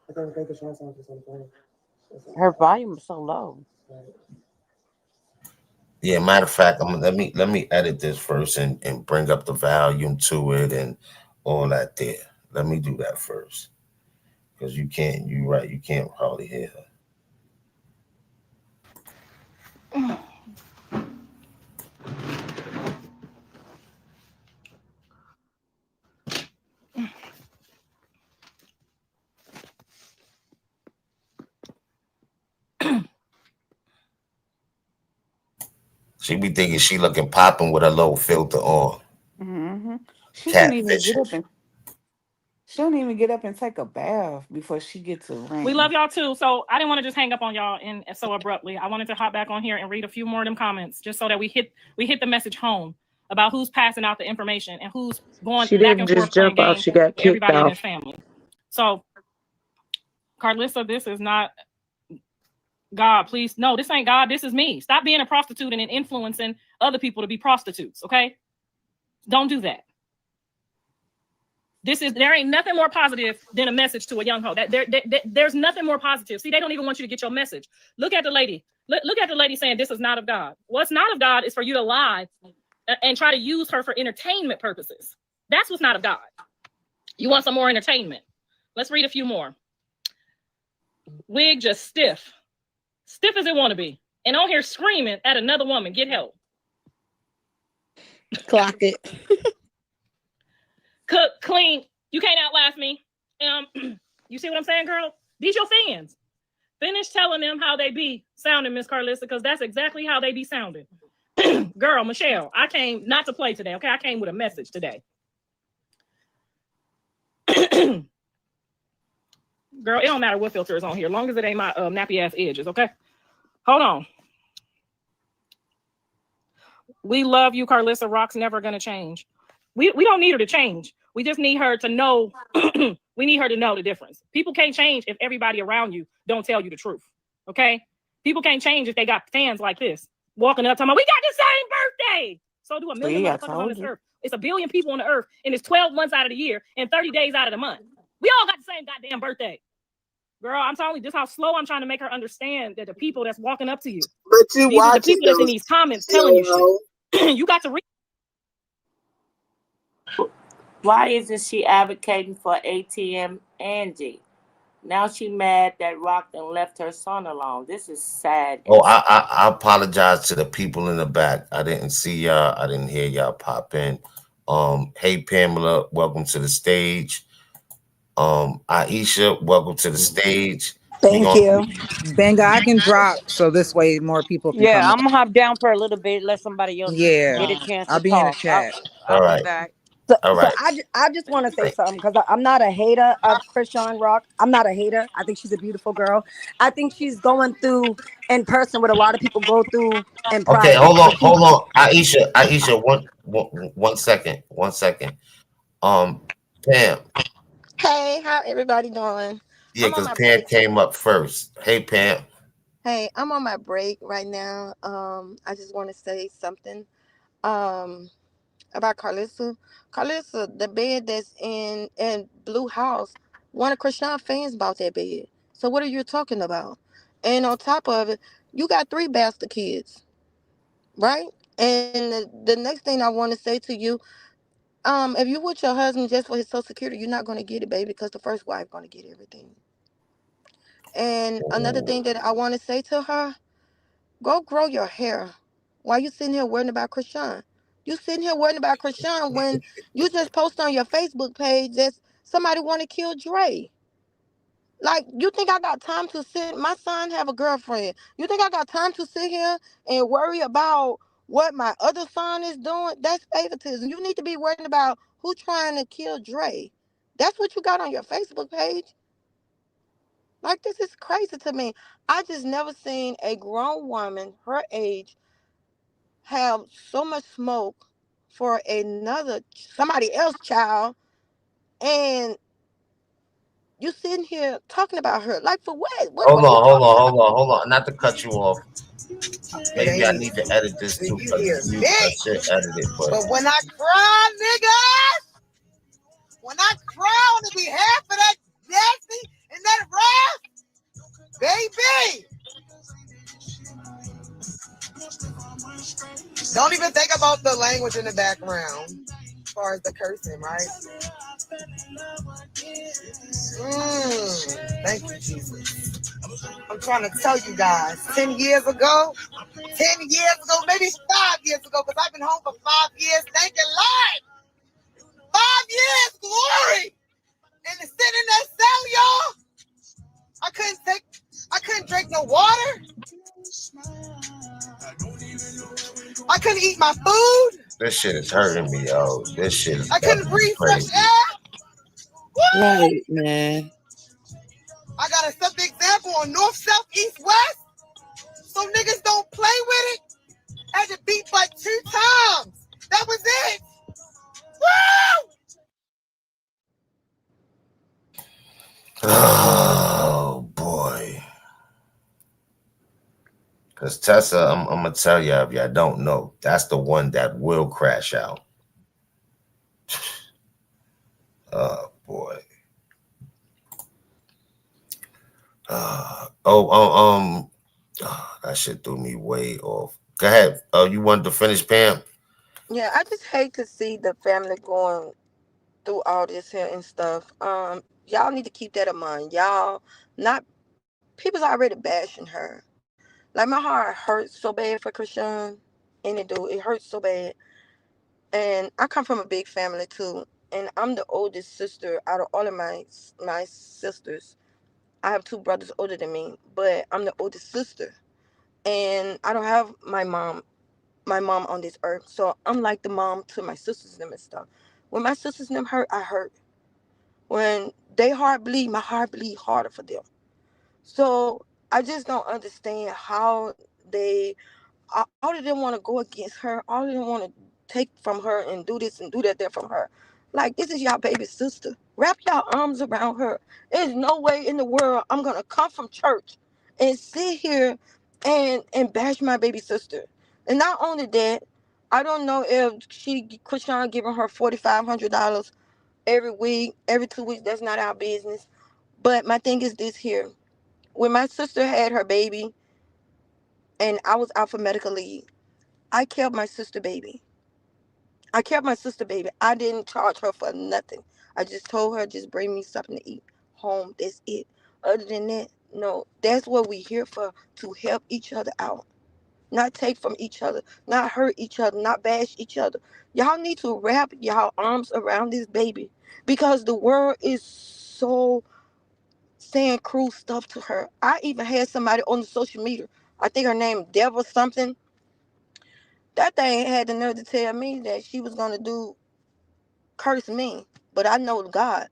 I thought the song was on the phone. Her volume is so low. Yeah, matter of fact, let me edit this first and bring up the volume to it and all that there. Let me do that first. Because you're right, you can't hardly hear her. She be thinking she looking popping with her little filter on. Mm-hmm. She don't even get Catfishing. up and she don't even get up and take a bath before she gets to We love ranting. y'all too. So I didn't want to just hang up on y'all and so abruptly. I wanted to hop back on here and read a few more of them comments just so that we hit the message home about who's passing out the information and who's going She back didn't and just forth playing jump off, games she with got kicked everybody in off. this family. So Karlissa, this is not God, please. No, this ain't God. This is me. Stop being a prostitute and influencing other people to be prostitutes. Okay. Don't do that. There ain't nothing more positive than a message to a young hoe. There's nothing more positive. See, they don't even want you to get your message. Look at the lady. Look at the lady saying this is not of God. What's not of God is for you to lie and try to use her for entertainment purposes. That's what's not of God. You want some more entertainment. Let's read a few more. Wig just stiff as it want to be. And on here screaming at another woman, get help. Clock it. Cook, clean. You can't outlast me. You see what I'm saying, girl? These your fans. Finish telling them how they be sounding, Miss Karlissa, because that's exactly how they be sounding. Girl, Michelle, I came not to play today, okay? I came with a message today. Girl, it don't matter what filter is on here, as long as it ain't my nappy ass edges, okay? Hold on. We love you, Karlissa. Rock's never gonna change. We don't need her to change. We just need her to know. We need her to know the difference. People can't change if everybody around you don't tell you the truth. Okay? People can't change if they got fans like this walking up talking about, we got the same birthday. So do a million See, I motherfuckers on told this you. earth. It's a billion people on the earth, and it's 12 months out of the year and 30 days out of the month. We all got the same goddamn birthday. Girl, I'm telling you just how slow I'm trying to make her understand that the people that's walking up to you, But you these are the watching people that's in those these comments telling you videos. shit. You got to read. Why isn't she advocating for ATM Angie? Now she mad that Rock done left her son alone. This is sad. Oh, I apologize to the people in the back. I didn't see y'all. I didn't hear y'all pop in. Hey Pamela, welcome to the stage. Aisha, welcome to the stage. Thank you. Benga, I can drop so this way more people can Yeah, come in. I'm gonna hop down for a little bit, let somebody else get a Yeah, chance I'll to be in the talk. chat. All I'll be right, back. So, all so right. I just want to say Right. something because I'm not a hater of Chrisean Rock. I'm not a hater. I think she's a beautiful girl. I think she's going through in person what a lot of people go through in Okay, private. But she, hold on, Aisha, one second, 1 second. Pam, Hey, how everybody doing? yeah, I'm on because my Pam break. came up first. Hey Pam. Hey, I'm on my break right now. I just want to say something um about Karlissa. Karlissa, the bed that's in Blue House, one of Krishan fans bought that bed. So what are you talking about? And on top of it, you got 3 bastard kids, right? And the next thing I want to say to you, if you with your husband just for his Social Security, you're not gonna get it, baby, because the first wife gonna get everything. And another thing that I want to say to her, go grow your hair. Why you sitting here worrying about Krishan? You sitting here worrying about Krishan when you just post on your Facebook page that somebody want to kill Dre. Like, you think I got time to sit? My son have a girlfriend. You think I got time to sit here and worry about what my other son is doing? That's favoritism. You need to be worrying about who trying to kill Dre. That's what you got on your Facebook page. Like, this is crazy to me. I just never seen a grown woman her age have so much smoke for somebody else child, and you sitting here talking about her. Like, for what? What are you talking about? Hold on. Not to cut you off. It Maybe I ain't need to edit this easy. too You because hear it's music. I bitch. should edit it, but But when I cry, niggas, when I cry on the behalf of that nasty and that wrath, baby. Don't even think about the language in the background as far as the cursing, right? Thank you, Jesus. I'm trying to tell you guys, 10 years ago, maybe 5 years ago, because I've been home for 5 years. Thank you, Lord. 5 years, glory. And to sit in that cell, y'all, I couldn't drink no water. I couldn't eat my food. This shit is hurting me, yo. This shit is I couldn't breathe fresh crazy. air. What? Right, man. I got a simple example on north, south, east, west. So niggas don't play with it. I had to beat but 2 times. That was it. Woo! Oh boy. Cause Tessa, I'm gonna tell y'all if y'all don't know, that's the one that will crash out. Oh boy. That shit threw me way off. Go ahead. You wanted to finish, Pam? Yeah, I just hate to see the family going through all this here and stuff. Y'all need to keep that in mind. Y'all not people's already bashing her. Like my heart hurts so bad for Chrisean, and it do. It hurts so bad. And I come from a big family too, and I'm the oldest sister out of all of my sisters. I have 2 brothers older than me, but I'm the oldest sister, and I don't have my mom on this earth. So I'm like the mom to my sisters and them and stuff. When my sisters and them hurt, I hurt. When they heart bleed, my heart bleed harder for them. So I just don't understand how they all of them want to go against her. All of them want to take from her and do this and do that there from her. Like, this is y'all baby sister. Wrap y'all arms around her. There's no way in the world I'm gonna come from church and sit here and bash my baby sister. And not only that, I don't know if Chrisean giving her $4,500 every week, every 2 weeks. That's not our business. But my thing is this here: when my sister had her baby, and I was out for medical leave, I kept my sister baby. I kept my sister baby. I didn't charge her for nothing. I just told her, just bring me something to eat home. That's it. Other than that, no. That's what we here for, to help each other out. Not take from each other, not hurt each other, not bash each other. Y'all need to wrap y'all arms around this baby, because the world is so saying cruel stuff to her. I even had somebody on the social media, I think her name Dev or something. That thing had the nerve to tell me that she was gonna curse me, but I know God.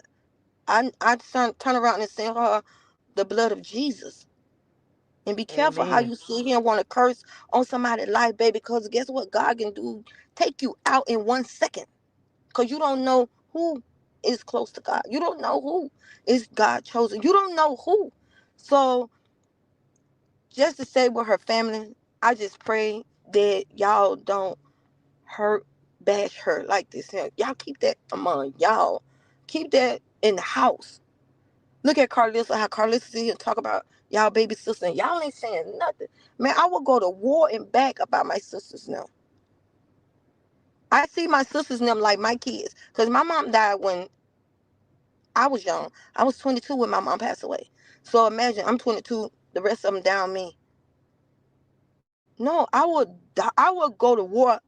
I turn around and send her the blood of Jesus. And be careful how Amen. you sit here and want to curse on somebody's life, baby, because guess what God can do? Take you out in 1 second. Because you don't know who is close to God. You don't know who is God chosen. You don't know who. So just to say with her family, I just pray that y'all don't hurt, bash her like this. Y'all keep that among y'all. Keep that in the house. Look at Karlissa, how Karlissa sit here and talk about y'all baby sister, and y'all ain't saying nothing. Man, I will go to war and back about my sisters now. I see my sisters and them like my kids. Because my mom died when I was young. I was 22 when my mom passed away. So imagine, I'm 22, the rest of them down me. No, I would go to war.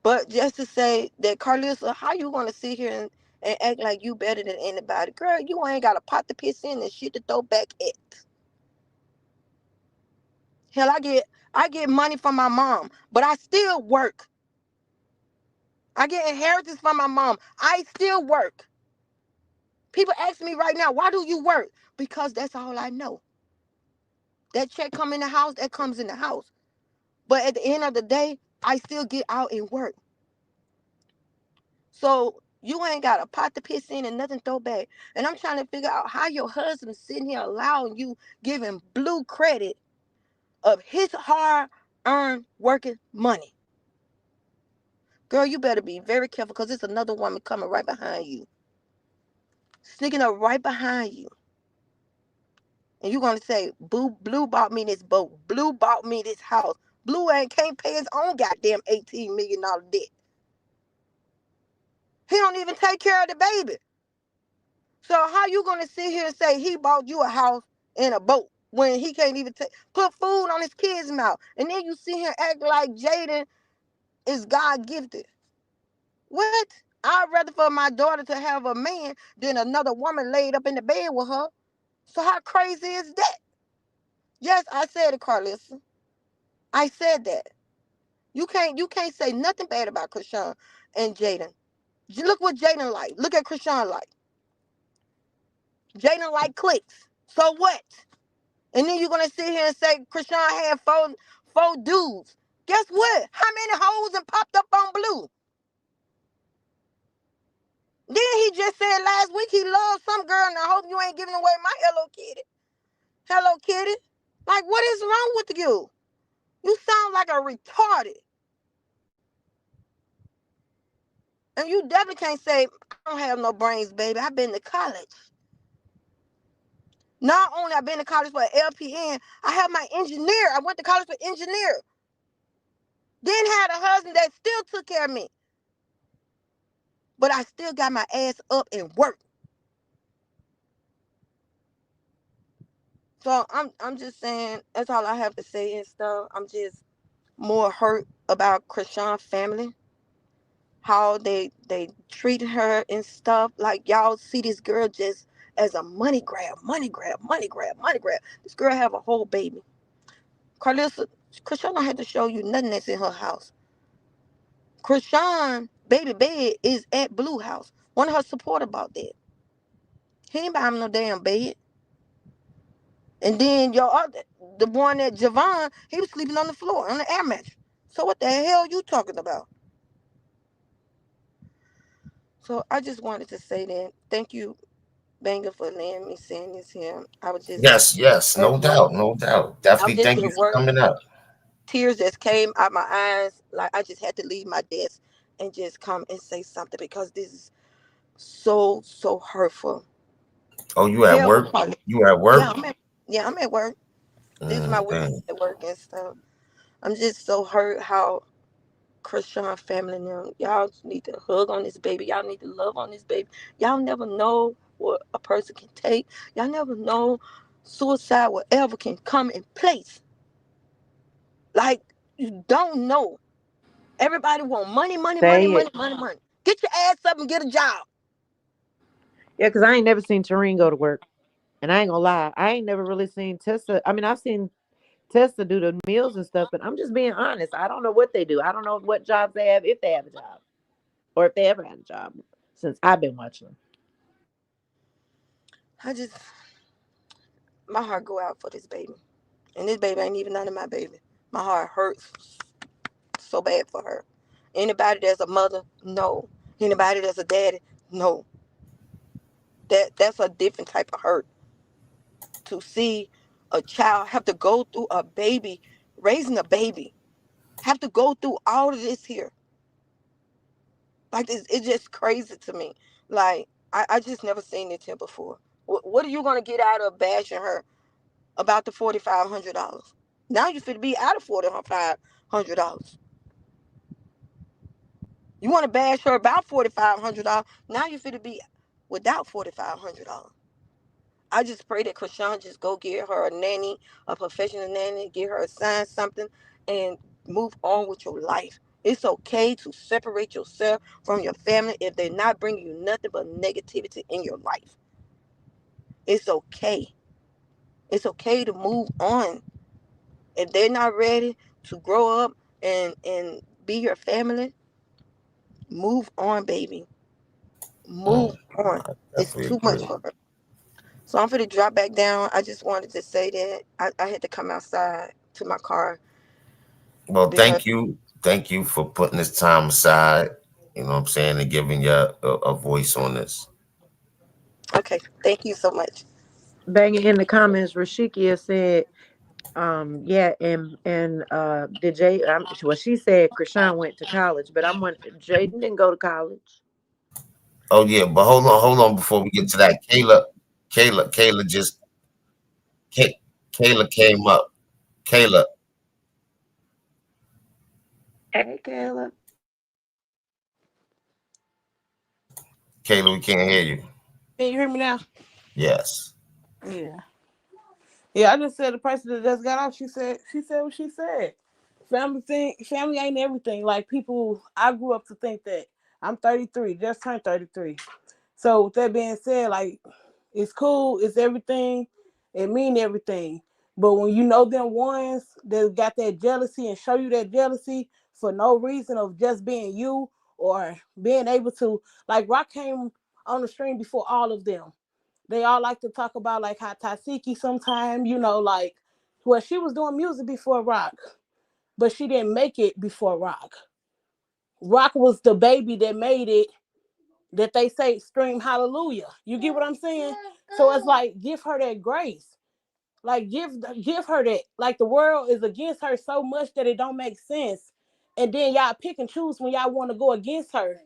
But just to say that, Karlissa, how you gonna sit here and act like you better than anybody? Girl, you ain't got a pot to piss in and shit to throw back at. Hell, I get money from my mom, but I still work. I get inheritance from my mom. I still work. People ask me right now, why do you work? Because that's all I know. That check come in the house, that comes in the house. But at the end of the day, I still get out and work. So you ain't got a pot to piss in and nothing throw back. And I'm trying to figure out how your husband sitting here allowing you, giving blue credit of his hard earned working money. Girl, you better be very careful, because there's another woman coming right behind you. Sneaking up right behind you. And you gonna say, Blue bought me this boat. Blue bought me this house. Blue ain't can't pay his own goddamn $18 million debt. He don't even take care of the baby. So how you gonna sit here and say he bought you a house and a boat when he can't even put food on his kids' mouth? And then you see him act like Jaden is God gifted. What? I'd rather for my daughter to have a man than another woman laid up in the bed with her. So how crazy is that? Yes, I said it, Karlissa. I said that. You can't say nothing bad about Chrisean and Jaden. Look what Jaden like. Look at Chrisean like. Jaden like clicks. So what? And then you're gonna sit here and say Chrisean had four dudes. Guess what? How many hoes and popped up on Blue? Then he just said last week he loves some girl, and I hope you ain't giving away my Hello Kitty. Hello Kitty. Like, what is wrong with you? You sound like a retarded. And you definitely can't say, I don't have no brains, baby. I've been to college. Not only I've been to college for an LPN, I have my engineer. I went to college for engineer. Then had a husband that still took care of me. But I still got my ass up and worked. So I'm just saying, that's all I have to say and stuff. I'm just more hurt about Chrisean's family. How they treat her and stuff. Like, y'all see this girl just as a money grab, money grab, money grab, money grab. This girl have a whole baby. Karlissa, Chrisean don't have to show you nothing that's in her house. Chrisean baby bed is at Blue House. One of her support about that. He ain't buy him no damn bed. And then the one at Javon, he was sleeping on the floor on the air mattress. So what the hell you talking about? So I just wanted to say that. Thank you, Banger, for letting me saying this here. I was just Yes, at no work. doubt, no doubt. I'm Definitely just thank you at for work. coming up. Tears just came out my eyes. Like, I just had to leave my desk and just come and say something because this is so hurtful. Oh, you at Hell, work? You at yeah, work? I'm at work. This is my weekend Dang. at work and stuff. I'm just so hurt how Chrisean family and them, y'all need to hug on this baby. Y'all need to love on this baby. Y'all never know what a person can take. Y'all never know suicide, whatever can come in place. Like, you don't know. Everybody want money, money, money, Say it. money, money, money. Get your ass up and get a job. Yeah, because I ain't never seen Terrine go to work. And I ain't gonna lie, I ain't never really seen Tessa. I mean, I've seen Tessa do the meals and stuff, but I'm just being honest. I don't know what they do. I don't know what jobs they have, if they have a job, or if they ever had a job since I've been watching them. I just, my heart go out for this baby. And this baby ain't even none of my baby. My heart hurts so bad for her. Anybody that's a mother, no. Anybody that's a daddy, no. That's a different type of hurt. To see a child have to go through a baby, raising a baby, have to go through all of this here. Like, it's just crazy to me. Like, I just never seen it here before. What are you gonna get out of bashing her about the $4,500? Now you fit be out of $4,500. You want to bash her about $4,500. Now you fit be without $4,500. I just pray that Chrisean just go get her a nanny, a professional nanny, get her assigned something, and move on with your life. It's okay to separate yourself from your family if they're not bringing you nothing but negativity in your life. It's okay. It's okay to move on. If they're not ready to grow up and be your family, move on, baby. Move on. I It's definitely too much agree. for her. So I'm going to drop back down. I just wanted to say that I had to come outside to my car Well, because, thank you for putting this time aside. You know what I'm saying, and giving you a voice on this. okay, thank you so much. Banging in the comments, Rashikia said, yeah, and did Jay? Well, she said Chrisean went to college, but I'm wondering, Jaden didn't go to college. Oh yeah, but hold on before we get to that. Kayla just Kayla came up. Kayla, Hey, Kayla. Kayla, we can't hear you. Can you hear me now? Yes. Yeah. Yeah, I just said the person that just got off, she said what she said. Family ain't everything. Like people, I grew up to think that. I'm 33, just turned 33. So with that being said, like it's cool, it's everything, it mean everything. But when you know them ones that got that jealousy and show you that jealousy for no reason of just being you or being able to, like Rock came on the stream before all of them. They all like to talk about like how Tasiki sometime, like well, she was doing music before Rock, but she didn't make it before Rock. Rock was the baby that made it, that they say stream hallelujah. You get what I'm saying? So it's like give her that grace. Like give her that. Like the world is against her so much that it don't make sense. And then y'all pick and choose when y'all want to go against her.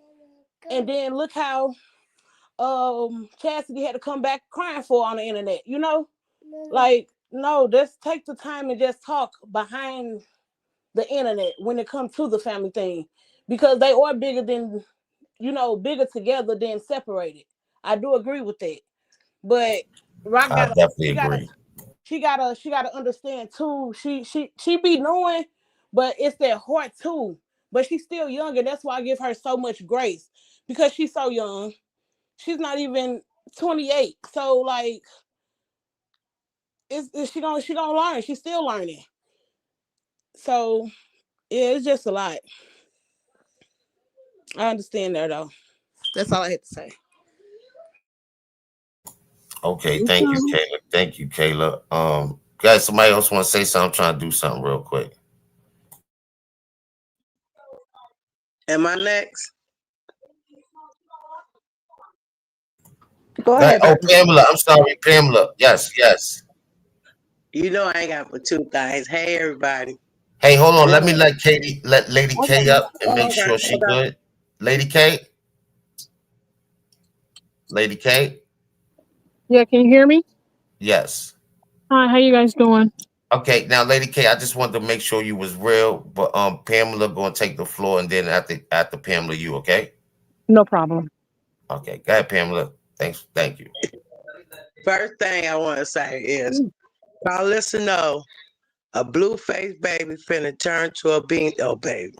And then look how Chastity had to come back crying for on the internet, Like, no, just take the time and just talk behind the internet when it comes to the family thing. Because they are bigger than, bigger together than separated. I do agree with that. But Rock I gotta definitely she gotta agree. she gotta understand too. She be knowing, but it's that heart too. But she's still young, and that's why I give her so much grace. Because she's so young. She's not even 28. So like she gonna learn. She's still learning. So yeah, it's just a lot. I understand that though. That's all I had to say. Okay, thank you, Kayla. Thank you, Kayla. Guys, somebody else want to say something? I'm trying to do something real quick. Am I next? Go Go ahead. ahead, Oh, baby. Pamela. I'm sorry, Pamela. Yes, yes. You know I ain't got but two things. Hey everybody. Hey, hold on. Let me One. let Lady K Okay. up and Oh, make okay. sure she Okay. good. Lady K, Lady K. Yeah, can you hear me? Yes. Hi, how you guys doing? Okay. Now, Lady K, I just wanted to make sure you was real, but Pamela gonna take the floor, and then after Pamela, you okay? No problem. Okay. Go ahead, Pamela. Thanks. Thank you. First thing I want to say is, Karlissa know a blue faced baby finna turn to a Bino baby.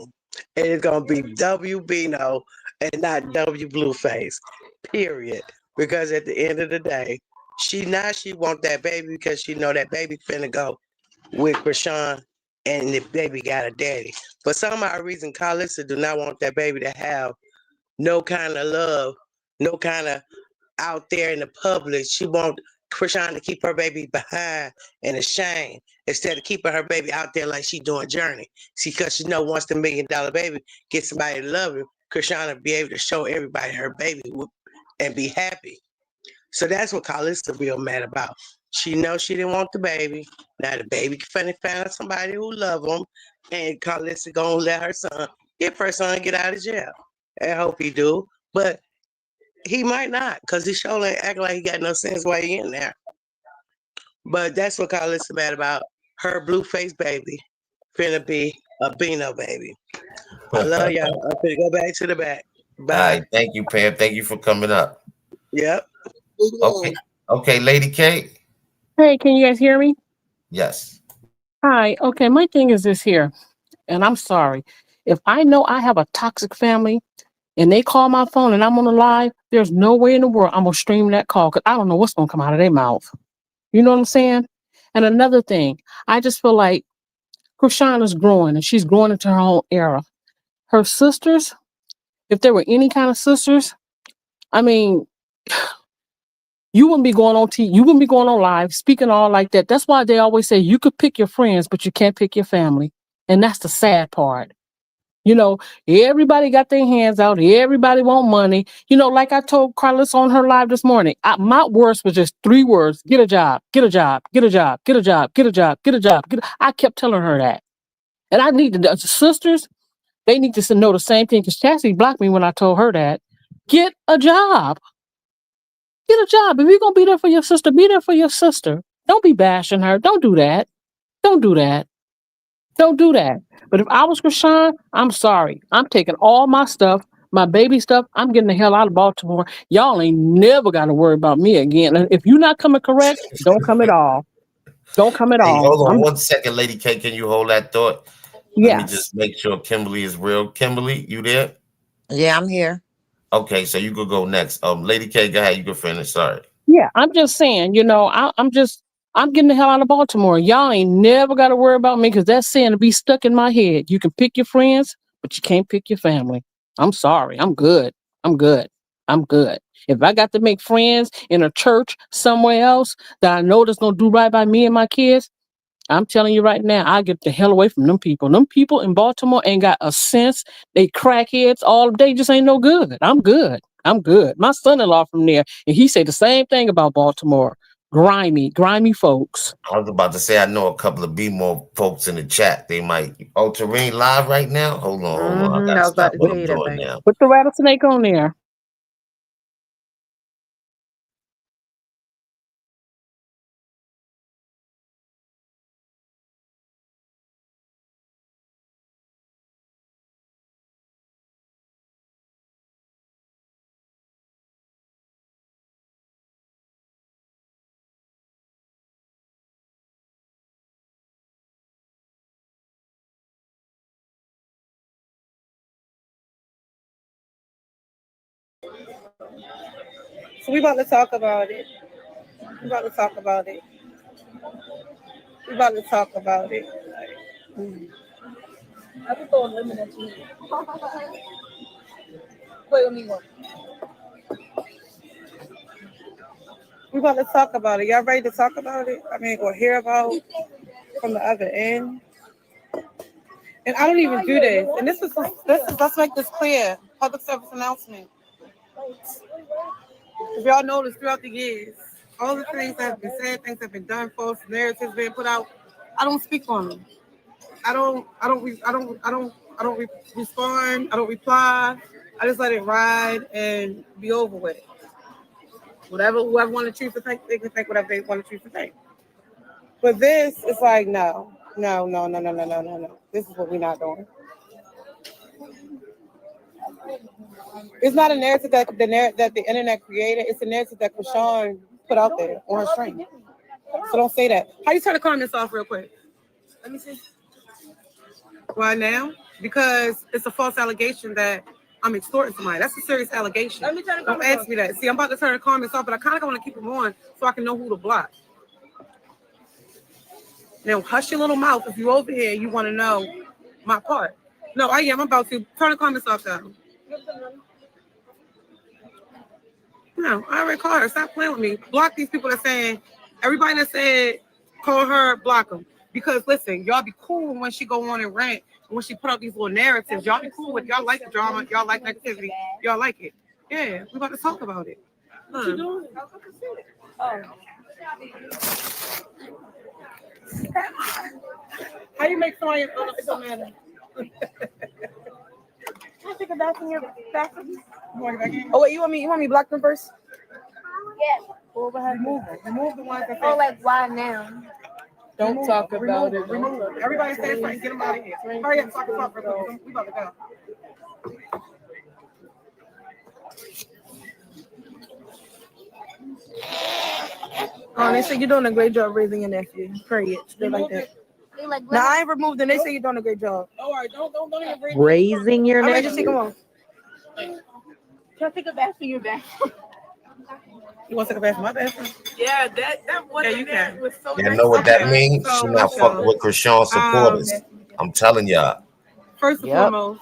And it's gonna be W Bino and not W Blueface. Period. Because at the end of the day, she want that baby because she know that baby finna go with Chrisean and the baby got a daddy. For some odd reason, Karlissa do not want that baby to have no kind of love, no kind of out there in the public. She want Chrisean to keep her baby behind and ashamed instead of keeping her baby out there like she doing Journey. See, because she know once the $1 million baby gets somebody to love her, Chrisean will be able to show everybody her baby and be happy. So that's what Karlissa real mad about. She knows she didn't want the baby. Now the baby finna find somebody who love him, and Karlissa gonna let her son, if her son get out of jail. I hope he do, but he might not, cause he sure ain't acting like he got no sense while he in there. But that's what Karlissa mad about. Her blue face baby finna be a Bino baby. I love All y'all. I'm finna go back to the back. Bye. right. Thank you, Pam. Thank you for coming up. Yep. Okay. Okay, Lady K. Hey, can you guys hear me? Yes. Hi. Okay, my thing is this here, and I'm sorry. If I know I have a toxic family and they call my phone and I'm on the live, there's no way in the world I'm gonna stream that call because I don't know what's gonna come out of their mouth. You know what I'm saying? And another thing, I just feel like Chrisean is growing and she's growing into her own era. Her sisters, if there were any kind of sisters, I mean, you wouldn't be going on TV, you wouldn't be going on live, speaking all like that. That's why they always say you could pick your friends, but you can't pick your family. And that's the sad part. You know, everybody got their hands out. Everybody want money. You know, like I told Carlos on her live this morning, my worst was just 3 words: get a job, get a job, get a job, get a job, get a job, get a job. I kept telling her that. And I need the sisters, they need to know the same thing because Chastity blocked me when I told her that. Get a job. Get a job. If you're going to be there for your sister, be there for your sister. Don't be bashing her. Don't do that. Don't do that. Don't do that. But if I was Chrisean, I'm sorry. I'm taking all my stuff, my baby stuff. I'm getting the hell out of Baltimore. Y'all ain't never got to worry about me again. And if you're not coming correct, don't come at all. Don't come at Hey, all. hold on 1 second, Lady K. Can you hold that thought? Let me Yes. just make sure Kimberly is real. Kimberly, you there? Yeah, I'm here. Okay, so you could go next. Lady K, go ahead. You can finish. Sorry. Yeah, I'm just saying, I'm getting the hell out of Baltimore. Y'all ain't never got to worry about me because that saying to be stuck in my head. You can pick your friends, but you can't pick your family. I'm sorry. I'm good. I'm good. I'm good. If I got to make friends in a church somewhere else that I know that's going to do right by me and my kids, I'm telling you right now, I get the hell away from them people. Them people in Baltimore ain't got a sense. They crackheads all day, just ain't no good. I'm good. I'm good. My son-in-law from there, and he said the same thing about Baltimore. Grimy folks. I was about to say, I know a couple of Bino folks in the chat. They might. Oh, Terrine live right now? Hold on. I got to I was about stop to what tell I'm you that, doing babe. now. Put the rattlesnake on there. So we about to talk about it. We about to talk about it. We about to talk about it. I just throw a lemon at you. Play with me one. We about to talk about it. Y'all ready to talk about it? I mean, or hear about from the other end? And I don't even do this. And this is let's make this clear. Public service announcement. If y'all notice throughout the years, all the things that have been said, things that have been done, false narratives being put out, I don't speak on them. I don't respond. I don't reply. I just let it ride and be over with. Whoever want to choose to think, they can think whatever they want to choose to think. But this is like no. This is what we're not doing. It's not a narrative that the internet created. It's a narrative that Chrisean put out there on her stream. So don't say that. How you turn the comments off real quick? Let me see. Why now? Because it's a false allegation that I'm extorting somebody. That's a serious allegation. Let me turn the comments off. Don't ask me that. See, I'm about to turn the comments off, but I kind of want to keep them on so I can know who to block. Now, hush your little mouth if you're over here you want to know my part. No, I am. I'm about to turn the comments off, though. No, I already called her. Stop playing with me. Block these people that saying, everybody that said, call her, block them. Because, listen, y'all be cool when she go on and rant. When she put out these little narratives, y'all be cool with y'all like the drama, y'all like negativity, y'all like it. Yeah, we about to talk about it. What you doing? Oh. How you make somebody? It don't matter. Can I take it back in your bathroom? Oh wait, you want me to block them first? Yes. Well, remove the ones that. Oh, like why now? Don't talk about it. Remove it. Everybody stay in front. Get them out of here. Hurry up, talk real quick. We about to go. Oh, they say you're doing a great job raising your nephew. Period. They like that. Now I ain't removed them. They say you're doing a great job. All right, don't even bring Raising your nephew. nephew. Just take them off. Can I take a bath for your bathroom? You want to take a bath in my bathroom? Yeah, that was. Yeah, you can. Was so You know what that means? So, She not fucking with Chrisean supporters. I'm telling y'all. First and foremost,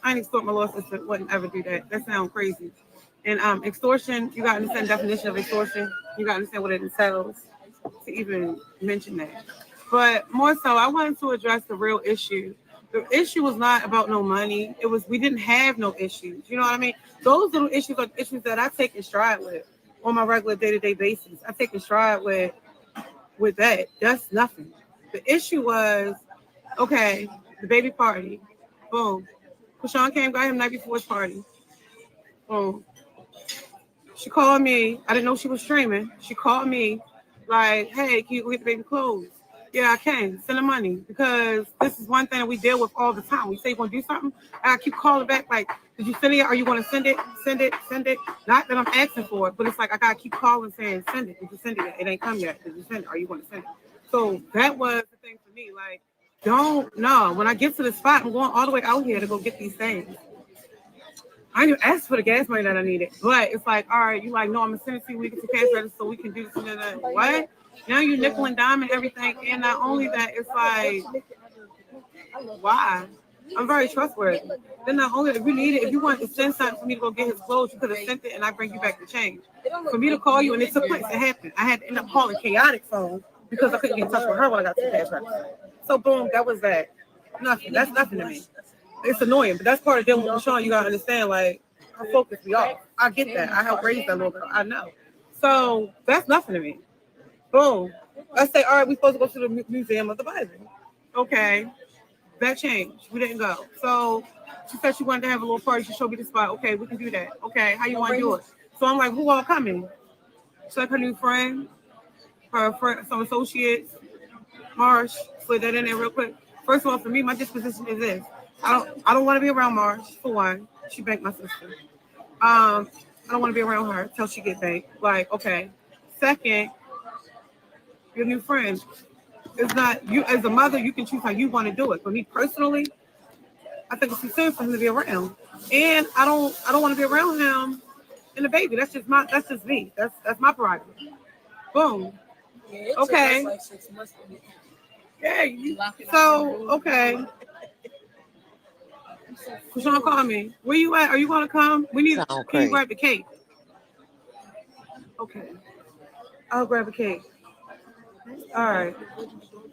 I ain't extort my law sister. Wouldn't ever do that. That sounds crazy. And extortion, you got to understand the definition of extortion. You got to understand what it entails to even mention that. But more so, I wanted to address the real issue. The issue was not about no money. It was we didn't have no issues. You know what I mean? Those little issues are issues that I take in stride with on my regular day-to-day basis. I take in stride with that. That's nothing. The issue was, okay, the baby party. Boom. Chrisean came, got him night before his party. Boom. She called me. I didn't know she was streaming. She called me Like, hey, can you go get the baby clothes? Yeah, I can. Send the money. Because this is one thing that we deal with all the time. We say you're going to do something, and I keep calling back, like, did you send it? Are you going to send it? Send it, send it. Not that I'm asking for it, but it's like I got to keep calling saying, send it. Did you send it yet? It ain't come yet. Did you send it? Are you going to send it? So that was the thing for me. Like, don't know. When I get to the spot, I'm going all the way out here to go get these things. I didn't even ask for the gas money that I needed. But it's like, all right, you like, no, I'm going to send it to you. We get the cash register so we can do this and that. What? Now you nickel and dime and everything. And not only that, it's like, why? I'm very trustworthy. Then not only, if you need it, if you want to send something for me to go get his clothes, you could have sent it and I bring you back the change. For me to call you and it took place, it happened. I had to end up calling chaotic phone because I couldn't get in touch with her when I got to the cash register. So boom, that was that. Nothing. That's nothing to me. It's annoying, but that's part of dealing with Sean. You gotta understand, like, her focus be off. I get that. I helped raise that little girl. I know. So that's nothing to me. Boom. I say, all right, we're supposed to go to the Museum of the Bible. Okay. That changed. We didn't go. So she said she wanted to have a little party. She showed me the spot. Okay, we can do that. Okay, how you want to do it? So I'm like, who all coming? She's like her new friend, her friend, some associates, Marsh. Slid that in there real quick. First of all, for me, my disposition is this. I don't want to be around Marsh, for one. She banked my sister. I don't want to be around her until she get banked. Like, okay. Second, your new friend. It's not you as a mother, you can choose how you want to do it. For me personally, I think it's too for him to be around. And I don't want to be around him and the baby. That's just me. That's my prerogative. Boom. Okay. Yeah. So okay. Chrisean, call me. Where you at? Are you gonna come? Can you grab the cake? Okay. I'll grab a cake. All right.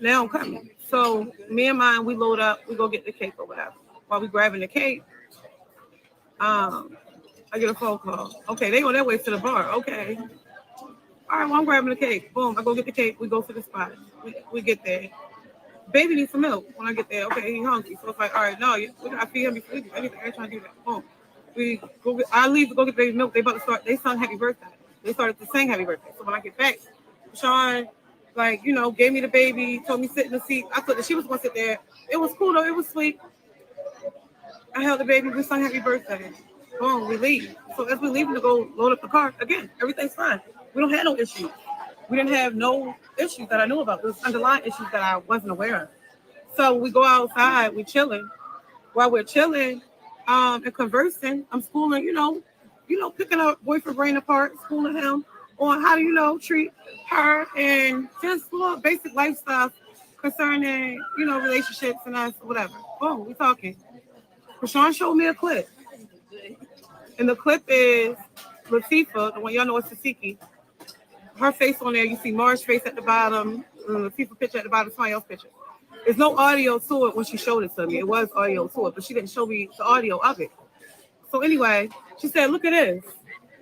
Now I'm coming. So me and mine, we load up, we go get the cake or whatever. While we grabbing the cake, I get a phone call. Okay, they on their way to the bar. Okay. All right, well, I'm grabbing the cake. Boom, I go get the cake. We go to the spot. We get there. Baby needs some milk when I get there. Okay, he's hungry. So it's like, all right, no, we gotta feed him before we do anything. I ain't trying to do that. Boom. I leave to go get the baby milk. They about to start, they sung happy birthday. They started to sing happy birthday. So when I get back, Sean, like, gave me the baby, told me sit in the seat. I thought that she was gonna sit there. It was cool though, it was sweet. I held the baby, we sung happy birthday. Boom, we leave. So as we're leaving to go load up the car, again, everything's fine. We don't have no issues. We didn't have no issues that I knew about. There's underlying issues that I wasn't aware of. So we go outside, we chilling. While we're chilling and conversing, I'm schooling, picking up boyfriend brain apart, schooling him on how to, treat her and just more basic life stuff concerning, relationships and us, whatever. Boom, we talking. Chrisean showed me a clip. And the clip is Latifah, the one y'all know is Tasiki. Her face on there, you see Mar's face at the bottom, Latifah picture at the bottom, somebody else's picture. There's no audio to it when she showed it to me. It was audio to it, but she didn't show me the audio of it. So anyway, she said, look at this.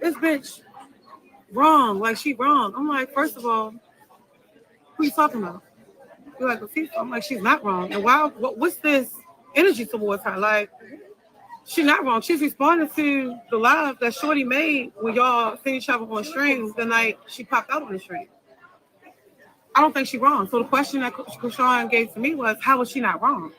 This bitch wrong. Like, she wrong. I'm like, first of all, who you talking about? You're like, Latifah. I'm like, she's not wrong. And what's this energy towards her? Like, she's not wrong. She's responding to the live that Shorty made when y'all seen each other on streams the night she popped out on the stream. I don't think she's wrong. So the question that Chrisean gave to me was, how is she not wrong?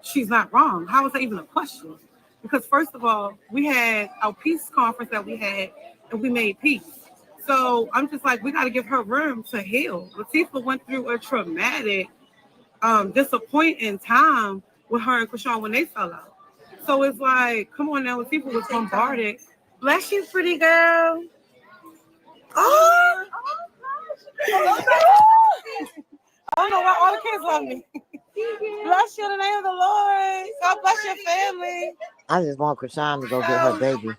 She's not wrong. How is that even a question? Because first of all, we had our peace conference that we had, and we made peace. So I'm just like, we got to give her room to heal. Latifah went through a traumatic, disappointing time with her and Chrisean when they fell out. So it's like, come on now, Latifah was bombarded. Bless you, pretty girl. Oh! I don't know why all the kids love me. Bless you in the name of the Lord. God bless your family. I just want Chrisean to go get her baby.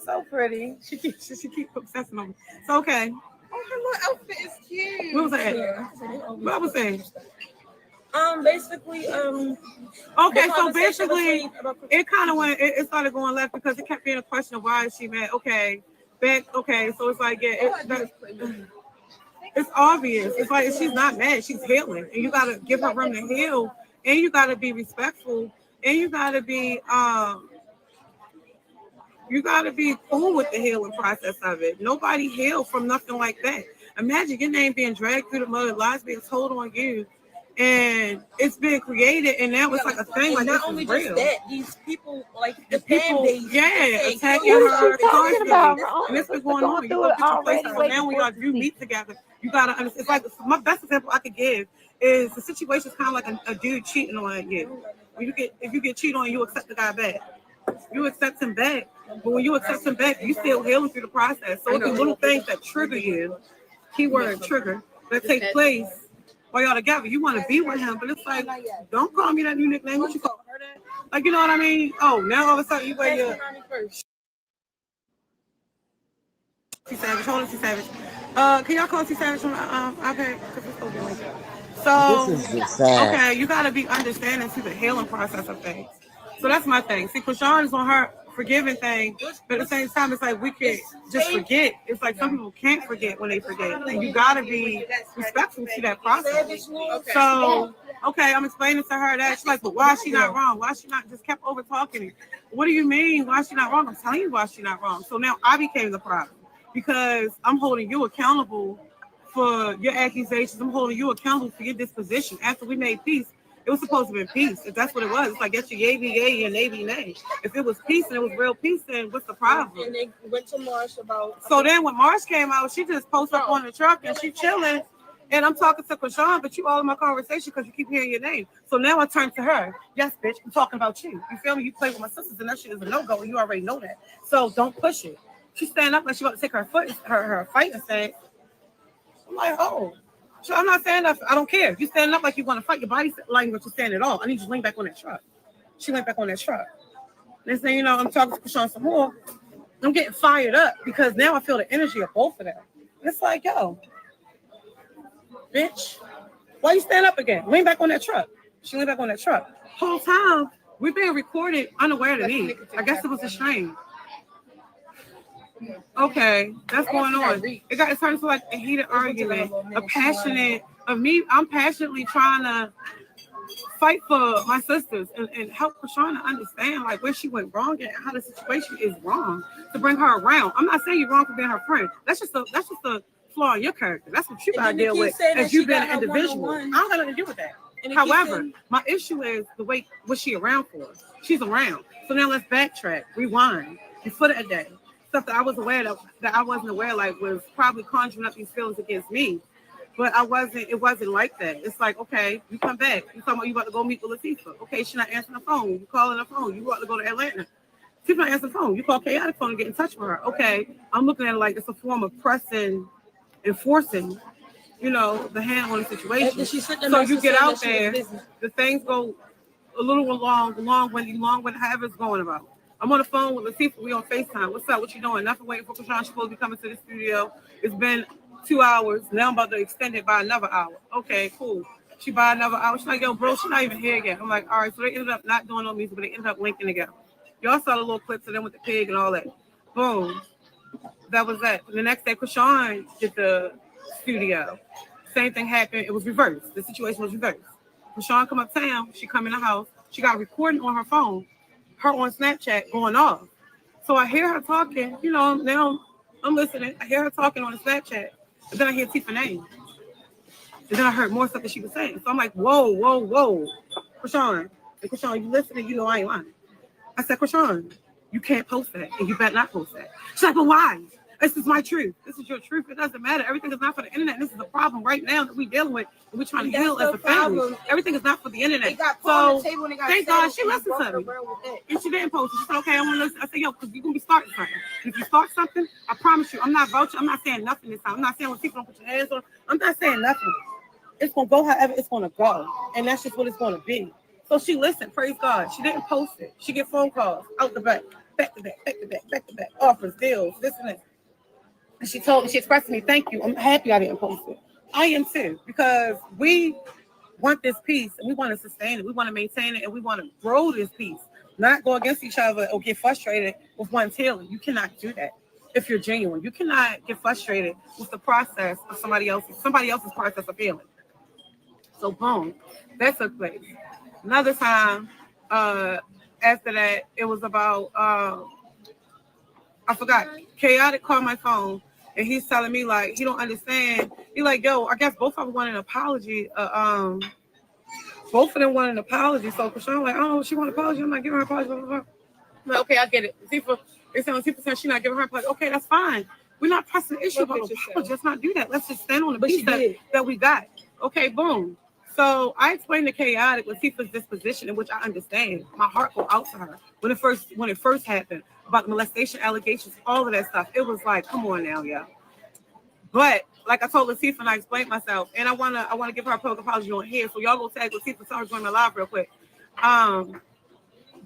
So pretty. She keeps obsessing on me. So okay. Oh, her little outfit is cute. What was that? What I was saying? Basically, okay, so basically, it kind of went. It started going left because it kept being a question of why is she mad? Okay, back. Okay, so it's like it's obvious. It's like she's not mad. She's healing, and you gotta give her room to heal, and you gotta be respectful, and you gotta be cool with the healing process of it. Nobody healed from nothing like that. Imagine your name being dragged through the mud, lies being told on you, and it's been created, and now it's like a thing. Like, not this only is just real. that, these people, like the People, fan base, attacking What is her she talking about? constantly, and it's been Sister going going on. You through go it get your already. place. So Waiting now when for y'all us to do see. meet together, you gotta understand. It's like my best example I could give is the situation is kind of like a dude cheating on you. When if you get cheated on, you accept the guy back. You accept him back, but when you accept him back, you still healing through the process. So it's the little things that trigger you, keyword trigger, that take place while y'all together. You want to be with him, but it's like, don't call me that new nickname. What you call her that? Like, you know what I mean? Oh, now all of a sudden you wear your T Savage. Hold on, T Savage. Can y'all call T Savage on iPad? Because it's supposed to be like that. This So, is just sad. okay, you got to be understanding to the healing process of things. So that's my thing. See, Chrisean is on her forgiving thing, but at the same time, it's like we can just forget. It's like some people can't forget when they forget, and you got to be respectful to that process. So, okay, I'm explaining to her that she's like, but why is she not wrong? Why she not just kept over talking? What do you mean? Why is she not wrong? I'm telling you why she's not wrong. So now I became the problem because I'm holding you accountable for your accusations. I'm holding you accountable for your disposition. After we made peace, it was supposed to be peace. If that's what it was, it's like, get your yay be yay and nay be nay. If it was peace and it was real peace, then what's the problem? And they went to Marsh about. So then when Marsh came out, she just posted up on the truck and she chilling. And I'm talking to Chrisean, but you all in my conversation because you keep hearing your name. So now I turn to her. Yes, bitch, I'm talking about you. You feel me? You play with my sisters and that shit is a no-go and you already know that. So don't push it. She stand up like she about to take her foot, her fight and say, I'm like, oh. So I'm not saying nothing. I don't care. You standing up like you want to fight. Your body language is saying it all. I need you to lean back on that truck. She went back on that truck. Next thing you know, I'm talking to Chrisean some more. I'm getting fired up because now I feel the energy of both of them. It's like, yo, bitch, why you stand up again? Lean back on that truck. She leaned back on that truck. Whole time, we're being recorded unaware to me. I guess it was a strain. Okay, that's going on. It turned into like a heated argument, a passionate of me. I'm passionately trying to fight for my sisters and help Chrisean to understand like where she went wrong and how the situation is wrong to bring her around. I'm not saying you're wrong for being her friend. That's just a flaw in your character. That's what you gotta deal with as you being an individual. I don't got nothing to do with that. However, my issue is the way was she around for? She's around. So now let's backtrack, rewind, before that day. Stuff that I was aware of that I wasn't aware like was probably conjuring up these feelings against me. But it wasn't like that. It's like, okay, you come back. You talking about you about to go meet with Latifah. Okay, she not answering the phone. You calling the phone. You about to go to Atlanta. She's not answering the phone. You call Chaotic phone and get in touch with her. Okay, I'm looking at it like it's a form of pressing and forcing, the hand on the situation. So you get out there, the things go a little long when however it's going about. I'm on the phone with Latifah. We on FaceTime. What's up? What you doing? Nothing. Waiting for Chrisean. She's supposed to be coming to the studio. It's been 2 hours. Now I'm about to extend it by another hour. Okay, cool. She by another hour. She's like, yo, bro, she's not even here yet. I'm like, all right. So they ended up not doing no music, but they ended up linking together. Y'all saw the little clips of them with the pig and all that. Boom. That was that. The next day, Chrisean did the studio. Same thing happened. It was reversed. The situation was reversed. Chrisean come uptown. She come in the house. She got a recording on her phone. Her on Snapchat going off. So I hear her talking, now I'm listening. I hear her talking on the Snapchat. And then I hear Tifa's name. And then I heard more stuff that she was saying. So I'm like, whoa. Chrisean, you listening, you know I ain't lying. I said, Chrisean, you can't post that. And you better not post that. She's like, but why? This is my truth. This is your truth. It doesn't matter. Everything is not for the internet. This is a problem right now that we're dealing with. And we're trying to heal as a family. Everything is not for the internet. So thank God she listened to me. And she didn't post it. She said, okay, I want to listen. I said, yo, because you're going to be starting something. If you start something, I promise you, I'm not vouching. I'm not saying nothing this time. I'm not saying when people don't put your hands on. I'm not saying nothing. It's going to go however it's going to go. And that's just what it's going to be. So she listened. Praise God. She didn't post it. She get phone calls out the back to back, offers, deals, this and that. And she expressed to me, thank you. I'm happy I didn't post it. I am too, because we want this peace and we want to sustain it. We want to maintain it and we want to grow this peace, not go against each other or get frustrated with one's healing. You cannot do that if you're genuine. You cannot get frustrated with the process of somebody else's process of healing. So boom, that took place. Another time, after that, it was about, I forgot. Chaotic called my phone And he's telling me like he don't understand. He like, yo, I guess both of them want an apology. Both of them want an apology. So Chrisean like, oh, she want an apology. I'm not giving her an apology. Blah, blah, blah. I'm like, okay, I get it. Tifa, they saying Tifa she's not giving her an apology. Okay, that's fine. We're not pressing the issue about apology. Let's not do that. Let's just stand on the piece that we got. Okay, boom. So I explained the chaotic with Tifa's disposition, in which I understand. My heart go out to her when it first happened about the molestation allegations, all of that stuff. It was like, come on now, yeah. But like I told Latifah and I explained myself, and I wanna give her a public apology on here. So y'all go tag Latifah. Sorry, join my live real quick.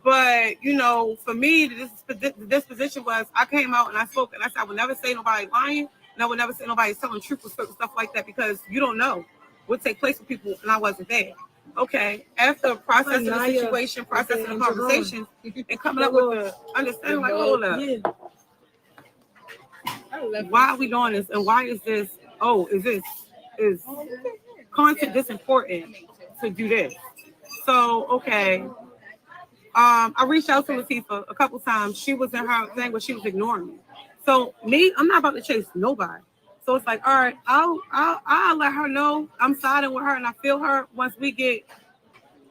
But you know, for me, the disposition was I came out and I spoke and I said I would never say nobody lying, and I would never say nobody telling truth or stuff like that because you don't know what take place with people, and I wasn't there. Okay, after processing the situation, processing the conversations, and coming up with the understanding, like, hold up. Why are we doing this? And why is this? Oh, is content this important to do this? So, okay. I reached out to Latifah a couple times. She was in her thing, but she was ignoring me. So me, I'm not about to chase nobody. So it's like, all right, I'll let her know I'm siding with her and I feel her once we get,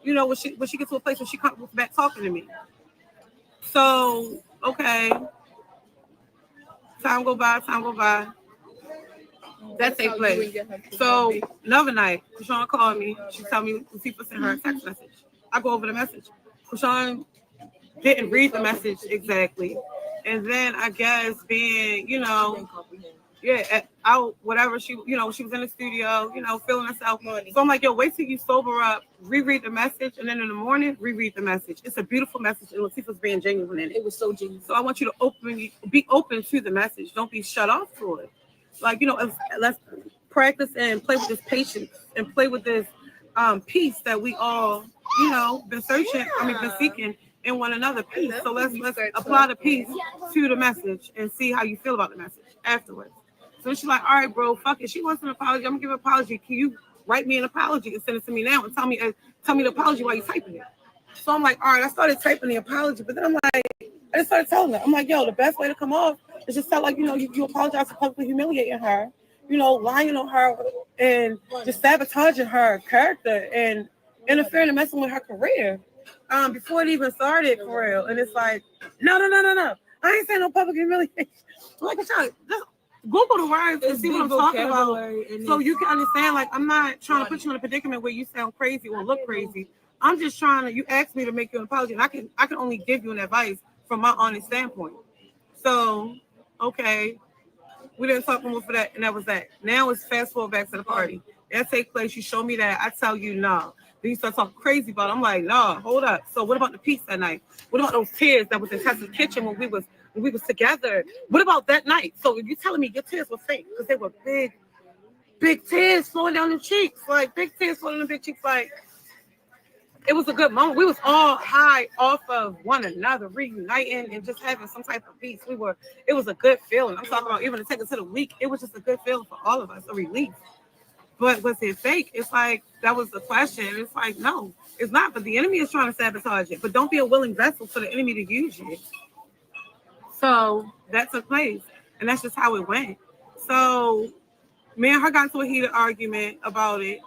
you know, when she gets to a place where she comes back talking to me. So, okay. Time go by. That takes place. So another night, Chrisean called me. She told me Latifah sent her a text message. I go over the message. Chrisean didn't read the message exactly. And then I guess being, you know, out, whatever, she was in the studio, you know, feeling herself. So I'm like, yo, wait till you sober up, reread the message, and then in the morning, reread the message. It's a beautiful message, and Latifah's being genuine in it. It was so genuine. So I want you to be open to the message. Don't be shut off to it. Like, you know, let's practice and play with this patience and play with this peace that we all, you know, been seeking in one another peace. So let's apply the peace to the message and see how you feel about the message afterwards. So she's like, all right, bro, fuck it. She wants an apology. I'm gonna give her an apology. Can you write me an apology and send it to me now and tell me the apology while you're typing it? So I'm like, all right, I started typing the apology, but then I'm like, I just started telling her, I'm like, yo, the best way to come off is just tell, like, you know, you apologize for publicly humiliating her, you know, lying on her and just sabotaging her character and interfering and messing with her career before it even started for real. And it's like, no. I ain't saying no public humiliation. Like, just Google the words and see what I'm talking about so you can understand. Like, I'm not trying to put you in a predicament where you sound crazy or look crazy. I'm just trying to, you asked me to make you an apology, and I can only give you an advice from my honest standpoint. So, okay, we didn't talk more for that, and that was that. Now it's fast forward back to the party. That take place, you show me that, I tell you no. Then you start talking crazy about it. I'm like, no, hold up. So what about the peace that night? What about those tears that was in Tessa's kitchen when we was together? What about that night? So you're telling me your tears were fake because they were big tears flowing down the cheeks, like big tears flowing down the big cheeks, like. It was a good moment. We was all high off of one another, reuniting and just having some type of peace. It was a good feeling. I'm talking about even to take it to the week. It was just a good feeling for all of us, a relief. But was it fake? It's like, that was the question. It's like, no, it's not. But the enemy is trying to sabotage it. But don't be a willing vessel for the enemy to use you. So that took place. And that's just how it went. So me and her got into a heated argument about it.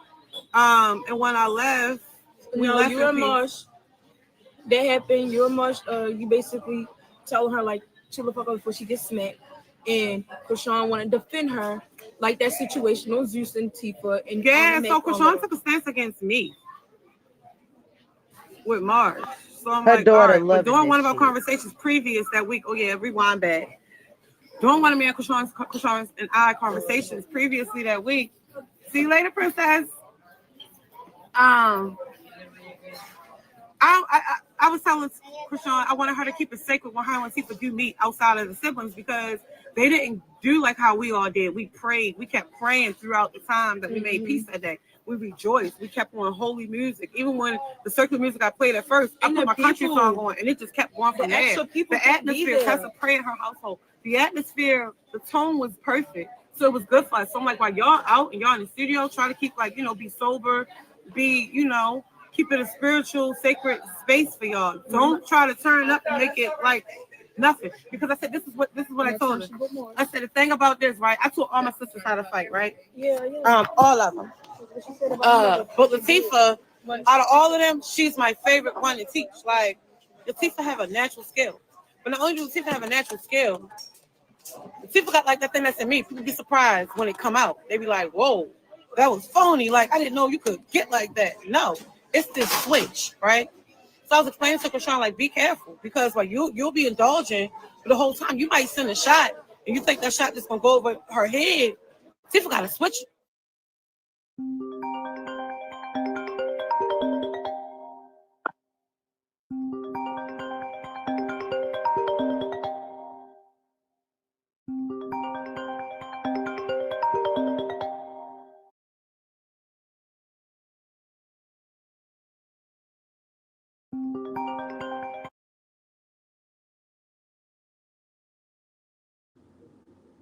And when I left, you and Marsh, that happened. You and Marsh, you basically tell her, like, chill the fuck up before she gets smacked. And Chrisean want to defend her, like that situation was Zeus and Tifa. And so Chrisean took a stance against me with Marsh. So I'm her like, all right, we're doing one of our conversations previous that week. Oh yeah, rewind back. Doing one of me and Chrisean's and I conversations previously that week. See you later, princess. I was telling Chrisean I wanted her to keep it sacred when her and Tifa do meet outside of the siblings because they didn't do like how we all did. We prayed. We kept praying throughout the time that we made peace that day. We rejoiced. We kept on holy music. Even when the circular music I played at first, I put my country song on, and it just kept going from there. The atmosphere, Tessa prayed in her household. The atmosphere, the tone was perfect. So it was good for us. So I'm like, while y'all out and y'all in the studio, try to keep, like, you know, be sober, be, you know, keep it a spiritual, sacred space for y'all. Don't try to turn it up and make it like Nothing. Because I said, this is what I told her. I said, the thing about this, right? I taught all my sisters how to fight, right? All of them. But Latifah, out of all of them, she's my favorite one to teach. Like, Latifah have a natural skill. But not only do Latifah have a natural skill, Latifah got like that thing that's in me. People be surprised when it come out. They be like, whoa, that was phony. Like, I didn't know you could get like that. No, it's this switch, right? So I was explaining to Chrisean, like, be careful, because like you'll be indulging the whole time. You might send a shot and you think that shot just gonna go over her head. Tifa gotta switch.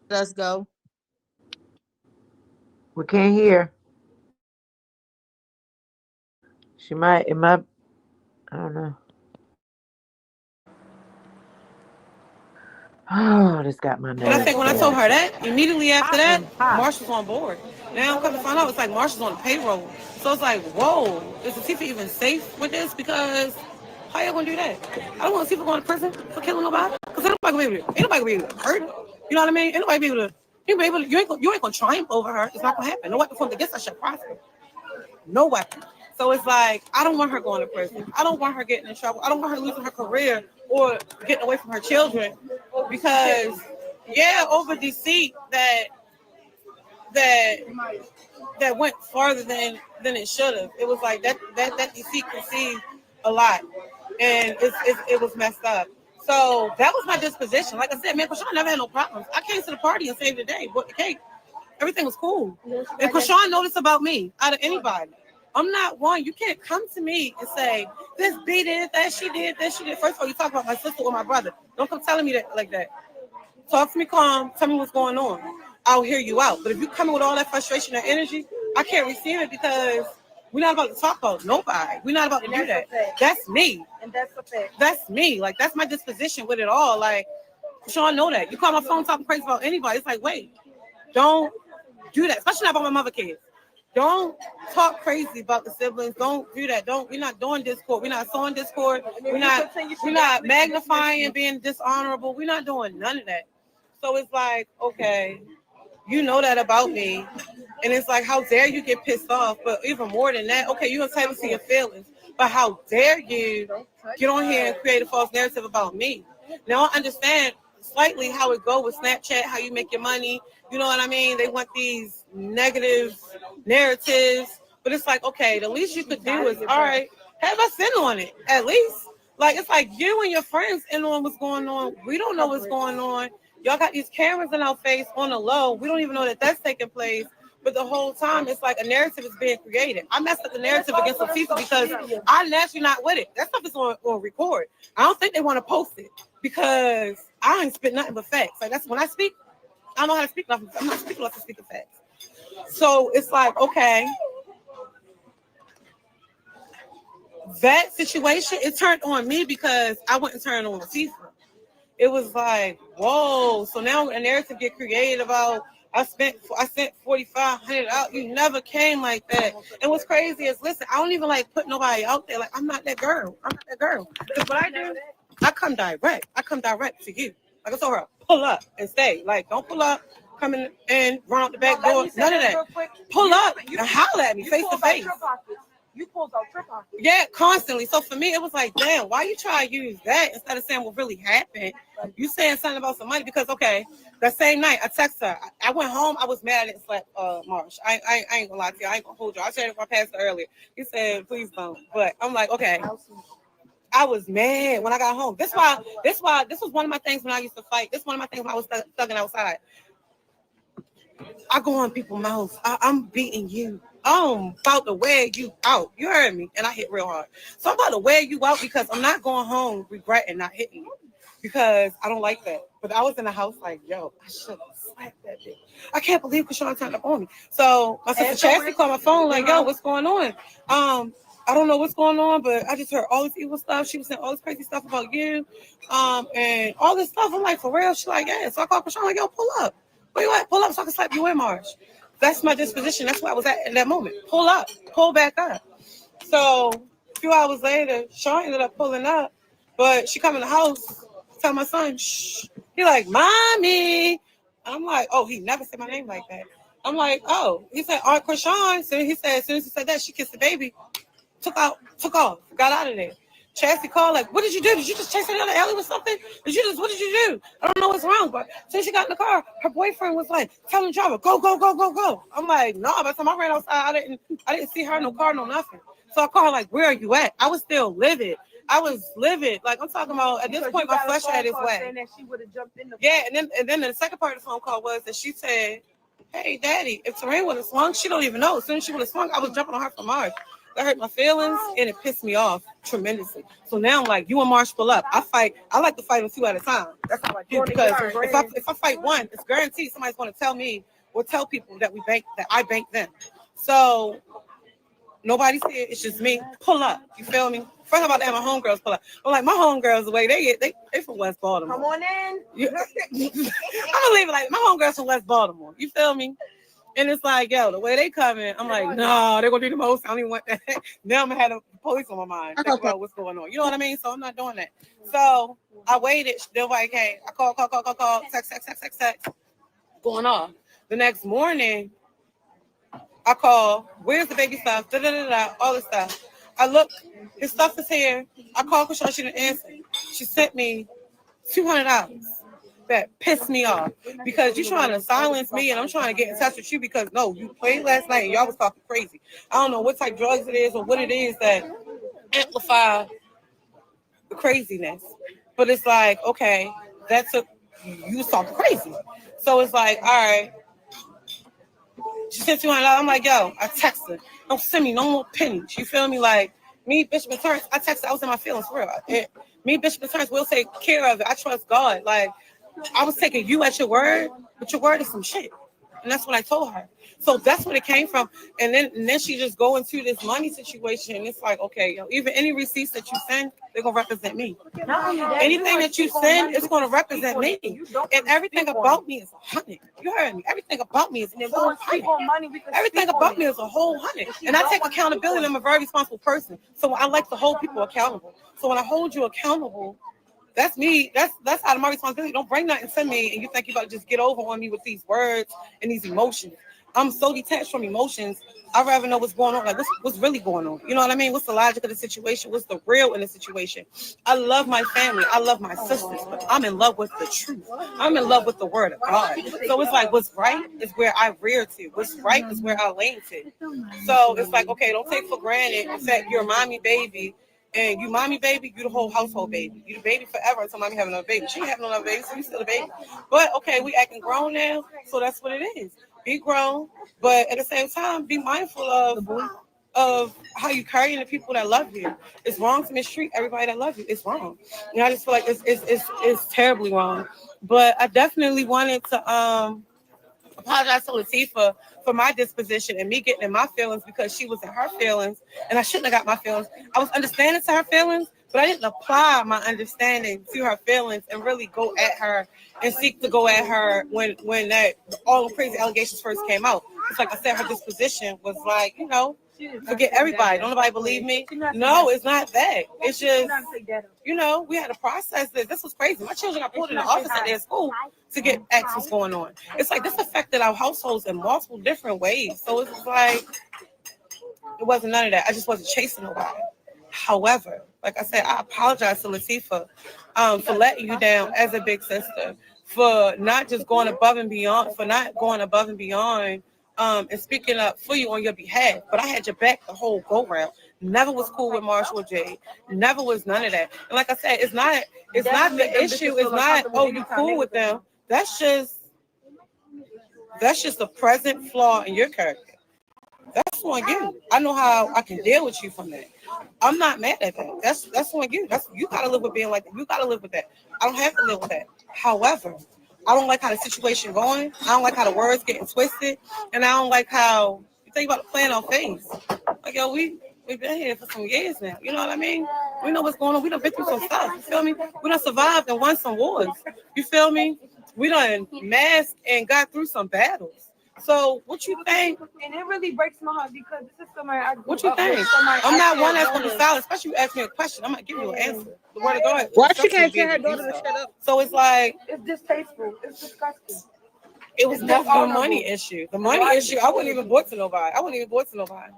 Let's go. We can't hear. It might, I don't know. Oh, this got my nerves. But I think when I told her that, immediately after that, Marshall's on board. Now I'm coming to find out it's like Marshall's on the payroll. So it's like, whoa, is Latifah even safe with this? Because how y'all gonna do that? I don't want Latifah going to prison for killing nobody. Because ain't nobody gonna be able to hurt her. You know what I mean? Ain't nobody be able to, you ain't gonna triumph over her. It's not gonna happen. No weapon formed against her shall prosper. No weapon. So it's like, I don't want her going to prison. I don't want her getting in trouble. I don't want her losing her career or getting away from her children, because over deceit that went farther than it should have. It was like that deceit conceived a lot, and it was messed up. So that was my disposition. Like I said, man, Chrisean never had no problems. I came to the party and saved the day, bought the cake. Everything was cool. And Chrisean noticed about me out of anybody. I'm not one. You can't come to me and say, this B did that, she did that, she did. First of all, you talk about my sister or my brother. Don't come telling me that like that. Talk to me calm. Tell me what's going on. I'll hear you out. But if you come in with all that frustration and energy, I can't receive it, because we're not about to talk about nobody. We're not about to do that. That's me. And that's a fact. That's me. Like, that's my disposition with it all. Like, Chrisean know that. You call my phone talking crazy about anybody. It's like, wait, don't do that. Especially not about my mother kids. Don't talk crazy about the siblings. Don't do that. We're not doing discord. We're not sowing discord. We're not magnifying, being dishonorable. We're not doing none of that. So it's like, okay, you know that about me. And it's like, how dare you get pissed off? But even more than that, okay, you're entitled to your feelings. But how dare you get on here and create a false narrative about me? Now I understand slightly how it goes with Snapchat, how you make your money. You know what I mean? They want these negative narratives. But it's like, okay, the least you could do is, all right, have us in on it, at least. Like, it's like you and your friends in on what's going on. We don't know what's going on. Y'all got these cameras in our face on the low. We don't even know that that's taking place. But the whole time, it's like a narrative is being created. I messed up the narrative against some people because I'm naturally not with it. That stuff is on record. I don't think they want to post it because I ain't spit nothing but facts. Like, that's when I speak, I don't know how to speak. I'm not speaking like to speak the facts. So it's like, okay, that situation, it turned on me because I wouldn't turn on Latifah. It was like, whoa. So now a narrative get created about I sent $4,500 out. You never came like that. And what's crazy is, listen, I don't even like put nobody out there. Like, I'm not that girl. Because what I do, I come direct to you. Like I told her, pull up and stay. Like, don't pull up, come in and run out the back door. None of that. Pull up and holler at me face to face. You pulled out your pocket. Yeah, constantly. So for me, it was like, damn, why you try to use that instead of saying what really happened? You saying something about some money because, okay, that same night I texted her. I went home. I was mad I didn't slap Marsh. I ain't gonna lie to you. I ain't gonna hold you. I said it with my pastor earlier. He said, please don't. But I'm like, okay. I was mad when I got home. This was one of my things when I used to fight. This was one of my things when I was thugging outside. I go on people's mouths. I'm beating you. I'm about to wear you out. You heard me. And I hit real hard. So I'm about to wear you out because I'm not going home regretting not hitting you. Because I don't like that. But I was in the house like, yo, I should have slapped that bitch. I can't believe Chrisean turned up on me. So my sister Chastity called my phone like, yo, what's going on? I don't know what's going on, but I just heard all this evil stuff. She was saying all this crazy stuff about you, and all this stuff. I'm like, for real? She's like, yeah. So I called Chrisean, like, yo, pull up. Where you at? Pull up so I can slap you in, Marsh. That's my disposition. That's where I was at in that moment. Pull up. Pull back up. So a few hours later, Sean ended up pulling up, but she come in the house, tell my son, shh. He like, mommy. I'm like, oh, he never said my name like that. I'm like, oh. He said, Aunt Chrisean. So he said, as soon as he said that, she kissed the baby. Took off, got out of there. Chastity called, like, what did you do? Did you just chase her down the alley with something? What did you do? I don't know what's wrong, but since she got in the car, her boyfriend was like, telling the driver, go. I'm like, no, by the time I ran outside, I didn't see her, no car, no nothing. So I called her, like, where are you at? I was still livid. Like, I'm talking about, at this point, my flesh had its way. Yeah, and then the second part of the phone call was that she said, hey, Daddy, if Terrine would have swung, she don't even know. As soon as she would have swung, I was jumping on her from Mars. That hurt my feelings, and it pissed me off tremendously. So now I'm like, you and Marsh pull up. I like to fight them 2 at a time. That's how I do. Because if I fight one, it's guaranteed somebody's going to tell me or tell people that I bank them. So nobody's here. It's just me. Pull up. You feel me? First, I'm about to have my homegirls pull up. I'm like, my homegirls, the way they from West Baltimore. Come on in. I'm gonna leave it like my homegirls from West Baltimore. You feel me? And it's like, yo, the way they coming, I'm like, no, they're gonna do the most. I don't even want that. Now I'm gonna have the police on my mind. Think about what's going on. You know what I mean? So I'm not doing that. So I waited. They're like, hey, I call, text, going off. The next morning, I call, where's the baby stuff? All this stuff. I look, his stuff is here. I called Chrisean, she didn't answer. She sent me $200. That pissed me off because you're trying to silence me and I'm trying to get in touch with you because no, you played last night and y'all was talking crazy. I don't know what type of drugs it is or what it is that amplify the craziness, but it's like, okay, you was talking crazy. So it's like, all right, she sent $200. I'm like, yo, I text her, don't send me no more pennies. You feel me? Like me, Bishop and Terrence, I texted, I was in my feelings for real. And me, Bishop and Terrence will take care of it. I trust God. Like, I was taking you at your word, but your word is some shit. And that's what I told her. So that's what it came from. And then she just go into this money situation. And it's like, okay, even any receipts that you send, they're going to represent me. Anything that you send is going to represent me. And everything about me is 100. You heard me. Everything about me is a whole 100. Everything about me is a whole 100. And I take accountability. I'm a very responsible person. So I like to hold people accountable. So when I hold you accountable, that's me. That's out of my responsibility. Don't bring nothing to me and you think you about to just get over on me with these words and these emotions. I'm so detached from emotions. I'd rather know what's going on. Like what's really going on. You know what I mean? What's the logic of the situation? What's the real in the situation? I love my family. I love my sisters, but I'm in love with the truth. I'm in love with the word of God. So it's like what's right is where I rear to. What's right is where I lean to. So it's like, okay, don't take for granted the fact you're a mommy baby. And you mommy baby, you the whole household baby. You the baby forever until mommy have another baby. She ain't having another baby, so you still a baby. But okay, we acting grown now, so that's what it is. Be grown, but at the same time, be mindful of how you carry the people that love you. It's wrong to mistreat everybody that loves you. It's wrong. And I just feel like it's terribly wrong. But I definitely wanted to apologize to Latifah for my disposition and me getting in my feelings because she was in her feelings and I shouldn't have got my feelings. I was understanding to her feelings, but I didn't apply my understanding to her feelings and really go at her and seek to go at her when that all the crazy allegations first came out. It's like I said, her disposition was like, forget everybody. Don't nobody believe me? No, it's not that. It's just, we had to process this. This was crazy. My children got pulled in the office at their school to get asked what's going on. It's like this affected our households in multiple different ways. So it's like, it wasn't none of that. I just wasn't chasing nobody. However, like I said, I apologize to Latifah for letting you down as a big sister, for not just going above and beyond, and speaking up for you on your behalf. But I had your back the whole go round. Never was cool with Marshall or Jade. Never was none of that. And like I said, it's not the issue. It's not, oh, you cool with them. That's just a present flaw in your character. That's on you. I know how I can deal with you from that. I'm not mad at that. That's on you. You gotta live with being like that. You gotta live with that. I don't have to live with that. However, I don't like how the situation going. I don't like how the words getting twisted, and I don't like how you think about the plan on face. Like, yo, we We've been here for some years now. You know what I mean? We know what's going on. We done been through some stuff. You feel me? We done survived and won some wars. You feel me? We done masked and got through some battles. So what you think? And it really breaks my heart because this is somebody I grew What you up with, think? somebody I'm I not said one that's gonna be was- silent, especially you ask me a question. I'm gonna give you an answer. The word of God. Why she instructs me can't to be tell her able to do daughter to so. shut up? So it's like It's distasteful. It's disgusting. it was It's never the dishonorable. money issue. The money issue, I wouldn't even bought to nobody. I wouldn't even bought to nobody.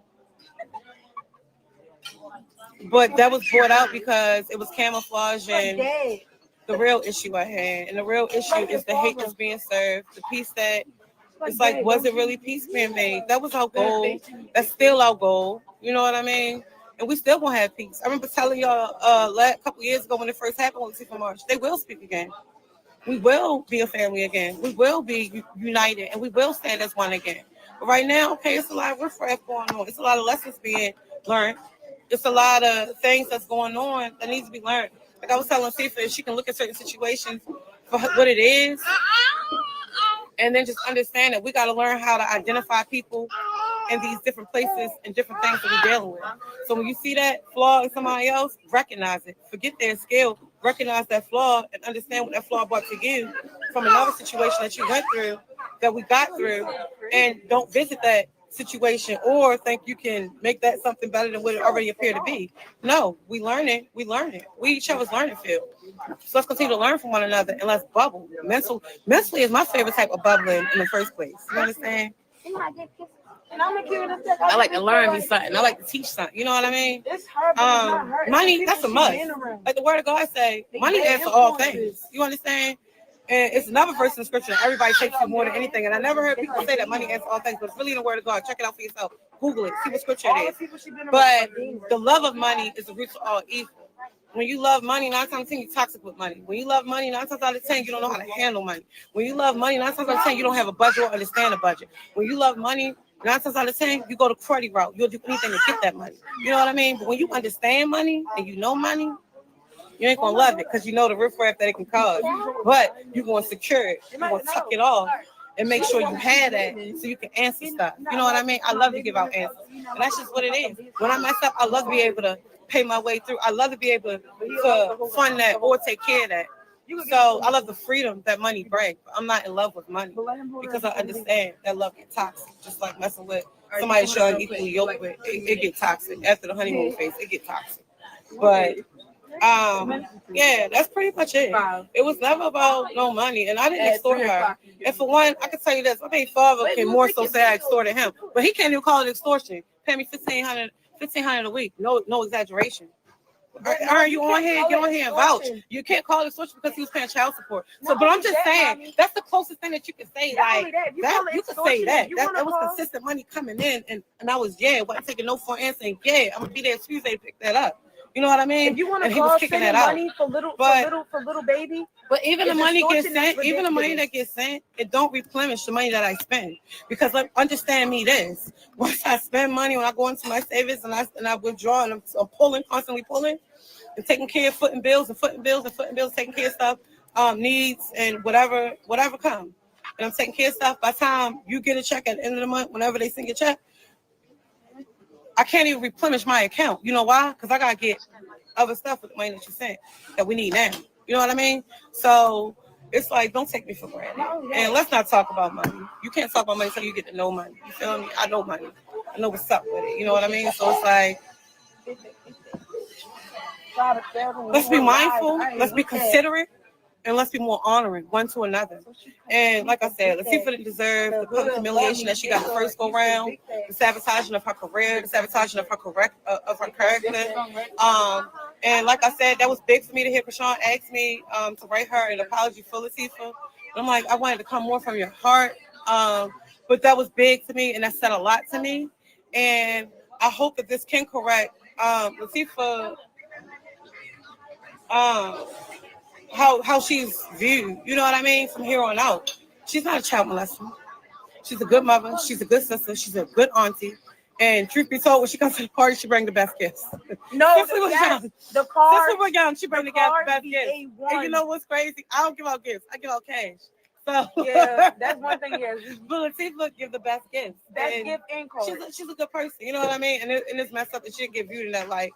But that was brought out because it was camouflaging the real issue I had. And the real issue is the hate that's being served, the peace that it's like, was it really peace being made? That was our goal. That's still our goal. You know what I mean? And we still gonna have peace. I remember telling y'all a couple years ago when it first happened with Super March, they will speak again. We will be a family again. We will be united and we will stand as one again. But right now, okay, it's a lot of riffraff going on. It's a lot of lessons being learned. It's a lot of things that's going on that needs to be learned. Like I was telling Tifa, if she can look at certain situations for what it is, and then just understand that we got to learn how to identify people in these different places and different things that we're dealing with. So when you see that flaw in somebody else, recognize it. Forget their skill. Recognize that flaw and understand what that flaw brought to you from another situation that you went through, that we got through, and don't visit that situation or think you can make that something better than what it already appeared to be. No, we learn it. We each other's learning field. So let's continue to learn from one another and let's bubble. Mentally is my favorite type of bubbling in the first place. You understand? I like to learn me something. I like to teach something. You know what I mean? Money, that's a must. Like the word of God say, money is for all things. You understand? And it's another verse in the scripture. Everybody takes you more than anything. And I never heard people say that money is all things, but it's really in the word of God. Check it out for yourself. Google it. See what scripture it is. But the love of money is the root of all evil. When you love money, 9 times out of 10, you're toxic with money. When you love money, 9 times out of 10, you don't know how to handle money. When you love money, 9 times out of 10, you don't have a budget or understand a budget. When you love money, 9 times out of 10, you go the credit route. You'll do anything to get that money. You know what I mean? But when you understand money and you know money, you ain't gonna love it because you know the riffraff that it can cause. But you're gonna secure it. You're gonna tuck it off and make sure you have that so you can answer stuff. You know what I mean? I love to give out answers. And that's just what it is. When I mess up, I love to be able to pay my way through. I love to be able to fund that or take care of that. So I love the freedom that money brings. I'm not in love with money because I understand that love gets toxic. Just like messing with somebody you're equally yoked with, it gets toxic. After the honeymoon phase, it gets toxic. But yeah, that's pretty much it. It was never about no money, and I didn't extort her. And for one, I can tell you this: my father can more so say I extorted him, but he can't even call it extortion. Pay me $1,500 a week, no exaggeration. Are you on here? Get on here and vouch. You can't call it extortion because he was paying child support. So, but I'm just saying that's the closest thing that you can say. Like that, you can say that. That was consistent money coming in, and I was wasn't taking no for answer. And I'm gonna be there Tuesday to pick that up. You know what I mean? If you want to he was call kicking sending that money out. for little baby. But even the money gets sent, even the money that gets sent, it don't replenish the money that I spend. Because like, understand me this: once I spend money, when I go into my savings and I withdraw and I'm pulling, constantly pulling, and taking care of footing bills, taking care of stuff, needs and whatever comes. And I'm taking care of stuff. By the time you get a check at the end of the month, whenever they send your check, I can't even replenish my account. You know why? Because I gotta get other stuff with the money that you sent that we need now. You know what I mean? So it's like, don't take me for granted. And let's not talk about money. You can't talk about money until you get to know money. You feel me? I know money. I know what's up with it. You know what I mean? So it's like, let's be mindful. Let's be considerate. And let's be more honoring one to another. And like I said, Latifah didn't deserve the public humiliation that she got the first go round, the sabotaging of her career, the sabotaging of her character. And like I said, that was big for me to hear. Chrisean asked me to write her an apology for Latifah. I'm like, I wanted to come more from your heart. But that was big to me, and that said a lot to me. And I hope that this can correct Latifah. How she's viewed, you know what I mean, from here on out. She's not a child molester. She's a good mother. She's a good sister. She's a good auntie. And truth be told, when she comes to the party, she brings the best gifts. No, the car. Since we were young, she brings the best gifts. And you know what's crazy? I don't give out gifts. I give out cash. So Yeah, that's one thing. Yes, but Latifah give the best gifts. best gift and card. She's a good person. You know what I mean? And it's messed up that she get viewed in that light.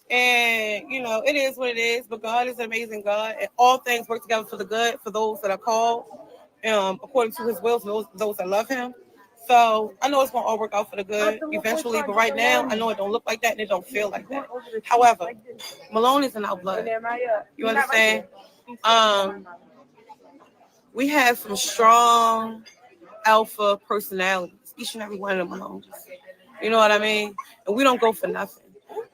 And you know, it is what it is. But God is an amazing God, and all things work together for the good for those that are called, according to His will, for those that love Him. So I know it's gonna all work out for the good eventually. But right now, I know it don't look like that, and it don't feel like that. However, Malone is in our blood. You understand? We have some strong alpha personalities, each and every one of them Malones. You know what I mean? And we don't go for nothing.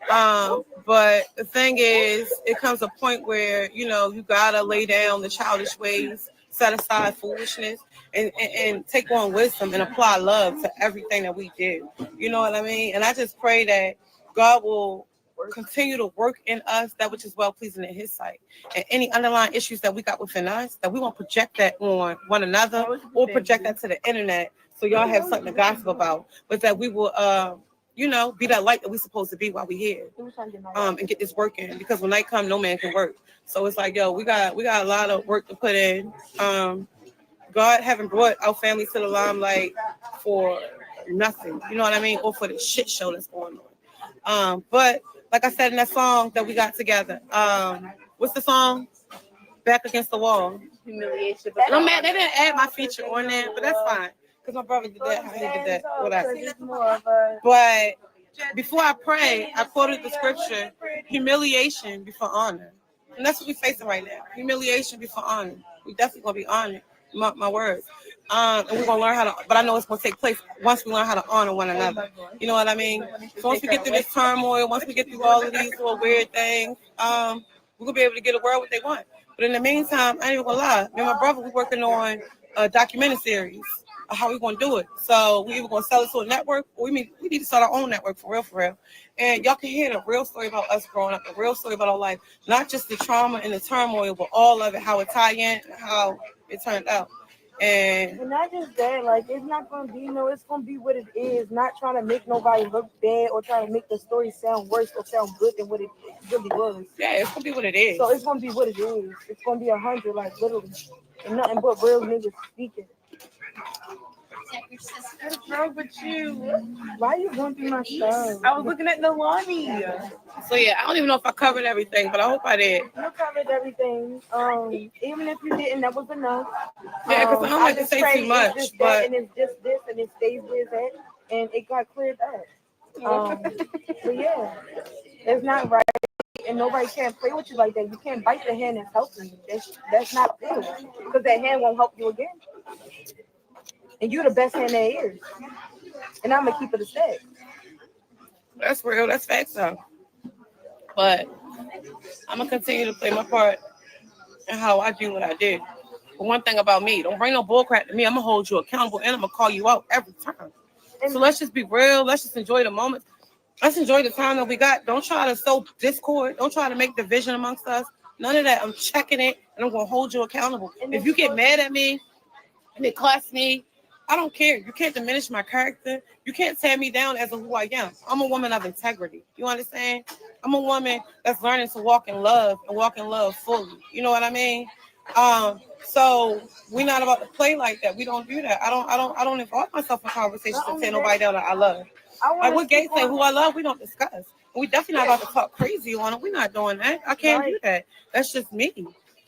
But the thing is, it comes a point where, you know, you gotta lay down the childish ways, set aside foolishness, and take on wisdom and apply love to everything that we do. You know what I mean? And I just pray that God will continue to work in us that which is well pleasing in His sight. And any underlying issues that we got within us, that we won't project that on one another or project that to the internet so y'all have something to gossip about, but that we will you know, be that light that we're supposed to be while we're here, and get this work in. Because when night comes, no man can work. So it's like, yo, we got a lot of work to put in. God haven't brought our families to the limelight for nothing, you know what I mean, or for the shit show that's going on. But like I said in that song that we got together, what's the song? Back Against the Wall. Humiliation. I'm mad they didn't add my feature on there, but that's fine. Because my brother did that, how he did that, whatever. But before I pray, I quoted the scripture, humiliation before honor. And that's what we're facing right now. Humiliation before honor. We definitely gonna be honored. My words. And we're gonna learn how to, but I know it's gonna take place once we learn how to honor one another. You know what I mean? So once we get through this turmoil, once we get through all of these little weird things, we're gonna be able to get a world what they want. But in the meantime, I ain't even gonna lie. Me and my brother, we're working on a documentary series of how we gonna do it. So we either gonna sell it to a network, or we need to start our own network for real. And y'all can hear the real story about us growing up, the real story about our life, not just the trauma and the turmoil, but all of it, how it tie in, and how it turned out. And not just that, like it's not gonna be, you know, it's gonna be what it is. Not trying to make nobody look bad or trying to make the story sound worse or sound good than what it really was. Yeah, it's gonna be what it is. So it's gonna be what it is. It's gonna be 100, like literally, and nothing but real niggas speaking. What's wrong with you? Why are you going through my stuff? I was looking at the lobby. So yeah, I don't even know if I covered everything, but I hope I did. You covered everything. Even if you didn't, that was enough. Yeah, because I don't like to say too much, it's but and it's just this, and it stays where it's at, and it got cleared up. But yeah, it's not right, and nobody can't play with you like that. You can't bite the hand that's helping you. That's not cool, because that hand won't help you again. And you're the best hand there is, and I'm gonna keep it a stack. That's real. That's facts, though. But I'm gonna continue to play my part in how I do what I do. But one thing about me, don't bring no bullcrap to me. I'm gonna hold you accountable, and I'm gonna call you out every time. So let's just be real. Let's just enjoy the moment. Let's enjoy the time that we got. Don't try to sow discord. Don't try to make division amongst us. None of that. I'm checking it, and I'm gonna hold you accountable. If you get mad at me and it costs me, I don't care. You can't diminish my character. You can't tear me down as who I am. I'm a woman of integrity. You understand? I'm a woman that's learning to walk in love and walk in love fully. You know what I mean? So we're not about to play like that. We don't do that. I don't involve myself in conversations to tear nobody down that I love. Like what Gay say, who I love, we don't discuss. And we definitely not about to talk crazy on it. We're not doing that. I can't do that. That's just me.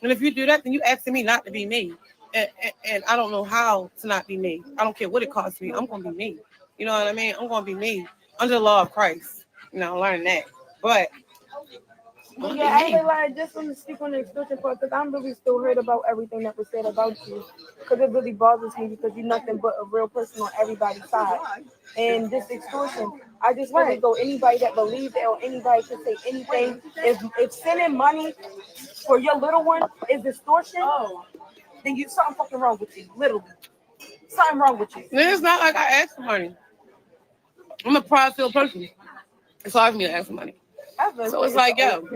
And if you do that, then you asking me not to be me. And I don't know how to not be me. I don't care what it costs me. I'm going to be me. You know what I mean? I'm going to be me under the law of Christ. You know, learning that. But yeah, I feel like just want to speak on the extortion part, because I'm really still hurt about everything that was said about you, because it really bothers me, because you're nothing but a real person on everybody's side. And this extortion, I just feel as though anybody that believes that or anybody can say anything, if sending money for your little one is extortion, then you something fucking wrong with you, literally. Something wrong with you. It's not like I ask for money. I'm a prideful person. It's hard for me to ask for money. So it's like, yo,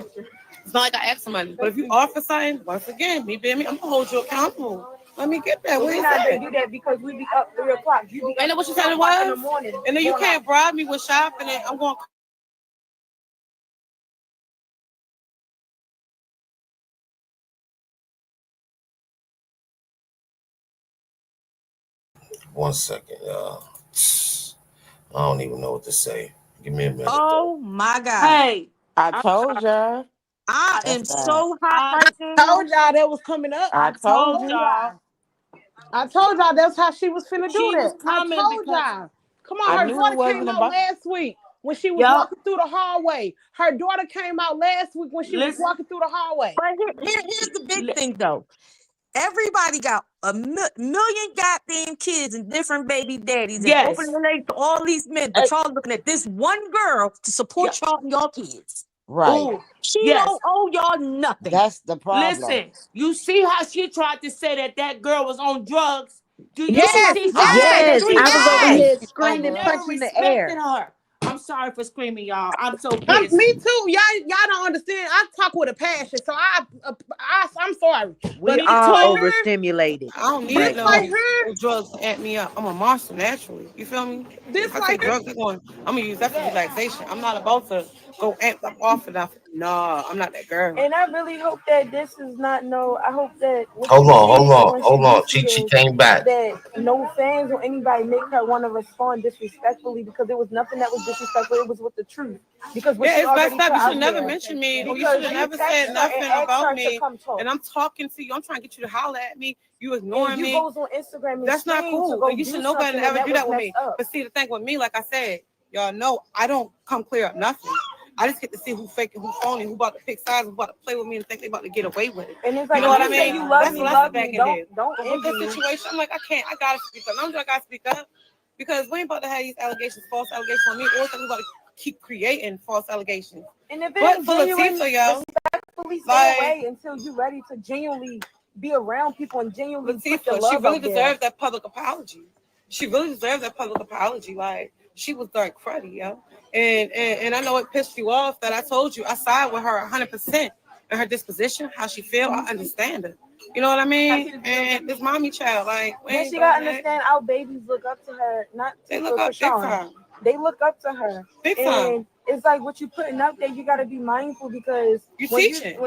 it's not like I ask for money. But if you offer something, once again, me being me, I'm gonna hold you accountable. Let me get that. We're not gonna do that because we be up 3 o'clock. You be ain't that what you said it was? In the morning. And then you can't bribe me with shopping, and I'm gonna 1 second, y'all. I don't even know what to say. Give me a minute. Oh my God. Hey, I I, told y'all. I that's am bad. so hot I right now. told y'all that was coming up. I I told told you. y'all I told y'all that's how she was finna do she was that. I coming told because y'all. Come I on, her knew it daughter came wasn't out about. last week when she was Yup. walking through the hallway. Her daughter came out last week when she was listen, walking through the hallway. But here's the big li- thing though. Everybody got a million goddamn kids and different baby daddies and opening yes, the legs to all these men, but hey, y'all looking at this one girl to yeah, support y'all and y'all kids. Right. oh, She yes. don't owe y'all nothing. That's the problem. Listen, you see how she tried to say that girl was on drugs? Do you Yes, see I how said Yes, it she too. I was never over yes. here respected, screaming, never Over. punching the respected air. her? I'm sorry for screaming, y'all. I'm so pissed. Me too. Y'all don't understand. I talk with a passion, so I'm sorry, We but Me just are like too. her, overstimulated I don't need right just now. like no her, drugs to add me up. I'm a monster naturally. You feel me? this If I like take her. drugs, I'm gonna use that for Yes. relaxation. I'm not about to go amp up off of that. No, I'm not that girl. And I really hope that this is not no. I hope that what Hold she on, sees hold and on, when she hold on. do see She is came back. that no fans or anybody make her want to respond disrespectfully because there was nothing that was disrespectful. It was with the truth. Because what Yeah, she it's already messed up. put You should out have never there. mentioned me, or you should Because have you never said texted her and nothing asked about her to me. come talk. And I'm talking to you. I'm trying to get you to holler at me. You And ignoring you me. goes on Instagram and That's not scream to cool. go And you do should know better something, than and ever that do was that with messed me. up. But see, the thing with me, like I said, y'all know I don't come clear up nothing. I just get to see who fake and who phony, who about to pick sides, who about to play with me and think they about to get away with it. And it's You like know if what I you say mean? you love That's me, what I sit love back me. and did. Don't But with envy this me. situation, I'm like, I gotta speak up. I gotta speak up because we ain't about to have these allegations, false allegations on me, or we about to keep creating false allegations. And if it But ain't for genuine, Latifah, yo, respectfully stay like away until you're ready to genuinely be around people and genuinely put the Latifah, she love really out there. deserved that public apology. She really deserved that public apology. Like she was dark cruddy, yo. And I know it pissed you off that I told you I side with her 100% in her disposition, how she feel. I understand her. You know what I mean? And this mommy child, like we Then ain't she doing gotta that. understand our babies look up to her, not They to look up big Chrisean. time. They look up to her. Big time. And it's like what you putting up there, you gotta be mindful because You when teaching.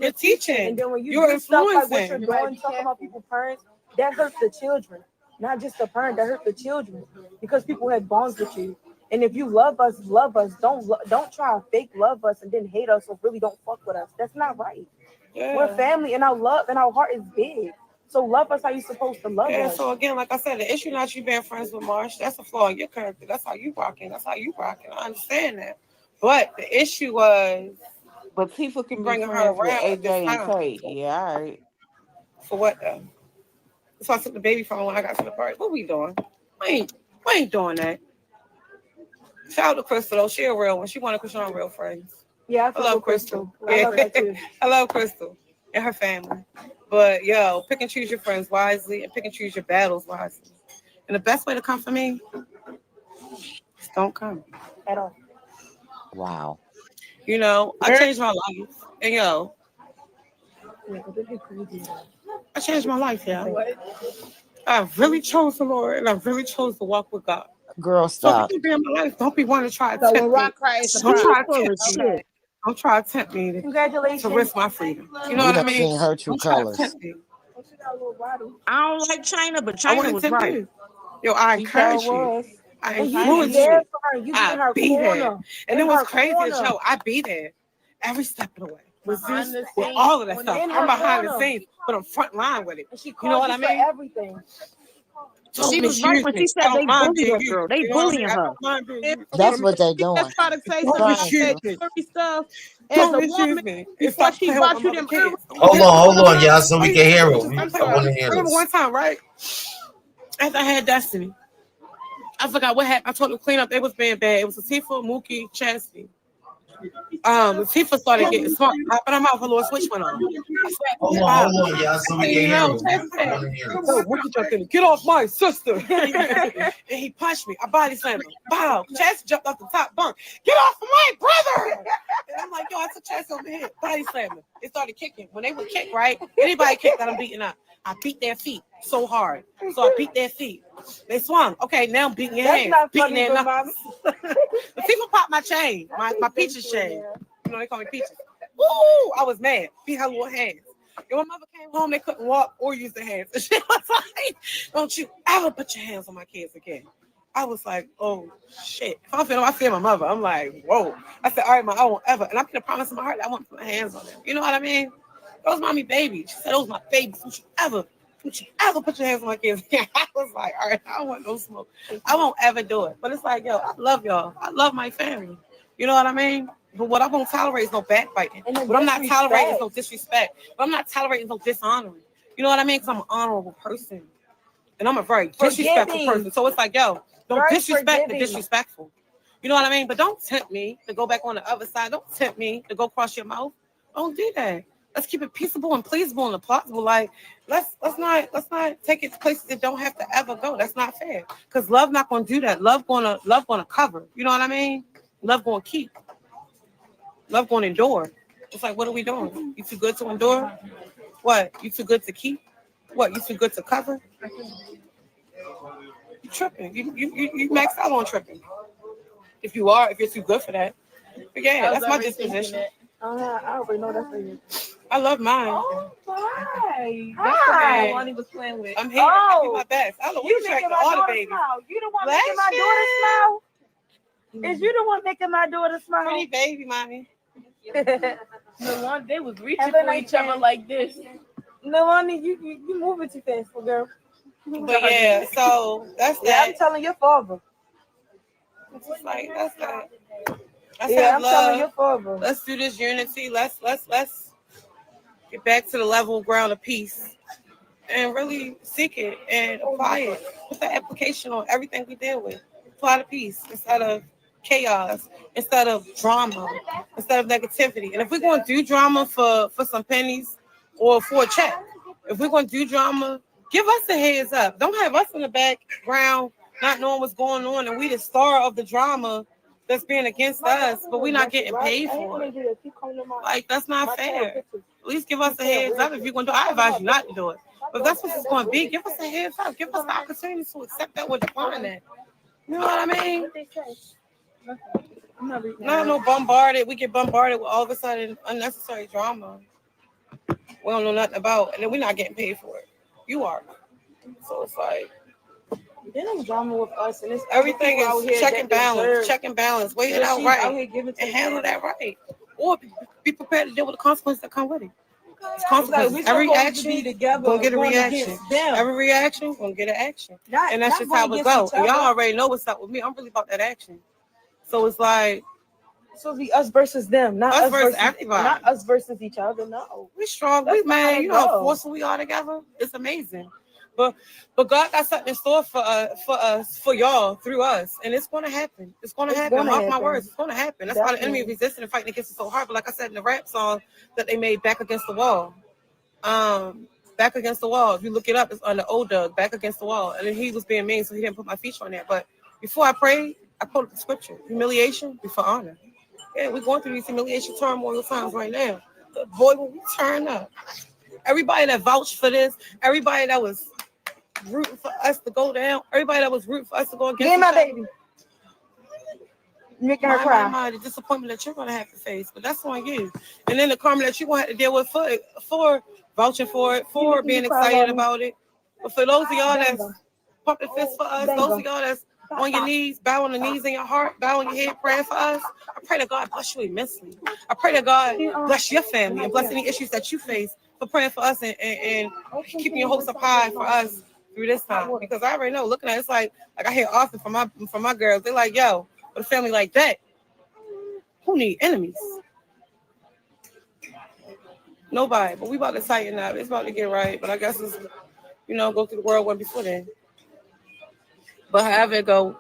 you're teaching, and then when you You're do stuff like what you're influencing. doing, talking about people's parents, that hurts the children. Not just the parent, that hurt the children because people had bonds with you. And if you love us, love us. Don't try to fake love us and then hate us or really don't fuck with us. That's not right. Yeah. We're family and our love and our heart is big. So love us how you're supposed to love Yeah, us. so again, like I said, the issue not you being friends with Marsh. That's a flaw in your character. That's how you rocking. That's how you rocking. I understand that. But the issue was But Tifa you can be bringing her friends with around at AJ this and time. Tate. Yeah, all right. For what though? So I took the baby from her when I got to the party. What we doing? We ain't doing that. Shout out to Crystal though. She a real one. She wanted Chrisean real friends. Yeah, I love Crystal. I Yeah. love her too. I love Crystal and her family. But yo, pick and choose your friends wisely and pick and choose your battles wisely. And the best way to come for me is don't come. At all. Wow. You know, I changed my life. And yo, I changed my life, yeah. I really chose the Lord and I really chose to walk with God. Girl, So if you stop. can be in my life, don't be wanting to try to So when tempt me. Rock cries, the Don't She problem. is try to full of tempt me. shit. Don't try to tempt me to Congratulations. risk my freedom. You know We what I done mean? seen her true Don't try to colors. tempt me. I don't like China, but I China wouldn't was tempt right. you. Yo, I She sure encourage you. was. I And you be influence there you. for her. You be in I her be there. corner. And In it was her crazy as corner. yo. I be there every step of the way. With Behind this, the with scenes, all of that stuff. in I'm her behind the corner. scenes, but I'm front line with it. And she You know calls what you I for mean? everything. Don't She was right misuse when me. she I said don't they mind bullied being her, girl. used. They You know what I mean? bullying I her. don't mind being And used. That's for what they me to doing. try to say Don't something Trying about that misuse to. me. jewelry stuff as Don't a misuse woman me. And before stop she playing with bought my you mother them kids. earrings. Don't Hold play with on, my hold mother on, kids. y'all, so we can hear Just don't her. play I with want her. to hear I remember this. one time, right? After I had Destiny, I forgot what happened. I told them to clean up. They was being bad. It was Latifah, Mookie, Chastity. Latifah started getting smart. I put her mouth, a little switch went on. I Hold said, on, wow. hold on, y'all, so we And can you hear know, her. Chastity I said, want to hear yo, this. Mookie jumped in. Get off my sister. And he punched me. I body slammed him. Bow. Chastity jumped off the top bunk. Get off of my brother. And I'm like, yo, I took Chastity over here. Body slammed him. It started kicking. When they would kick, right? Anybody kick that I'm beating up. I beat their feet so hard. So I beat their feet. They swung. Okay, now I'm beating your That's hands. not Beating funny, their but knuckles. The people popped my chain. My peaches chain. You know, they call me peaches. Ooh, I was mad. Beat her little hands. If my mother came home, they couldn't walk or use their hands. And she was like, don't you ever put your hands on my kids again. I was like, oh, shit. If I feel my mother, I'm like, whoa. I said, all right, Ma, I won't ever. And I made a promise in my heart that I won't put my hands on them. You know what I mean? Those mommy babies. She said, those my babies. Don't you ever put your hands on my kids again. I was like, all right, I don't want no smoke. I won't ever do it. But it's like, yo, I love y'all. I love my family. You know what I mean? But what I won't tolerate is no backbiting. What I'm not tolerating is no disrespect. What I'm not tolerating is no dishonoring. You know what I mean? Because I'm an honorable person. And I'm a very disrespectful person. So it's like, yo, don't disrespect the disrespectful. You know what I mean? But don't tempt me to go back on the other side. Don't tempt me to go cross your mouth. Don't do that. Let's keep it peaceable and pleasable and plausible. Like, let's not take it to places that don't have to ever go. That's not fair. Because love not gonna do that. Love gonna cover. You know what I mean? Love gonna keep. Love gonna endure. It's like, what are we doing? You too good to endure? What? You too good to keep? What? You too good to cover? You tripping. You maxed out on tripping. If you're too good for that. But yeah, that's my disposition. I already know that's for you. I love mine. Oh, hi. That's hi. the Lonnie was playing with. I'm here. I do my best. I don't know You making my daughter babies. smile. You the one making my daughter smile? Is you the one making my daughter smile? Pretty baby, mommy. No one, they was reaching for each other like this. No, Lonnie, you moving too fast, girl. But yeah, so that's that. Yeah, I'm telling your father. It's just like that's that. Let's have love. Telling your father. Let's do this unity. Let's get back to the level ground of peace and really seek it and apply it. Put the application on everything we deal with. Apply the peace instead of chaos, instead of drama, instead of negativity. And if we're going to do drama for some pennies or for a check, if we're going to do drama, give us a heads up. Don't have us in the background not knowing what's going on and we the star of the drama that's being against us, but we're not getting paid for it. Like, that's not fair. At least give us a heads up if you're going to do it. I advise you not to do it. But if that's what it's going to be, give us a heads up. Give us the opportunity to accept that we're declining that. You know what I mean? No bombarded. We get bombarded with all of a sudden unnecessary drama we don't know nothing about, and then we're not getting paid for it. You are. So it's like, they don't drama with us, and it's everything is check and balance, weigh it out right, and handle that right, or be prepared to deal with the consequences that come with it. It's consequences. Every action gonna get a reaction. Every reaction gonna get an action, and that's just how it goes. Y'all already know what's up with me. I'm really about that action. So it's like, it's supposed to be us versus them, not us versus everybody, not us versus each other. No, we strong. We man, you know how forceful we are together. It's amazing. But God got something in store for us, for y'all, through us, and it's going to happen. It's going to happen. Mark my words, it's going to happen. That's why the enemy is resisting and fighting against it so hard. But like I said in the rap song that they made, "Back Against the Wall," "Back Against the Wall." If you look it up, it's on the old Doug, "Back Against the Wall," and then he was being mean, so he didn't put my feature on there. But before I prayed, I quoted the scripture: humiliation before honor. Yeah, we're going through these humiliation turmoil times right now. But boy, when we turn up, everybody that vouched for this, everybody that was rooting for us to go down, everybody that was rooting for us to go against my baby, making her cry. The disappointment that you're gonna have to face, but that's on you. And then the karma that you're gonna have to deal with for vouching for it, for being excited about it. But for those of y'all that's pumping fists for us, those of y'all that's on your knees, bow on the knees in your heart, bow on your head, praying for us, I pray that God bless you immensely. I pray that God bless your family and bless any issues that you face for praying for us and keeping your hopes up high for us through this time, because I already know. Looking at it, it's like I hear often from my girls. They're like, "Yo, with a family like that, who need enemies? Nobody." But we about to tighten up. It's about to get right. But I guess it's go through the whirlwind before then. But however it go,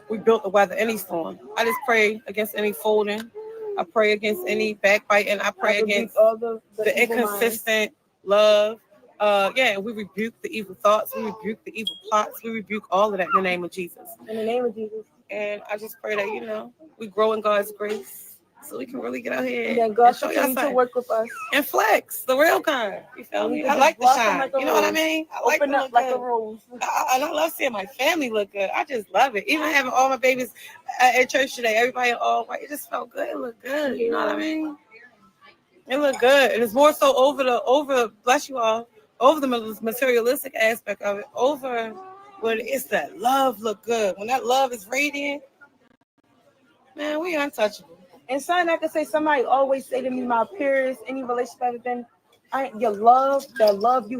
we built to weather any storm. I just pray against any folding. I pray against any backbiting. I pray against all the inconsistent love. We rebuke the evil thoughts. We rebuke the evil plots. We rebuke all of that in the name of Jesus. In the name of Jesus. And I just pray that, we grow in God's grace so we can really get out here and then God continue to work with us. And flex, the real kind. You feel me? I like the shine. Like you know what I mean? I like open up like a rose. And I love seeing my family look good. I just love it. Even having all my babies at church today, everybody all white, it just felt good. It looked good. You know what I mean? It look good, and it's more so over. Bless you all. Over the materialistic aspect of it. Over when it's that love look good. When that love is radiant, man, we untouchable. And something I could say, somebody always say to me, my peers, any relationship I've been, that love you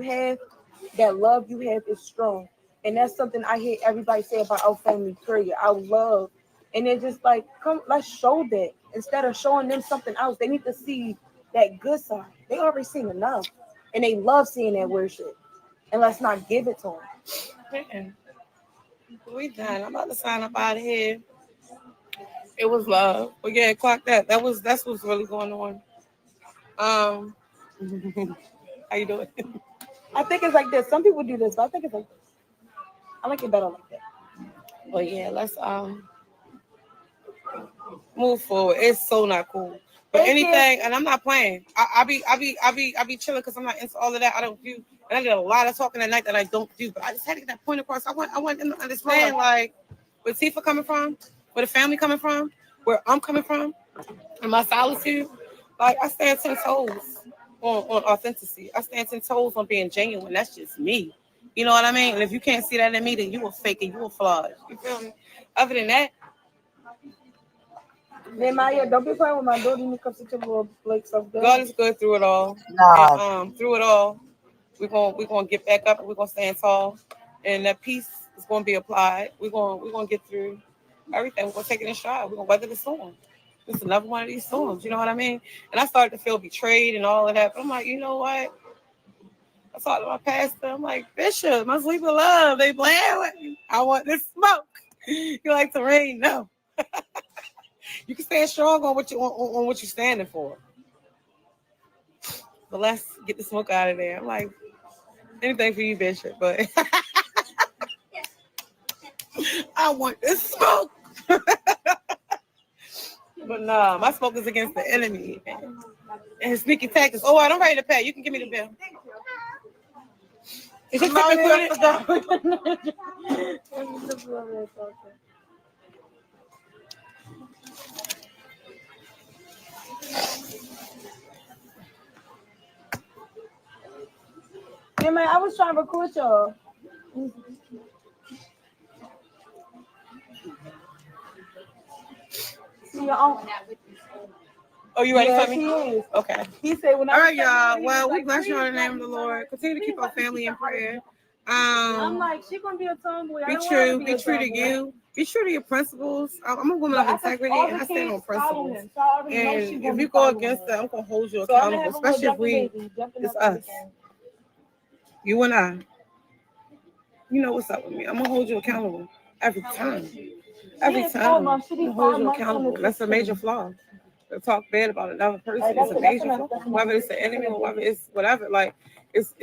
have is strong. And that's something I hear everybody say about our family, period. Our love. And they're just like, come, let's show that. Instead of showing them something else, they need to see that good side. They already seen enough. And they love seeing that worship. And let's not give it to them. Man, we done. I'm about to sign up out of here. It was love. But yeah, clock that. That's what's really going on. How you doing? I think it's like this. Some people do this, but I think it's like this. I like it better like that. But yeah, let's move forward. It's so not cool. But anything, and I'm not playing. I be chilling because I'm not into all of that. I don't do, and I did a lot of talking at night that I don't do. But I just had to get that point across. I want them to understand like where Tifa coming from, where the family coming from, where I'm coming from, and my solitude. Like I stand 10 toes on authenticity. I stand 10 toes on being genuine. That's just me. You know what I mean? And if you can't see that in me, then you a fake and you a flawed. You feel me? Other than that. Man, Maya, don't be playing with my daughter. You come to little flakes of good. God is good through it all. No. And, through it all, we're gonna get back up and we're gonna stand tall. And that peace is gonna be applied. We're gonna get through everything. We're gonna take it in stride. We're gonna weather the storm. It's another one of these storms. You know what I mean? And I started to feel betrayed and all of that. But I'm like, you know what? I talked to my pastor. I'm like, Bishop, my sleep of love. They playing with me. I want this smoke. You like Terrine? No. You can stand strong on what you're standing for. But let's get the smoke out of there. I'm like, anything for you, Bishop, but I want this smoke. But nah, my smoke is against the enemy and his sneaky tactics. Oh, I'm ready to pay. You can give me the bill. Is your tip included? Yeah, man, I was trying to record y'all. Oh, you ready Yes, for me? He is. Okay. He said when all I right, y'all. Well, we bless you in the name of the Lord. Continue to keep our family in prayer. I'm like, she's gonna be a tomboy. Be true to you. Be true to your principles. I'm a woman of integrity, and I stand on principles. And if you go against that, I'm gonna hold you accountable, especially if it's us, you and I. You know what's up with me. I'm gonna hold you accountable every time. Every time. I'm gonna hold you accountable. That's a major flaw. To talk bad about another person is a major flaw. Whether it's the enemy or whether it's whatever, like it's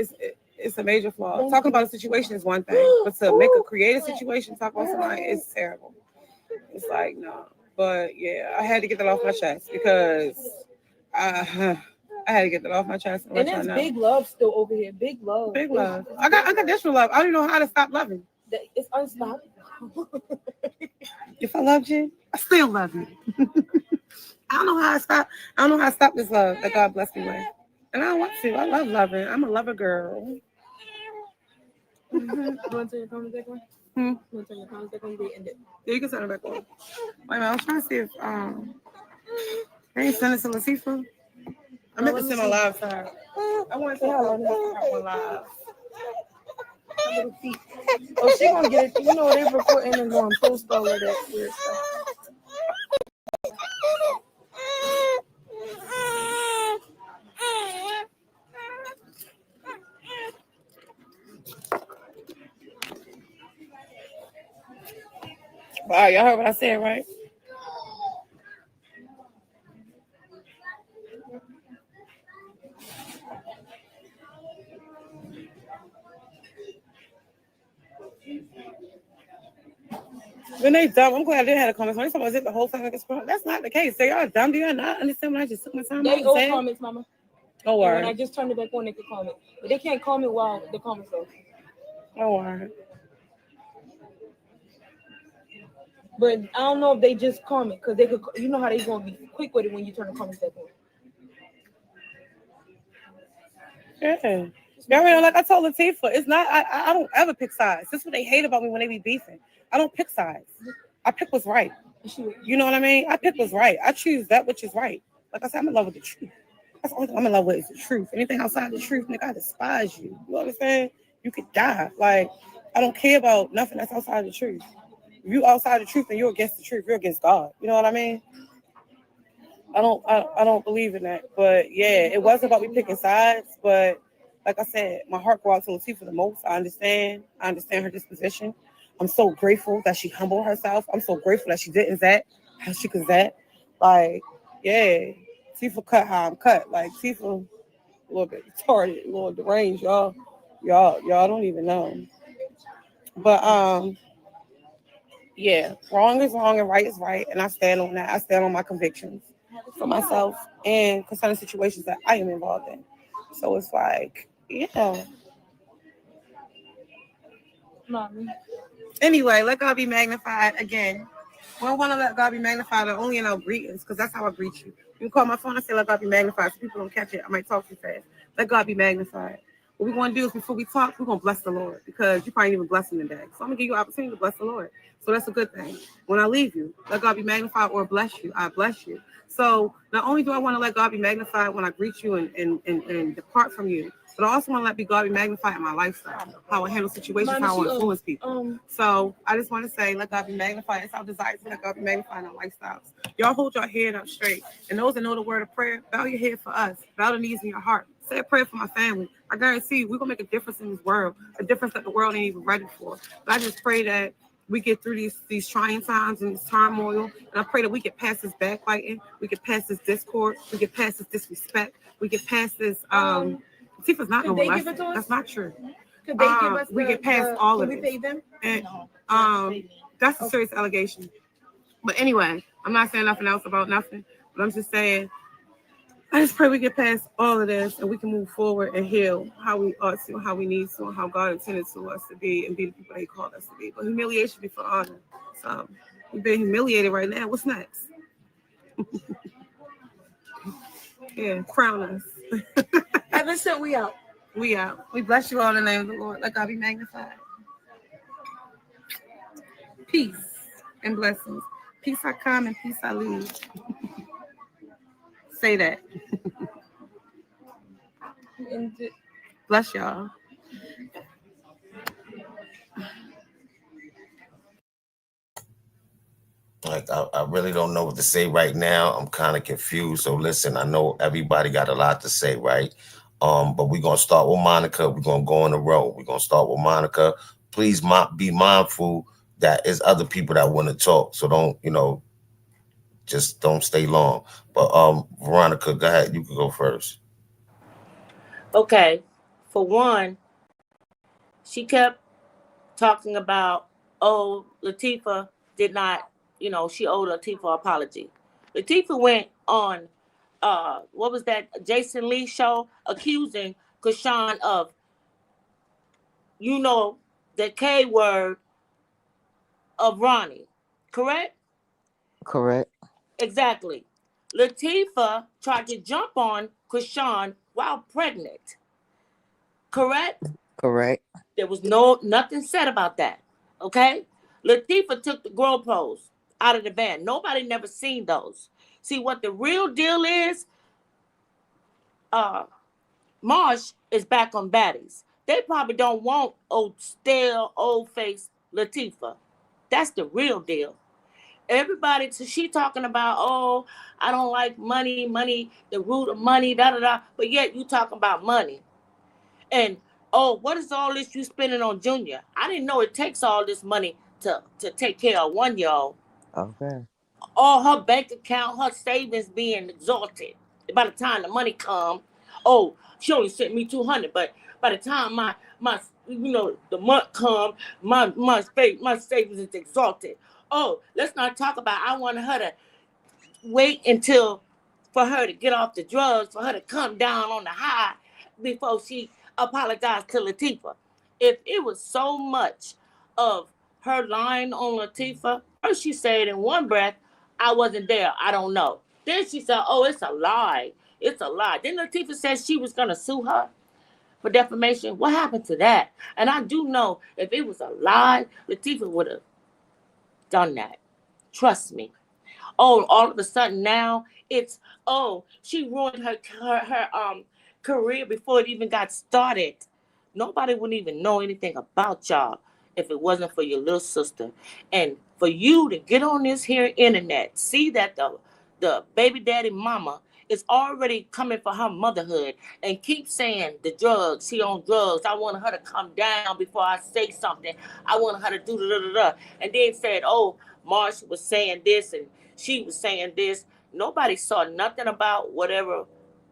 a major flaw. Talking about a situation is one thing, but to create a situation, talk about somebody is terrible. It's like no. But yeah, I had to get that off my chest because I had to get that off my chest. And there's big love still over here. Big love. Big love. I got unconditional love. I don't know how to stop loving. It's unstoppable. If I loved you, I still love you. I don't know how I stop. I don't know how to stop this love that God blessed me with. And I don't want to. I love loving. I'm a lover girl. You want to turn your comments back on? You want to turn your comments back on? They end it. Yeah, you can turn it back on. Wait a minute. I was trying to see if I ain't send it to Latifa. I meant to send my live side. I want to say hello on live. Oh, she gonna get it. You know they're recording and going post all of that weird stuff. Wow, y'all heard what I said, right? When they dumb, I'm glad they had a comment. When they talk about it, the whole time that's not the case. They are dumb. Do you not understand when I just took my time? They old comments, mama. Oh, when I just turned it back on, they could comment. But they can't comment while the comments are. Oh, word. But I don't know if they just comment because they could. You know how they gonna be quick with it when you turn the comments back on. Yeah. You already know, like I told Latifah, it's not, I don't ever pick sides. That's what they hate about me when they be beefing. I don't pick sides. I pick what's right. You know what I mean? I pick what's right. I choose that which is right. Like I said, I'm in love with the truth. That's the only thing I'm in love with is the truth. Anything outside the truth, nigga, I despise you. You understand? You could die. Like, I don't care about nothing that's outside the truth. If you outside the truth and you're against the truth, you're against God. You know what I mean? I don't believe in that. But yeah, it wasn't about me picking sides. But like I said, my heart goes out to Latifah the most. I understand her disposition. I'm so grateful that she humbled herself. I'm so grateful that she didn't that. How she could that. Like, yeah. Tifa cut how I'm cut. Like Tifa a little bit retarded, a little deranged, y'all. Y'all don't even know. But yeah, wrong is wrong and right is right. And I stand on that. I stand on my convictions for myself and concerning situations that I am involved in. So it's like, yeah. Mommy. Anyway, let God be magnified again. We don't want to let God be magnified only in our greetings, because that's how I greet you. You call my phone and say, let God be magnified. So people don't catch it. I might talk too fast. Let God be magnified. What we want to do is before we talk, we're going to bless the Lord, because you probably didn't even bless him today. So I'm going to give you an opportunity to bless the Lord. So that's a good thing. When I leave you, let God be magnified or bless you. I bless you. So not only do I want to let God be magnified when I greet you and depart from you, but I also want to let God be magnified in my lifestyle, how I handle situations, how I influence people. So I just want to say, let God be magnified. It's our desire to let God be magnified in our lifestyles. Y'all hold your head up straight. And those that know the word of prayer, bow your head for us. Bow the knees in your heart. Say a prayer for my family. I guarantee you, we're going to make a difference in this world, a difference that the world ain't even ready for. But I just pray that we get through these trying times and this turmoil. And I pray that we get past this backbiting. We get past this discord. We get past this disrespect. We get past this, Tifa's not no molester. That's not true. Could they give us we get past all of it. Can we pay them? And that's a serious allegation. But anyway, I'm not saying nothing else about nothing. But I'm just saying, I just pray we get past all of this and we can move forward and heal how we ought to, how we need to, and how God intended to us to be and be the people He called us to be. But humiliation before honor. So we've been humiliated right now. What's next? Yeah, crown us. Heaven sent, we out. We out. We bless you all in the name of the Lord. Let God be magnified. Peace and blessings. Peace I come and peace I leave. Say that. Bless y'all. Like I really don't know what to say right now. I'm kind of confused. So listen, I know everybody got a lot to say, right? But we're gonna start with Monica. We're gonna go in a row. We're gonna start with Monica. Please be mindful that there's other people that want to talk. So don't, just don't stay long. But Veronica, go ahead. You can go first. Okay. For one, she kept talking about, oh, Latifah did not, she owed Latifah an apology. Latifah went on, what was that, Jason Lee show, accusing Chrisean of, the K word of Ronnie. Correct? Correct. Exactly. Latifah tried to jump on Chrisean while pregnant. Correct? Correct. There was nothing said about that. Okay? Latifah took the GoPros out of the van. Nobody never seen those. See, what the real deal is, Marsh is back on baddies. They probably don't want stale, old-faced Latifah. That's the real deal. Everybody, so she talking about, oh, I don't like money, the root of money, da-da-da. But yet you talking about money. And, oh, what is all this you spending on Junior? I didn't know it takes all this money to take care of 1-year-old. Okay. All her bank account, her savings being exalted. By the time the money come, oh, she only sent me $200, but by the time my the month come, my savings is exalted. Oh, let's not talk about, I wanted her to wait for her to get off the drugs, for her to come down on the high before she apologized to Latifah. If it was so much of her lying on Latifah, first she said in one breath, I wasn't there, I don't know. Then she said, oh, it's a lie. It's a lie. Then Latifah said she was going to sue her. for defamation. What happened to that? And I do know if it was a lie, Latifah would have done that. Trust me. Oh, all of a sudden now it's, oh, she ruined her career before it even got started. Nobody wouldn't even know anything about y'all if it wasn't for your little sister. And for you to get on this here internet, see that the baby daddy mama is already coming for her motherhood and keep saying the drugs, she on drugs. I wanted her to come down before I say something. I wanted her to do da da da. And then said, oh, Marsh was saying this and she was saying this. Nobody saw nothing about whatever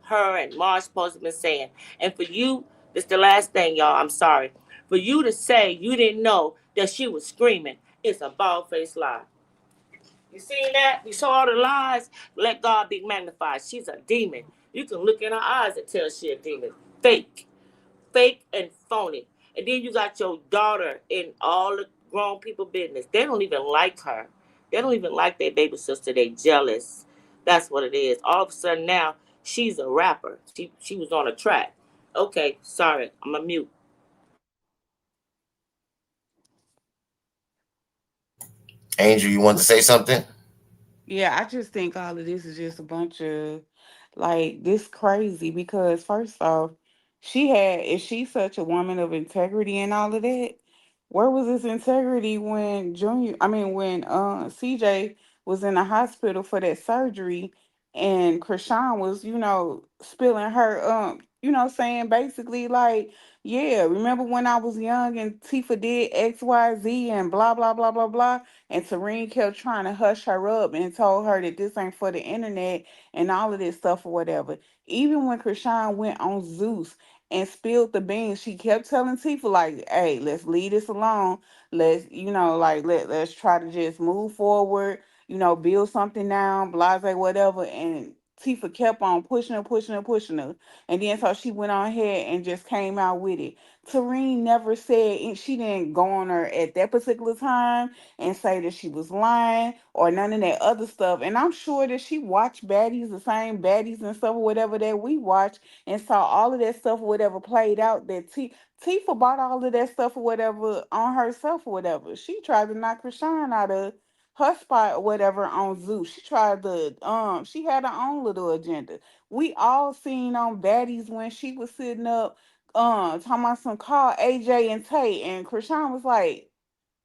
her and Marsh supposed to have been saying. And for you, this is the last thing, y'all. I'm sorry. For you to say you didn't know that she was screaming, it's a bald-faced lie. You seen that? You saw all the lies? Let God be magnified. She's a demon. You can look in her eyes and tell she a demon. Fake. Fake and phony. And then you got your daughter in all the grown people business. They don't even like her. They don't even like their baby sister. They jealous. That's what it is. All of a sudden now, she's a rapper. She was on a track. Okay, sorry. I'm a mute. Angel, you want to say something? Yeah, I just think all of this is just a bunch of like this crazy because first off, if she's such a woman of integrity and all of that, where was this integrity when when CJ was in the hospital for that surgery and Chrisean was, spilling her saying basically like, yeah, remember when I was young and Tifa did XYZ and blah blah blah blah blah, and Terrine kept trying to hush her up and told her that this ain't for the internet and all of this stuff or whatever. Even when Chrisean went on Zeus and spilled the beans, she kept telling Tifa, like, hey, let's leave this alone. Let's, let's try to just move forward, build something down, blase, whatever. And Tifa kept on pushing her, pushing her, pushing her. And then so she went on ahead and just came out with it. Terrine never said, she didn't go on her at that particular time and say that she was lying or none of that other stuff. And I'm sure that she watched baddies, the same baddies and stuff or whatever that we watch, and saw all of that stuff or whatever played out that Tifa bought all of that stuff or whatever on herself or whatever. She tried to knock Chrisean out of her spot or whatever on Zeus. She tried to she had her own little agenda. We all seen on baddies when she was sitting up talking about some call AJ and Tate, and Chrisean was like,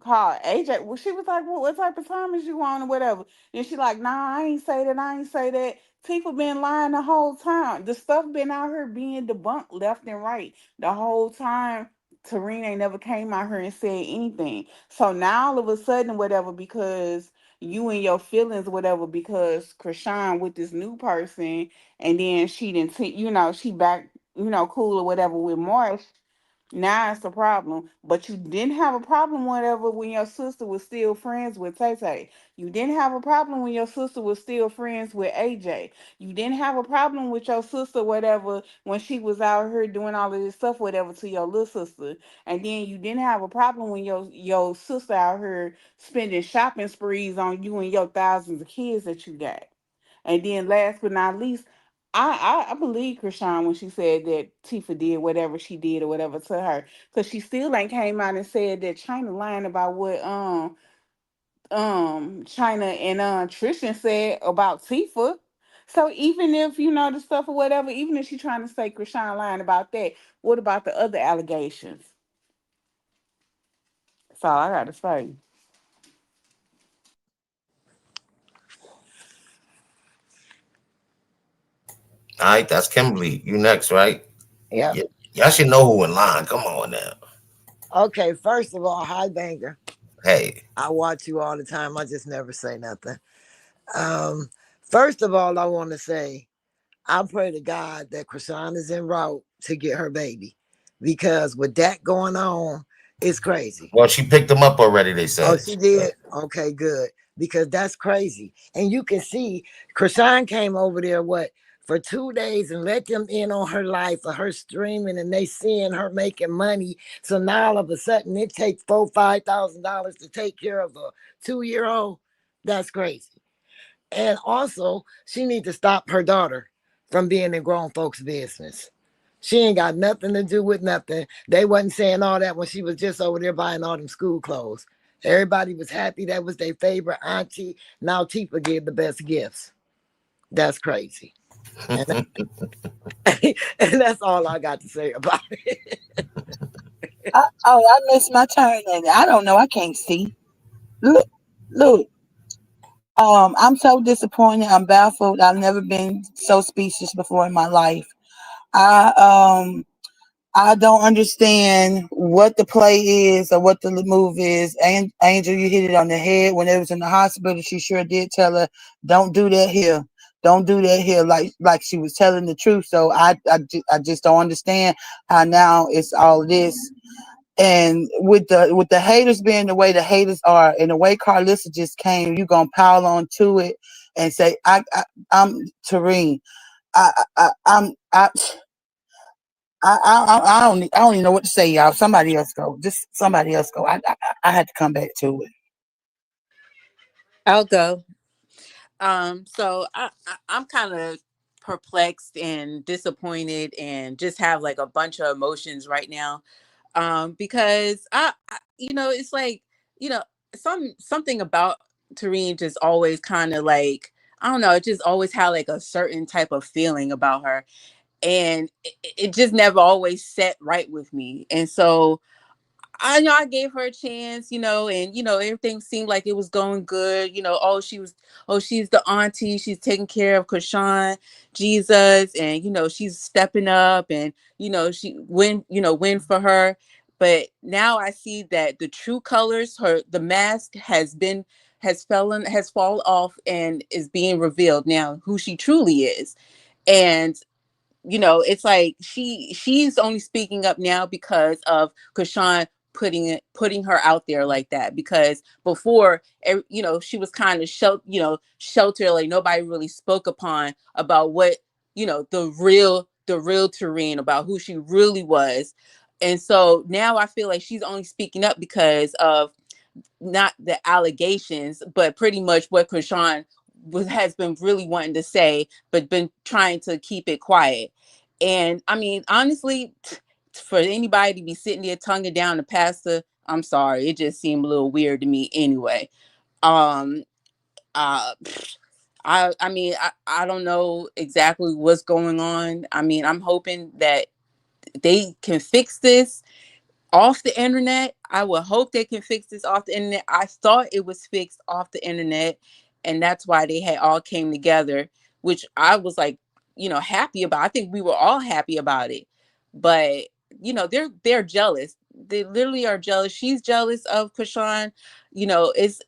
called AJ. Well, she was like, well, what type of time is you on or whatever? And she like, nah, I ain't say that. I ain't say that. Tifa been lying the whole time. The stuff been out here being debunked left and right the whole time. Terrine ain't never came out here and said anything. So now all of a sudden, whatever, because you and your feelings, whatever, because Chrisean with this new person, and then she didn't, she back, cool or whatever with Marsh. Now it's a problem. But you didn't have a problem whatever when your sister was still friends with Tay Tay. You didn't have a problem when your sister was still friends with AJ. You didn't have a problem with your sister, whatever, when she was out here doing all of this stuff, whatever, to your little sister. And then you didn't have a problem when your sister out here spending shopping sprees on you and your thousands of kids that you got. And then last but not least, I believe Chrisean when she said that Tifa did whatever she did or whatever to her, because she still ain't came out and said that China lying about what China and Trishan said about Tifa. So even if the stuff or whatever, even if she's trying to say Chrisean lying about that, what about the other allegations? That's all I gotta say. All right, that's Kimberly. You next, right? Yep. Yeah, y'all should know who in line. Come on now. Okay, first of all, hi Banger. Hey, I watch you all the time. I just never say nothing. Um, First of all, I want to say I pray to God that Chrisean is en route to get her baby. Because with that going on, it's crazy. well, she picked them up already. They Oh, said. she did? Okay, good. Because that's crazy. And you can see Chrisean came over there, for 2 days and let them in on her life of her streaming and they seeing her making money. So now all of a sudden it takes $4,000-$5,000 to take care of a 2-year-old. That's crazy. And also, she needs to stop her daughter from being in grown folks' business. She ain't got nothing to do with nothing. They wasn't saying all that when she was just over there buying all them school clothes. Everybody was happy. That was their favorite auntie. Now Tifa gave the best gifts. That's crazy. And, and that's all I got to say about it. I missed my turn, and I don't know. I can't see. Look. I'm so disappointed. I'm baffled. I've never been so speechless before in my life. I I don't understand what the play is or what the move is. Angel, you hit it on the head. When it was in the hospital, she sure did tell her, "Don't do that here. Don't do that here." Like she was telling the truth. So I just don't understand how now it's all this. And with the haters being the way the haters are, and the way Karlissa just came, you gonna pile on to it and say, I'm Terrine. I'm I don't even know what to say, y'all. Somebody else go. Just somebody else go. I had to come back to it. I'll go. So I'm kind of perplexed and disappointed and just have like a bunch of emotions right now. Because it's like, you know, something about Terrine just always kind of like, I don't know, it just always had like a certain type of feeling about her. And it just never always set right with me. And so I know I gave her a chance, and everything seemed like it was going good. She's the auntie, she's taking care of Chrisean, Jesus, and she's stepping up, and she win for her. But now I see that the true colors, the mask has fallen off and is being revealed now who she truly is. And it's like she's only speaking up now because of Chrisean putting her out there like that. Because before, she was kind of sheltered, like nobody really spoke upon about what the real Terrine, about who she really was. And so now I feel like she's only speaking up because of not the allegations, but pretty much what Chrisean has been really wanting to say, but been trying to keep it quiet. And I mean, honestly, for anybody to be sitting there tonguing down the pastor, I'm sorry, it just seemed a little weird to me anyway. Um, uh, I mean, I don't know exactly what's going on. I mean, I'm hoping that they can fix this off the internet. I would hope they can fix this off the internet. I thought it was fixed off the internet, and that's why they had all came together, which I was like, happy about. I think we were all happy about it. But they're jealous. They literally are jealous. She's jealous of Chrisean. It's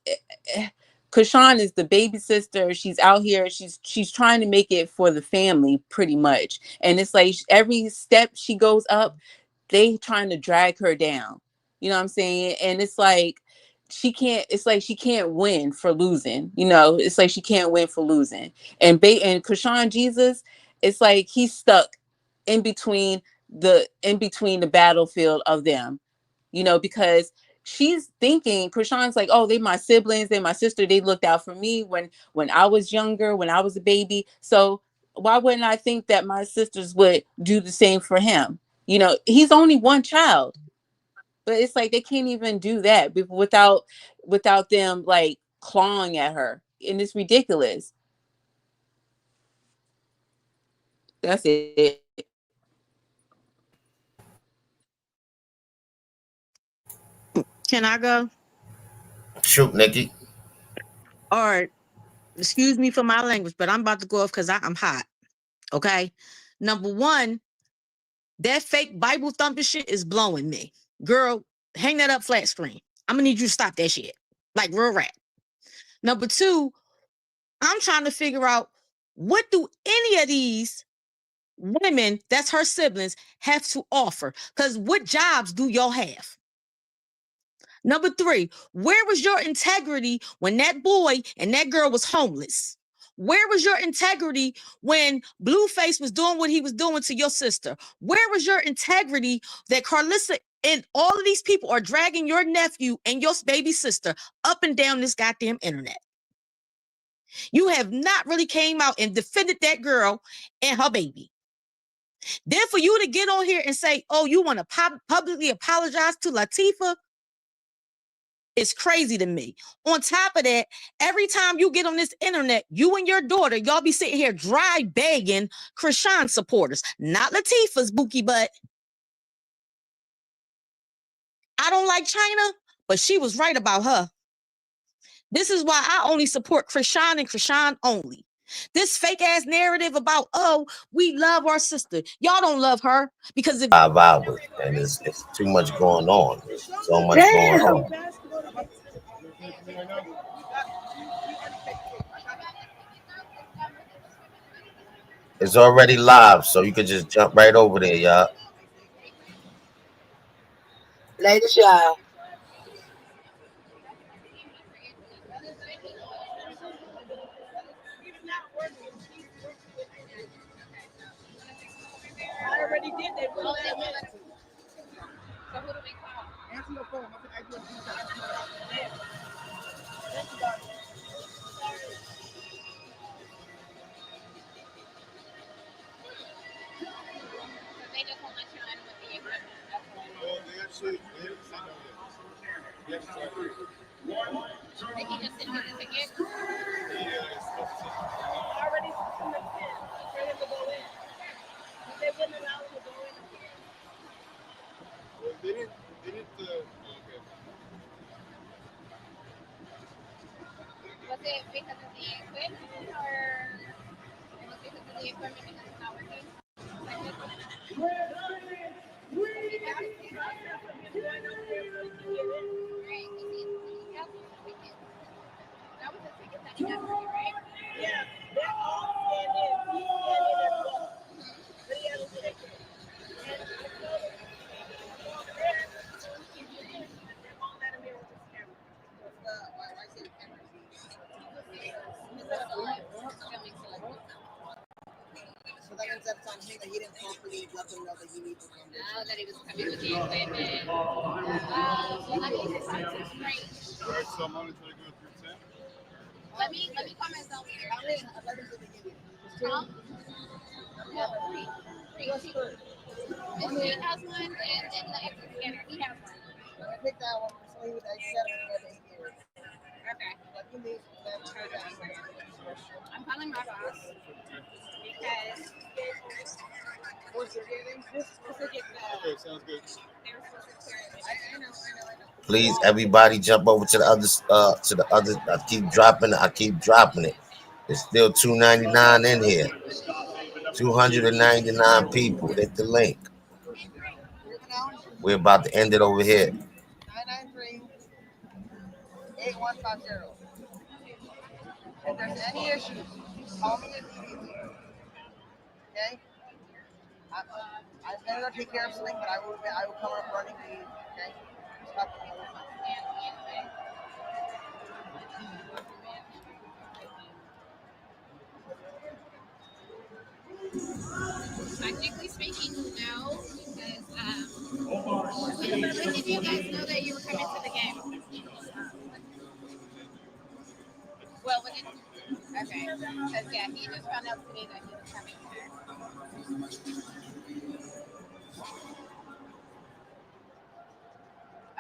Chrisean is the baby sister. She's out here. She's trying to make it for the family, pretty much. And it's like every step she goes up, they trying to drag her down. You know what I'm saying? And it's like she can't win for losing. It's like she can't win for losing. And Chrisean Jesus, it's like he's stuck in between the battlefield of them. Because she's thinking, Chrisean's like, oh, they my siblings, they my sister, they looked out for me when I was younger, when I was a baby. So why wouldn't I think that my sisters would do the same for him? He's only one child, but it's like they can't even do that without them like clawing at her, and it's ridiculous. That's it. Can I go? Shoot, Nikki. All right. Excuse me for my language, but I'm about to go off because I'm hot. Okay. Number one, that fake Bible thumping shit is blowing me. Girl, hang that up flat screen. I'm gonna need you to stop that shit. Like real rap. Number two, I'm trying to figure out, what do any of these women that's her siblings have to offer? Because what jobs do y'all have? Number three, where was your integrity when that boy and that girl was homeless? Where was your integrity when Blueface was doing what he was doing to your sister? Where was your integrity that Karlissa and all of these people are dragging your nephew and your baby sister up and down this goddamn internet? You have not really came out and defended that girl and her baby. Then for you to get on here and say, oh, you want to publicly apologize to Latifah, it's crazy to me. On top of that, every time you get on this internet, you and your daughter, y'all be sitting here dry begging Chrisean supporters, not Latifah's bookie butt. I don't like China, but she was right about her. This is why I only support Chrisean and Chrisean only. This fake ass narrative about, oh, we love our sister. Y'all don't love her because if 5 hours and it's too much going on. So much going on. It's already live, so you can just jump right over there, y'all. Ladies, y'all. I already did that. So who do we call? Answer your phone. They just won't let you in with the equipment. They can just send me the ticket. I already sent them the pin for him to go in. But they wouldn't allow him to go in. They didn't okay. Was it because of the equipment or was it because of the equipment because it's not working? That was the ticket that he got for you, right? Yeah, that all scanned in. He scanned in as well. But he has a ticket. And I told him, well, there, they won't let him in with his camera. Why is it camera? So that means that's on him that he didn't properly let them know that he needs to come. No, that he was coming with the equipment. Well, I mean, it's great. Alright, so I'm only trying to go through 10. Let me call myself. How many letters did they give you? No, 3. Miss Jane has one, and the extra scanner, he has one. I picked that one, so he was like 7 or 8 years. Okay. Let me leave that turn down. I'm calling my boss because we're supposed to get the. Okay, sounds good. They were supposed to clear it. I know. Please, everybody, jump over to the other. I keep dropping it. It's still $2.99 in here. 299 people. Hit the link. We're about to end it over here. 993-8150. If there's any issues, call me immediately. Okay? I'm gonna take care of something, but I will come up running to you. Okay? Stop me all the time. Technically speaking, no, because when did you guys know that you were coming to the game? Well, when did okay, because yeah, he just found out today that he was coming here.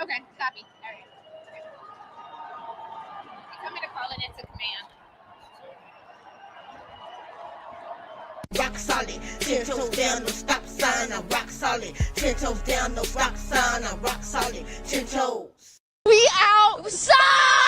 Okay, copy. All right. You told me to call it into command. Rock solid, 10 toes down, no stop sign. I'm rock solid, 10 toes down, no stop sign. I'm rock solid, 10 toes. We out.